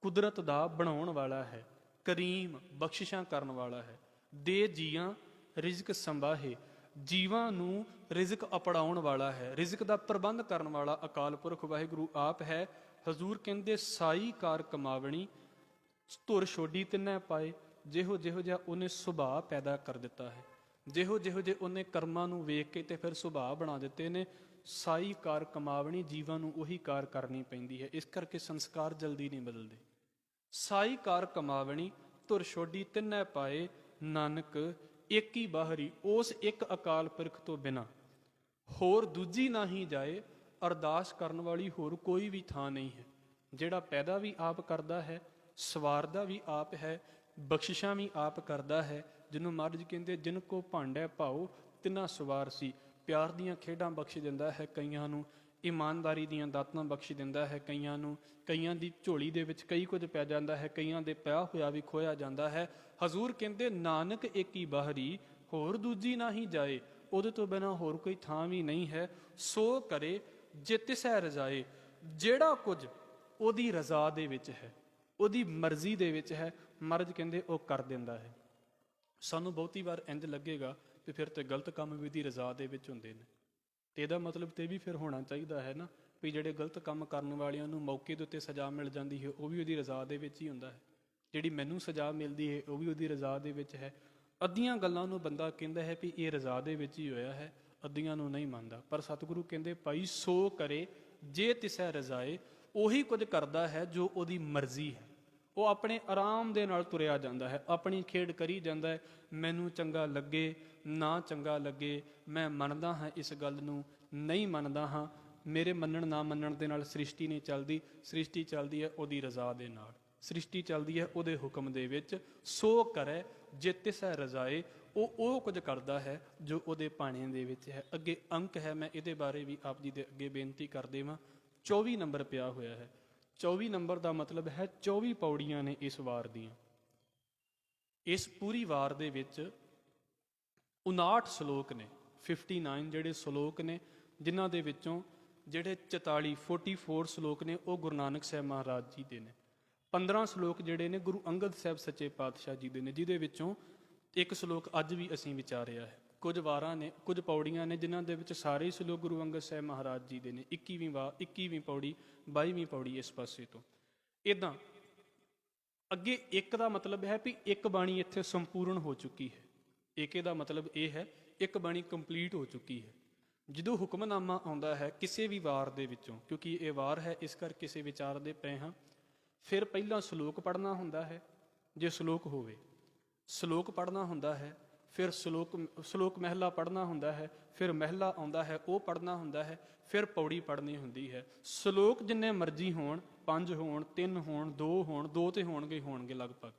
A: ਕੁਦਰਤ ਦਾ ਬਣਾਉਣ ਵਾਲਾ ਹੈ। ਕਰੀਮ, ਬਖਸ਼ਿਸ਼ਾਂ ਕਰਨ ਵਾਲਾ ਹੈ। ਦੇ ਜੀਆਂ ਰਿਜ਼ਕ ਸੰਭਾਹੇ, ਜੀਵਾਂ ਨੂੰ ਰਿਜ਼ਕ ਅਪੜਾਉਣ ਵਾਲਾ ਹੈ। ਰਿਜ਼ਕ ਦਾ ਪ੍ਰਬੰਧ ਕਰਨ ਵਾਲਾ ਅਕਾਲ ਪੁਰਖ ਵਾਹਿਗੁਰੂ ਆਪ ਹੈ। ਹਜ਼ੂਰ ਕਹਿੰਦੇ ਸਾਈ ਕਾਰ ਕਮਾਵਣੀ, ਧੁਰ ਛੋਡੀ ਤਿੰਨੇ ਪਾਏ। ਜਿਹੋ ਜਿਹੋ ਜਿਹਾ ਉਹਨੇ ਸੁਭਾਅ ਪੈਦਾ ਕਰ ਦਿੱਤਾ ਹੈ, ਜਿਹੋ ਜਿਹੋ ਜਿਹੇ ਉਹਨੇ ਕਰਮਾਂ ਨੂੰ ਵੇਖ ਕੇ ਤੇ ਫਿਰ ਸੁਭਾਅ ਬਣਾ ਦਿੱਤੇ ਨੇ, ਸਾਈ ਕਾਰ ਕਮਾਵਣੀ, ਜੀਵਾਂ ਨੂੰ ਉਹੀ ਕਾਰ ਕਰਨੀ ਪੈਂਦੀ ਹੈ। ਇਸ ਕਰਕੇ ਸੰਸਕਾਰ ਜਲਦੀ ਨਹੀਂ ਬਦਲਦੇ। ਸਾਈ ਕਾਰ ਕਮਾਵਣੀ, ਧੁਰ ਛੋਡੀ ਤਿੰਨੇ ਪਾਏ। ਨਾਨਕ ਇੱਕ ਹੀ ਬਾਹਰੀ, ਉਸ ਇੱਕ ਅਕਾਲ ਪੁਰਖ ਤੋਂ ਬਿਨਾਂ ਹੋਰ ਦੂਜੀ ਨਾ ਹੀ ਜਾਏ। ਅਰਦਾਸ ਕਰਨ ਵਾਲੀ ਹੋਰ ਕੋਈ ਵੀ ਥਾਂ ਨਹੀਂ ਹੈ। ਜਿਹੜਾ ਪੈਦਾ ਵੀ ਆਪ ਕਰਦਾ ਹੈ, ਸਵਾਰਦਾ ਵੀ ਆਪ ਹੈ, ਬਖਸ਼ਿਸ਼ਾਂ ਵੀ ਆਪ ਕਰਦਾ ਹੈ। ਜਿਹਨੂੰ ਮਹਾਰਾਜ ਕਹਿੰਦੇ ਜਿਨ ਕੋ ਭਾਂਡੈ ਭਾਉ ਤਿਨਾ ਸਵਾਰ ਸੀ। ਪਿਆਰ ਦੀਆਂ ਖੇਡਾਂ ਬਖਸ਼ ਦਿੰਦਾ ਹੈ ਕਈਆਂ ਨੂੰ, ਇਮਾਨਦਾਰੀ ਦੀਆਂ ਦਾਤਾਂ ਬਖਸ਼ ਦਿੰਦਾ ਹੈ ਕਈਆਂ ਨੂੰ। ਕਈਆਂ ਦੀ ਝੋਲੀ ਦੇ ਵਿੱਚ ਕਈ ਕੁਝ ਪੈ ਜਾਂਦਾ ਹੈ, ਕਈਆਂ ਦੇ ਪਿਆ ਹੋਇਆ ਵੀ ਖੋਇਆ ਜਾਂਦਾ ਹੈ। ਹਜ਼ੂਰ ਕਹਿੰਦੇ ਨਾਨਕ ਇੱਕ ਹੀ ਬਾਹਰੀ, ਹੋਰ ਦੂਜੀ ਨਾ ਹੀ ਜਾਏ। ਉਹਦੇ ਤੋਂ ਬਿਨਾਂ ਹੋਰ ਕੋਈ ਥਾਂ ਵੀ ਨਹੀਂ ਹੈ। ਸੋ ਕਰੇ ਜੇ ਤਿਸੈ ਰਜ਼ਾਏ, ਜਿਹੜਾ ਕੁਝ ਉਹਦੀ ਰਜ਼ਾ ਦੇ ਵਿੱਚ ਹੈ, ਉਹਦੀ ਮਰਜ਼ੀ ਦੇ ਵਿੱਚ ਹੈ, ਮਹਾਰਾਜ ਕਹਿੰਦੇ ਉਹ ਕਰ ਦਿੰਦਾ ਹੈ। ਸਾਨੂੰ ਬਹੁਤੀ ਵਾਰ ਇੰਝ ਲੱਗੇਗਾ ਕਿ ਫਿਰ ਤੇ ਗਲਤ ਕੰਮ ਵੀ ਉਹਦੀ ਰਜ਼ਾ ਦੇ ਵਿੱਚ ਹੁੰਦੇ ਨੇ, ਤੇ ਇਹਦਾ ਮਤਲਬ ਤੇ ਵੀ ਫਿਰ ਹੋਣਾ ਚਾਹੀਦਾ ਹੈ ਨਾ ਵੀ ਜਿਹੜੇ ਗਲਤ ਕੰਮ ਕਰਨ ਵਾਲਿਆਂ ਨੂੰ ਮੌਕੇ ਦੇ ਉੱਤੇ ਸਜ਼ਾ ਮਿਲ ਜਾਂਦੀ ਹੈ, ਉਹ ਵੀ ਉਹਦੀ ਰਜ਼ਾ ਦੇ ਵਿੱਚ ਹੀ ਹੁੰਦਾ ਹੈ। ਜਿਹੜੀ ਮੈਨੂੰ ਸਜ਼ਾ ਮਿਲਦੀ ਹੈ ਉਹ ਵੀ ਉਹਦੀ ਰਜ਼ਾ ਦੇ ਵਿੱਚ ਹੈ। ਅੱਧੀਆਂ ਗੱਲਾਂ ਨੂੰ ਬੰਦਾ ਕਹਿੰਦਾ ਹੈ ਵੀ ਇਹ ਰਜ਼ਾ ਦੇ ਵਿੱਚ ਹੀ ਹੋਇਆ ਹੈ, ਅੱਧੀਆਂ ਨੂੰ ਨਹੀਂ ਮੰਨਦਾ। ਪਰ ਸਤਿਗੁਰੂ ਕਹਿੰਦੇ ਭਾਈ ਸੋ ਕਰੇ ਜੇ ਤਿਸੈ ਰਜ਼ਾਏ, ਉਹੀ ਕੁਝ ਕਰਦਾ ਹੈ ਜੋ ਉਹਦੀ ਮਰਜ਼ੀ ਹੈ। ਉਹ ਆਪਣੇ ਆਰਾਮ ਦੇ ਨਾਲ ਤੁਰਿਆ ਜਾਂਦਾ ਹੈ, ਆਪਣੀ ਖੇਡ ਕਰੀ ਜਾਂਦਾ ਹੈ। ਮੈਨੂੰ ਚੰਗਾ ਲੱਗੇ ਨਾ ਚੰਗਾ ਲੱਗੇ, ਮੈਂ ਮੰਨਦਾ ਹਾਂ ਇਸ ਗੱਲ ਨੂੰ, ਨਹੀਂ ਮੰਨਦਾ ਹਾਂ। ਮੇਰੇ ਮੰਨਣ ਨਾ ਮੰਨਣ ਦੇ ਨਾਲ ਸ੍ਰਿਸ਼ਟੀ ਨਹੀਂ ਚੱਲਦੀ। ਸ੍ਰਿਸ਼ਟੀ ਚੱਲਦੀ ਹੈ ਉਹਦੀ ਰਜ਼ਾ ਦੇ ਨਾਲ, ਸ੍ਰਿਸ਼ਟੀ ਚੱਲਦੀ ਹੈ ਉਹਦੇ ਹੁਕਮ ਦੇ ਵਿੱਚ। ਸੋ ਕਰੇ ਜੇ ਤਿਸੈ ਰਜ਼ਾਏ, ਉਹ ਕੁਝ ਕਰਦਾ ਹੈ ਜੋ ਉਹਦੇ ਭਾਣੇ ਦੇ ਵਿੱਚ ਹੈ। ਅੱਗੇ ਅੰਕ ਹੈ, ਮੈਂ ਇਹਦੇ ਬਾਰੇ ਵੀ ਆਪ ਜੀ ਦੇ ਅੱਗੇ ਬੇਨਤੀ ਕਰ ਦੇਵਾਂ। 24 ਨੰਬਰ ਪਿਆ ਹੋਇਆ ਹੈ। 24 ਨੰਬਰ ਦਾ ਮਤਲਬ ਹੈ 24 ਪੌੜੀਆਂ ਨੇ ਇਸ ਵਾਰ ਦੀਆਂ। ਇਸ ਪੂਰੀ ਵਾਰ ਦੇ ਵਿੱਚ 59 ਸ਼ਲੋਕ ਨੇ, 59 ਜਿਹੜੇ ਸ਼ਲੋਕ ਨੇ, ਜਿਨ੍ਹਾਂ ਦੇ ਵਿੱਚੋਂ ਜਿਹੜੇ 44 ਸ਼ਲੋਕ ਨੇ ਉਹ ਗੁਰੂ ਨਾਨਕ ਸਾਹਿਬ ਮਹਾਰਾਜ ਜੀ ਦੇ ਨੇ। 15 ਸ਼ਲੋਕ ਜਿਹੜੇ ਨੇ ਗੁਰੂ ਅੰਗਦ ਸਾਹਿਬ ਸੱਚੇ ਪਾਤਸ਼ਾਹ ਜੀ ਦੇ ਨੇ, ਜਿਹਦੇ ਵਿੱਚੋਂ ਇੱਕ ਸ਼ਲੋਕ ਅੱਜ ਵੀ ਅਸੀਂ ਵਿਚਾਰਿਆ ਹੈ। ਕੁਝ ਵਾਰਾਂ ਨੇ, ਕੁਝ ਪੌੜੀਆਂ ਨੇ ਜਿਨ੍ਹਾਂ ਦੇ ਵਿੱਚ ਸਾਰੇ ਸ਼ਲੋਕ ਗੁਰੂ ਅੰਗਦ ਸਾਹਿਬ ਮਹਾਰਾਜ ਜੀ ਦੇ ਨੇ। 21ਵੀਂ ਪੌੜੀ, 22ਵੀਂ ਪੌੜੀ ਇਸ ਪਾਸੇ ਤੋਂ। ਇੱਦਾਂ ਅੱਗੇ ਇੱਕ ਦਾ ਮਤਲਬ ਹੈ ਵੀ ਇੱਕ ਬਾਣੀ ਇੱਥੇ ਸੰਪੂਰਨ ਹੋ ਚੁੱਕੀ ਹੈ। ਏਕੇ ਦਾ ਮਤਲਬ ਇਹ ਹੈ ਇੱਕ ਬਾਣੀ ਕੰਪਲੀਟ ਹੋ ਚੁੱਕੀ ਹੈ। ਜਦੋਂ ਹੁਕਮਨਾਮਾ ਆਉਂਦਾ ਹੈ ਕਿਸੇ ਵੀ ਵਾਰ ਦੇ ਵਿੱਚੋਂ, ਕਿਉਂਕਿ ਇਹ ਵਾਰ ਹੈ ਇਸ ਕਰਕੇ ਕਿਸੇ ਵਿਚਾਰ ਦੇ ਪਏ ਹਾਂ, ਫਿਰ ਪਹਿਲਾਂ ਸ਼ਲੋਕ ਪੜ੍ਹਨਾ ਹੁੰਦਾ ਹੈ ਜੇ ਸ਼ਲੋਕ ਹੋਵੇ, ਸ਼ਲੋਕ ਪੜ੍ਹਨਾ ਹੁੰਦਾ ਹੈ, ਫਿਰ ਸ਼ਲੋਕ ਮਹਿਲਾ ਪੜ੍ਹਨਾ ਹੁੰਦਾ ਹੈ, ਫਿਰ ਮਹਿਲਾ ਆਉਂਦਾ ਹੈ ਉਹ ਪੜ੍ਹਨਾ ਹੁੰਦਾ ਹੈ, ਫਿਰ ਪੌੜੀ ਪੜ੍ਹਨੀ ਹੁੰਦੀ ਹੈ। ਸ਼ਲੋਕ ਜਿੰਨੇ ਮਰਜ਼ੀ ਹੋਣ, 5 ਹੋਣ, 3 ਹੋਣ, 2 ਹੋਣ, 2 ਤੇ ਹੋਣਗੇ ਲਗਭਗ।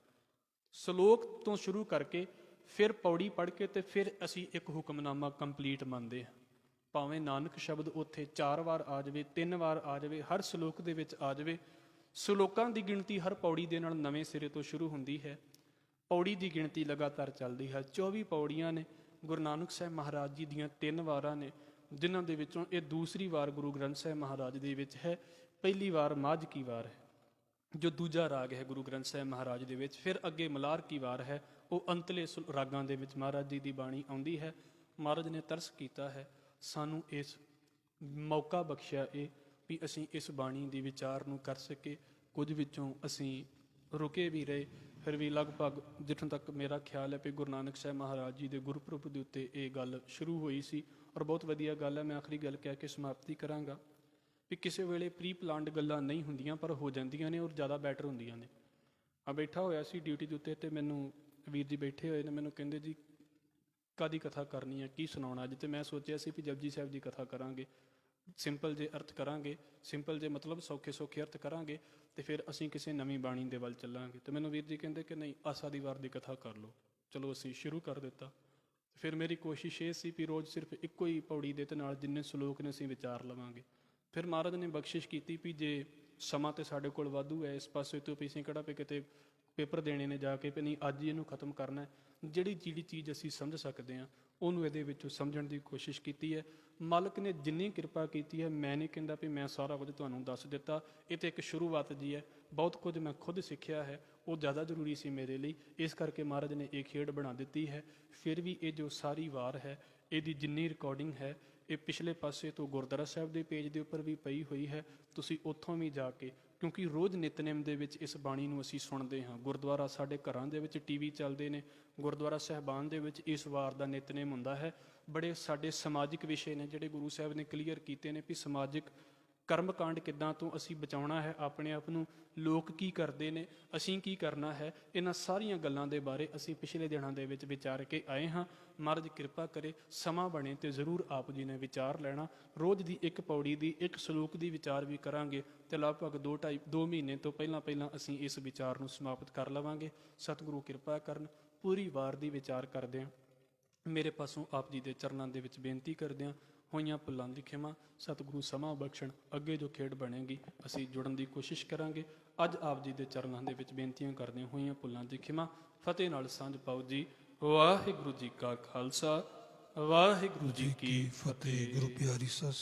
A: ਸ਼ਲੋਕ ਤੋਂ ਸ਼ੁਰੂ ਕਰਕੇ ਫਿਰ ਪੌੜੀ ਪੜ੍ਹ ਕੇ ਤੇ ਫਿਰ ਅਸੀਂ ਇੱਕ ਹੁਕਮਨਾਮਾ ਕੰਪਲੀਟ ਮੰਨਦੇ ਹਾਂ। ਭਾਵੇਂ ਨਾਨਕ ਸ਼ਬਦ ਉੱਥੇ 4 ਵਾਰ ਆ ਜਾਵੇ, 3 ਵਾਰ ਆ ਜਾਵੇ, ਹਰ ਸ਼ਲੋਕ ਦੇ ਵਿੱਚ ਆ ਜਾਵੇ। ਸ਼ਲੋਕਾਂ ਦੀ ਗਿਣਤੀ ਹਰ ਪੌੜੀ ਦੇ ਨਾਲ ਨਵੇਂ ਸਿਰੇ ਤੋਂ ਸ਼ੁਰੂ ਹੁੰਦੀ ਹੈ। ਪੌੜੀ ਦੀ ਗਿਣਤੀ ਲਗਾਤਾਰ ਚੱਲਦੀ ਹੈ। 24 ਪੌੜੀਆਂ ਨੇ। ਗੁਰੂ ਨਾਨਕ ਸਾਹਿਬ ਮਹਾਰਾਜ ਜੀ ਦੀਆਂ 3 ਵਾਰਾਂ ਨੇ, ਜਿਨ੍ਹਾਂ ਦੇ ਵਿੱਚੋਂ ਇਹ ਦੂਸਰੀ ਵਾਰ ਗੁਰੂ ਗ੍ਰੰਥ ਸਾਹਿਬ ਮਹਾਰਾਜ ਦੇ ਵਿੱਚ ਹੈ। ਪਹਿਲੀ ਵਾਰ ਮਾਝ ਕੀ ਵਾਰ ਹੈ, ਜੋ ਦੂਜਾ ਰਾਗ ਹੈ ਗੁਰੂ ਗ੍ਰੰਥ ਸਾਹਿਬ ਮਹਾਰਾਜ ਦੇ ਵਿੱਚ। ਫਿਰ ਅੱਗੇ ਮਲਾਰ ਕੀ ਵਾਰ ਹੈ, ਉਹ ਅੰਤਲੇ ਰਾਗਾਂ ਦੇ ਵਿੱਚ ਮਹਾਰਾਜ ਜੀ ਦੀ ਬਾਣੀ ਆਉਂਦੀ ਹੈ। ਮਹਾਰਾਜ ਨੇ ਤਰਸ ਕੀਤਾ ਹੈ, ਸਾਨੂੰ ਇਸ ਮੌਕਾ ਬਖਸ਼ਿਆ ਇਹ ਵੀ ਅਸੀਂ ਇਸ ਬਾਣੀ ਦੀ ਵਿਚਾਰ ਨੂੰ ਕਰ ਸਕੇ। ਕੁਝ ਵਿੱਚੋਂ ਅਸੀਂ ਰੁਕੇ ਵੀ ਰਹੇ, ਫਿਰ ਵੀ ਲਗਭਗ ਜਿੱਥੋਂ ਤੱਕ ਮੇਰਾ ਖਿਆਲ ਹੈ ਵੀ ਗੁਰੂ ਨਾਨਕ ਸਾਹਿਬ ਮਹਾਰਾਜ ਜੀ ਦੇ ਗੁਰਪੁਰਬ ਦੇ ਉੱਤੇ ਇਹ ਗੱਲ ਸ਼ੁਰੂ ਹੋਈ ਸੀ, ਔਰ ਬਹੁਤ ਵਧੀਆ ਗੱਲ ਹੈ। ਮੈਂ ਆਖਰੀ ਗੱਲ ਕਹਿ ਕੇ ਸਮਾਪਤੀ ਕਰਾਂਗਾ ਵੀ ਕਿਸੇ ਵੇਲੇ ਪ੍ਰੀ ਪਲਾਨਡ ਗੱਲਾਂ ਨਹੀਂ ਹੁੰਦੀਆਂ, ਪਰ ਹੋ ਜਾਂਦੀਆਂ ਨੇ ਔਰ ਜ਼ਿਆਦਾ ਬੈਟਰ ਹੁੰਦੀਆਂ ਨੇ। ਆ ਬੈਠਾ ਹੋਇਆ ਸੀ ਡਿਊਟੀ ਦੇ ਉੱਤੇ, ਅਤੇ ਮੈਨੂੰ ਵੀਰ ਜੀ ਬੈਠੇ ਹੋਏ ਨੇ, ਮੈਨੂੰ ਕਹਿੰਦੇ ਜੀ ਕਾਹਦੀ ਕਥਾ ਕਰਨੀ ਹੈ, ਕੀ ਸੁਣਾਉਣਾ ਅੱਜ? ਤੇ ਮੈਂ ਸੋਚਿਆ ਸੀ ਵੀ ਜਪਜੀ ਸਾਹਿਬ ਦੀ ਕਥਾ ਕਰਾਂਗੇ, ਸਿੰਪਲ ਜੇ ਅਰਥ ਕਰਾਂਗੇ, ਸਿੰਪਲ ਜੇ ਮਤਲਬ ਸੌਖੇ ਅਰਥ ਕਰਾਂਗੇ, ਤੇ ਫਿਰ ਅਸੀਂ ਕਿਸੇ ਨਵੀਂ ਬਾਣੀ ਦੇ ਵੱਲ ਚੱਲਾਂਗੇ। ਤੇ ਮੈਨੂੰ ਵੀਰ ਜੀ ਕਹਿੰਦੇ ਕਿ ਨਹੀਂ, ਆਸਾ ਦੀ ਵਾਰ ਦੀ ਕਥਾ ਕਰ ਲਓ। ਚਲੋ ਅਸੀਂ ਸ਼ੁਰੂ ਕਰ ਦਿੱਤਾ। ਫਿਰ ਮੇਰੀ ਕੋਸ਼ਿਸ਼ ਇਹ ਸੀ ਵੀ ਰੋਜ਼ ਸਿਰਫ ਇੱਕੋ ਹੀ ਪੌੜੀ ਦੇ ਨਾਲ ਜਿੰਨੇ ਸ਼ਲੋਕ ਨੇ ਅਸੀਂ ਵਿਚਾਰ ਲਵਾਂਗੇ। ਫਿਰ ਮਹਾਰਾਜ ਨੇ ਬਖਸ਼ਿਸ਼ ਕੀਤੀ ਵੀ ਜੇ ਸਮਾਂ ਤੇ ਸਾਡੇ ਕੋਲ ਵਾਧੂ ਹੈ, ਇਸ ਪਾਸੇ ਤੋਂ ਵੀ ਅਸੀਂ ਕਿਹੜਾ ਵੀ ਕਿਤੇ ਪੇਪਰ ਦੇਣੇ ਨੇ ਜਾ ਕੇ, ਵੀ ਨਹੀਂ ਅੱਜ ਹੀ ਇਹਨੂੰ ਖਤਮ ਕਰਨਾ ਹੈ। ਜਿਹੜੀ ਚੀਜ਼ ਅਸੀਂ ਸਮਝ ਸਕਦੇ ਹਾਂ ਉਹਨੂੰ ਇਹਦੇ ਵਿੱਚੋਂ ਸਮਝਣ ਦੀ ਕੋਸ਼ਿਸ਼ ਕੀਤੀ ਹੈ। ਮਾਲਕ ਨੇ ਜਿੰਨੀ ਕਿਰਪਾ ਕੀਤੀ ਹੈ, ਮੈਂ ਨਹੀਂ ਕਹਿੰਦਾ ਵੀ ਮੈਂ ਸਾਰਾ ਕੁਝ ਤੁਹਾਨੂੰ ਦੱਸ ਦਿੱਤਾ, ਇਹ ਤਾਂ ਇੱਕ ਸ਼ੁਰੂਆਤ ਜੀ ਹੈ। ਬਹੁਤ ਕੁਝ ਮੈਂ ਖੁਦ ਸਿੱਖਿਆ ਹੈ, ਉਹ ਜ਼ਿਆਦਾ ਜ਼ਰੂਰੀ ਸੀ ਮੇਰੇ ਲਈ, ਇਸ ਕਰਕੇ ਮਹਾਰਾਜ ਨੇ ਇਹ ਖੇਡ ਬਣਾ ਦਿੱਤੀ ਹੈ। ਫਿਰ ਵੀ ਇਹ ਜੋ ਸਾਰੀ ਵਾਰ ਹੈ, ਇਹਦੀ ਜਿੰਨੀ ਰਿਕਾਰਡਿੰਗ ਹੈ, ਇਹ ਪਿਛਲੇ ਪਾਸੇ ਤੋਂ ਗੁਰਦੁਆਰਾ ਸਾਹਿਬ ਦੇ ਪੇਜ ਦੇ ਉੱਪਰ ਵੀ ਪਈ ਹੋਈ ਹੈ। ਤੁਸੀਂ ਉੱਥੋਂ ਵੀ ਜਾ ਕੇ, ਕਿਉਂਕਿ ਰੋਜ਼ ਨਿਤਨੇਮ ਦੇ ਵਿੱਚ ਇਸ ਬਾਣੀ ਨੂੰ ਅਸੀਂ ਸੁਣਦੇ ਹਾਂ, ਗੁਰਦੁਆਰਾ ਸਾਡੇ ਘਰਾਂ ਦੇ ਵਿੱਚ ਟੀਵੀ ਚੱਲਦੇ ਨੇ, ਗੁਰਦੁਆਰਾ ਸਾਹਿਬਾਨ ਦੇ ਵਿੱਚ ਇਸ ਵਾਰ ਦਾ ਨਿਤਨੇਮ ਹੁੰਦਾ ਹੈ। ਬੜੇ ਸਾਡੇ ਸਮਾਜਿਕ ਵਿਸ਼ੇ ਨੇ ਜਿਹੜੇ ਗੁਰੂ ਸਾਹਿਬ ਨੇ ਕਲੀਅਰ ਕੀਤੇ ਨੇ ਵੀ ਸਮਾਜਿਕ ਕਰਮਕਾਂਡ ਕਿੱਦਾਂ ਤੋਂ ਅਸੀਂ ਬਚਾਉਣਾ ਹੈ ਆਪਣੇ ਆਪ ਨੂੰ, ਲੋਕ ਕੀ ਕਰਦੇ ਨੇ, ਅਸੀਂ ਕੀ ਕਰਨਾ ਹੈ। ਇਹਨਾਂ ਸਾਰੀਆਂ ਗੱਲਾਂ ਦੇ ਬਾਰੇ ਅਸੀਂ ਪਿਛਲੇ ਦਿਨਾਂ ਦੇ ਵਿੱਚ ਵਿਚਾਰ ਕੇ ਆਏ ਹਾਂ। ਮਹਾਰਾਜ ਕਿਰਪਾ ਕਰੇ ਸਮਾਂ ਬਣੇ ਤੇ ਜ਼ਰੂਰ ਆਪ ਜੀ ਨੇ ਵਿਚਾਰ ਲੈਣਾ। ਰੋਜ਼ ਦੀ ਇੱਕ ਪੌੜੀ ਦੀ, ਇੱਕ ਸਲੋਕ ਦੀ ਵਿਚਾਰ ਵੀ ਕਰਾਂਗੇ ਤੇ ਲਗਭਗ 2 ਮਹੀਨੇ ਤੋਂ ਪਹਿਲਾਂ ਅਸੀਂ ਇਸ ਵਿਚਾਰ ਨੂੰ ਸਮਾਪਤ ਕਰ ਲਵਾਂਗੇ। ਸਤਿਗੁਰੂ ਕਿਰਪਾ ਕਰਨ। ਪੂਰੀ ਵਾਰ ਦੀ ਵਿਚਾਰ ਕਰਦੇ ਹਾਂ। ਮੇਰੇ ਪਾਸੋਂ ਆਪ ਜੀ ਦੇ ਚਰਨਾਂ ਦੇ ਵਿੱਚ ਬੇਨਤੀ ਕਰਦਿਆਂ ਹੋਈਆਂ ਭੁੱਲਾਂ ਦੀ ਖਿਮਾ। ਸਤਿਗੁਰੂ ਸਮਾਂ ਬਖਸ਼ਣ। ਅੱਗੇ ਜੋ ਖੇਡ ਬਣੇਗੀ ਅਸੀਂ ਜੁੜਨ ਦੀ ਕੋਸ਼ਿਸ਼ ਕਰਾਂਗੇ। ਅੱਜ ਆਪ ਜੀ ਦੇ ਚਰਨਾਂ ਦੇ ਵਿੱਚ ਬੇਨਤੀਆਂ ਕਰਦਿਆਂ ਹੋਈਆਂ ਭੁੱਲਾਂ ਦੀ ਖਿਮਾ। ਫਤਿਹ ਨਾਲ ਸਾਂਝ ਪਾਓ ਜੀ। ਵਾਹਿਗੁਰੂ ਜੀ ਕਾ ਖਾਲਸਾ, ਵਾਹਿਗੁਰੂ ਜੀ ਕੀ ਫਤਿਹ।
B: ਗੁਰੂ ਪਿਆਰੀ ਸਾਧ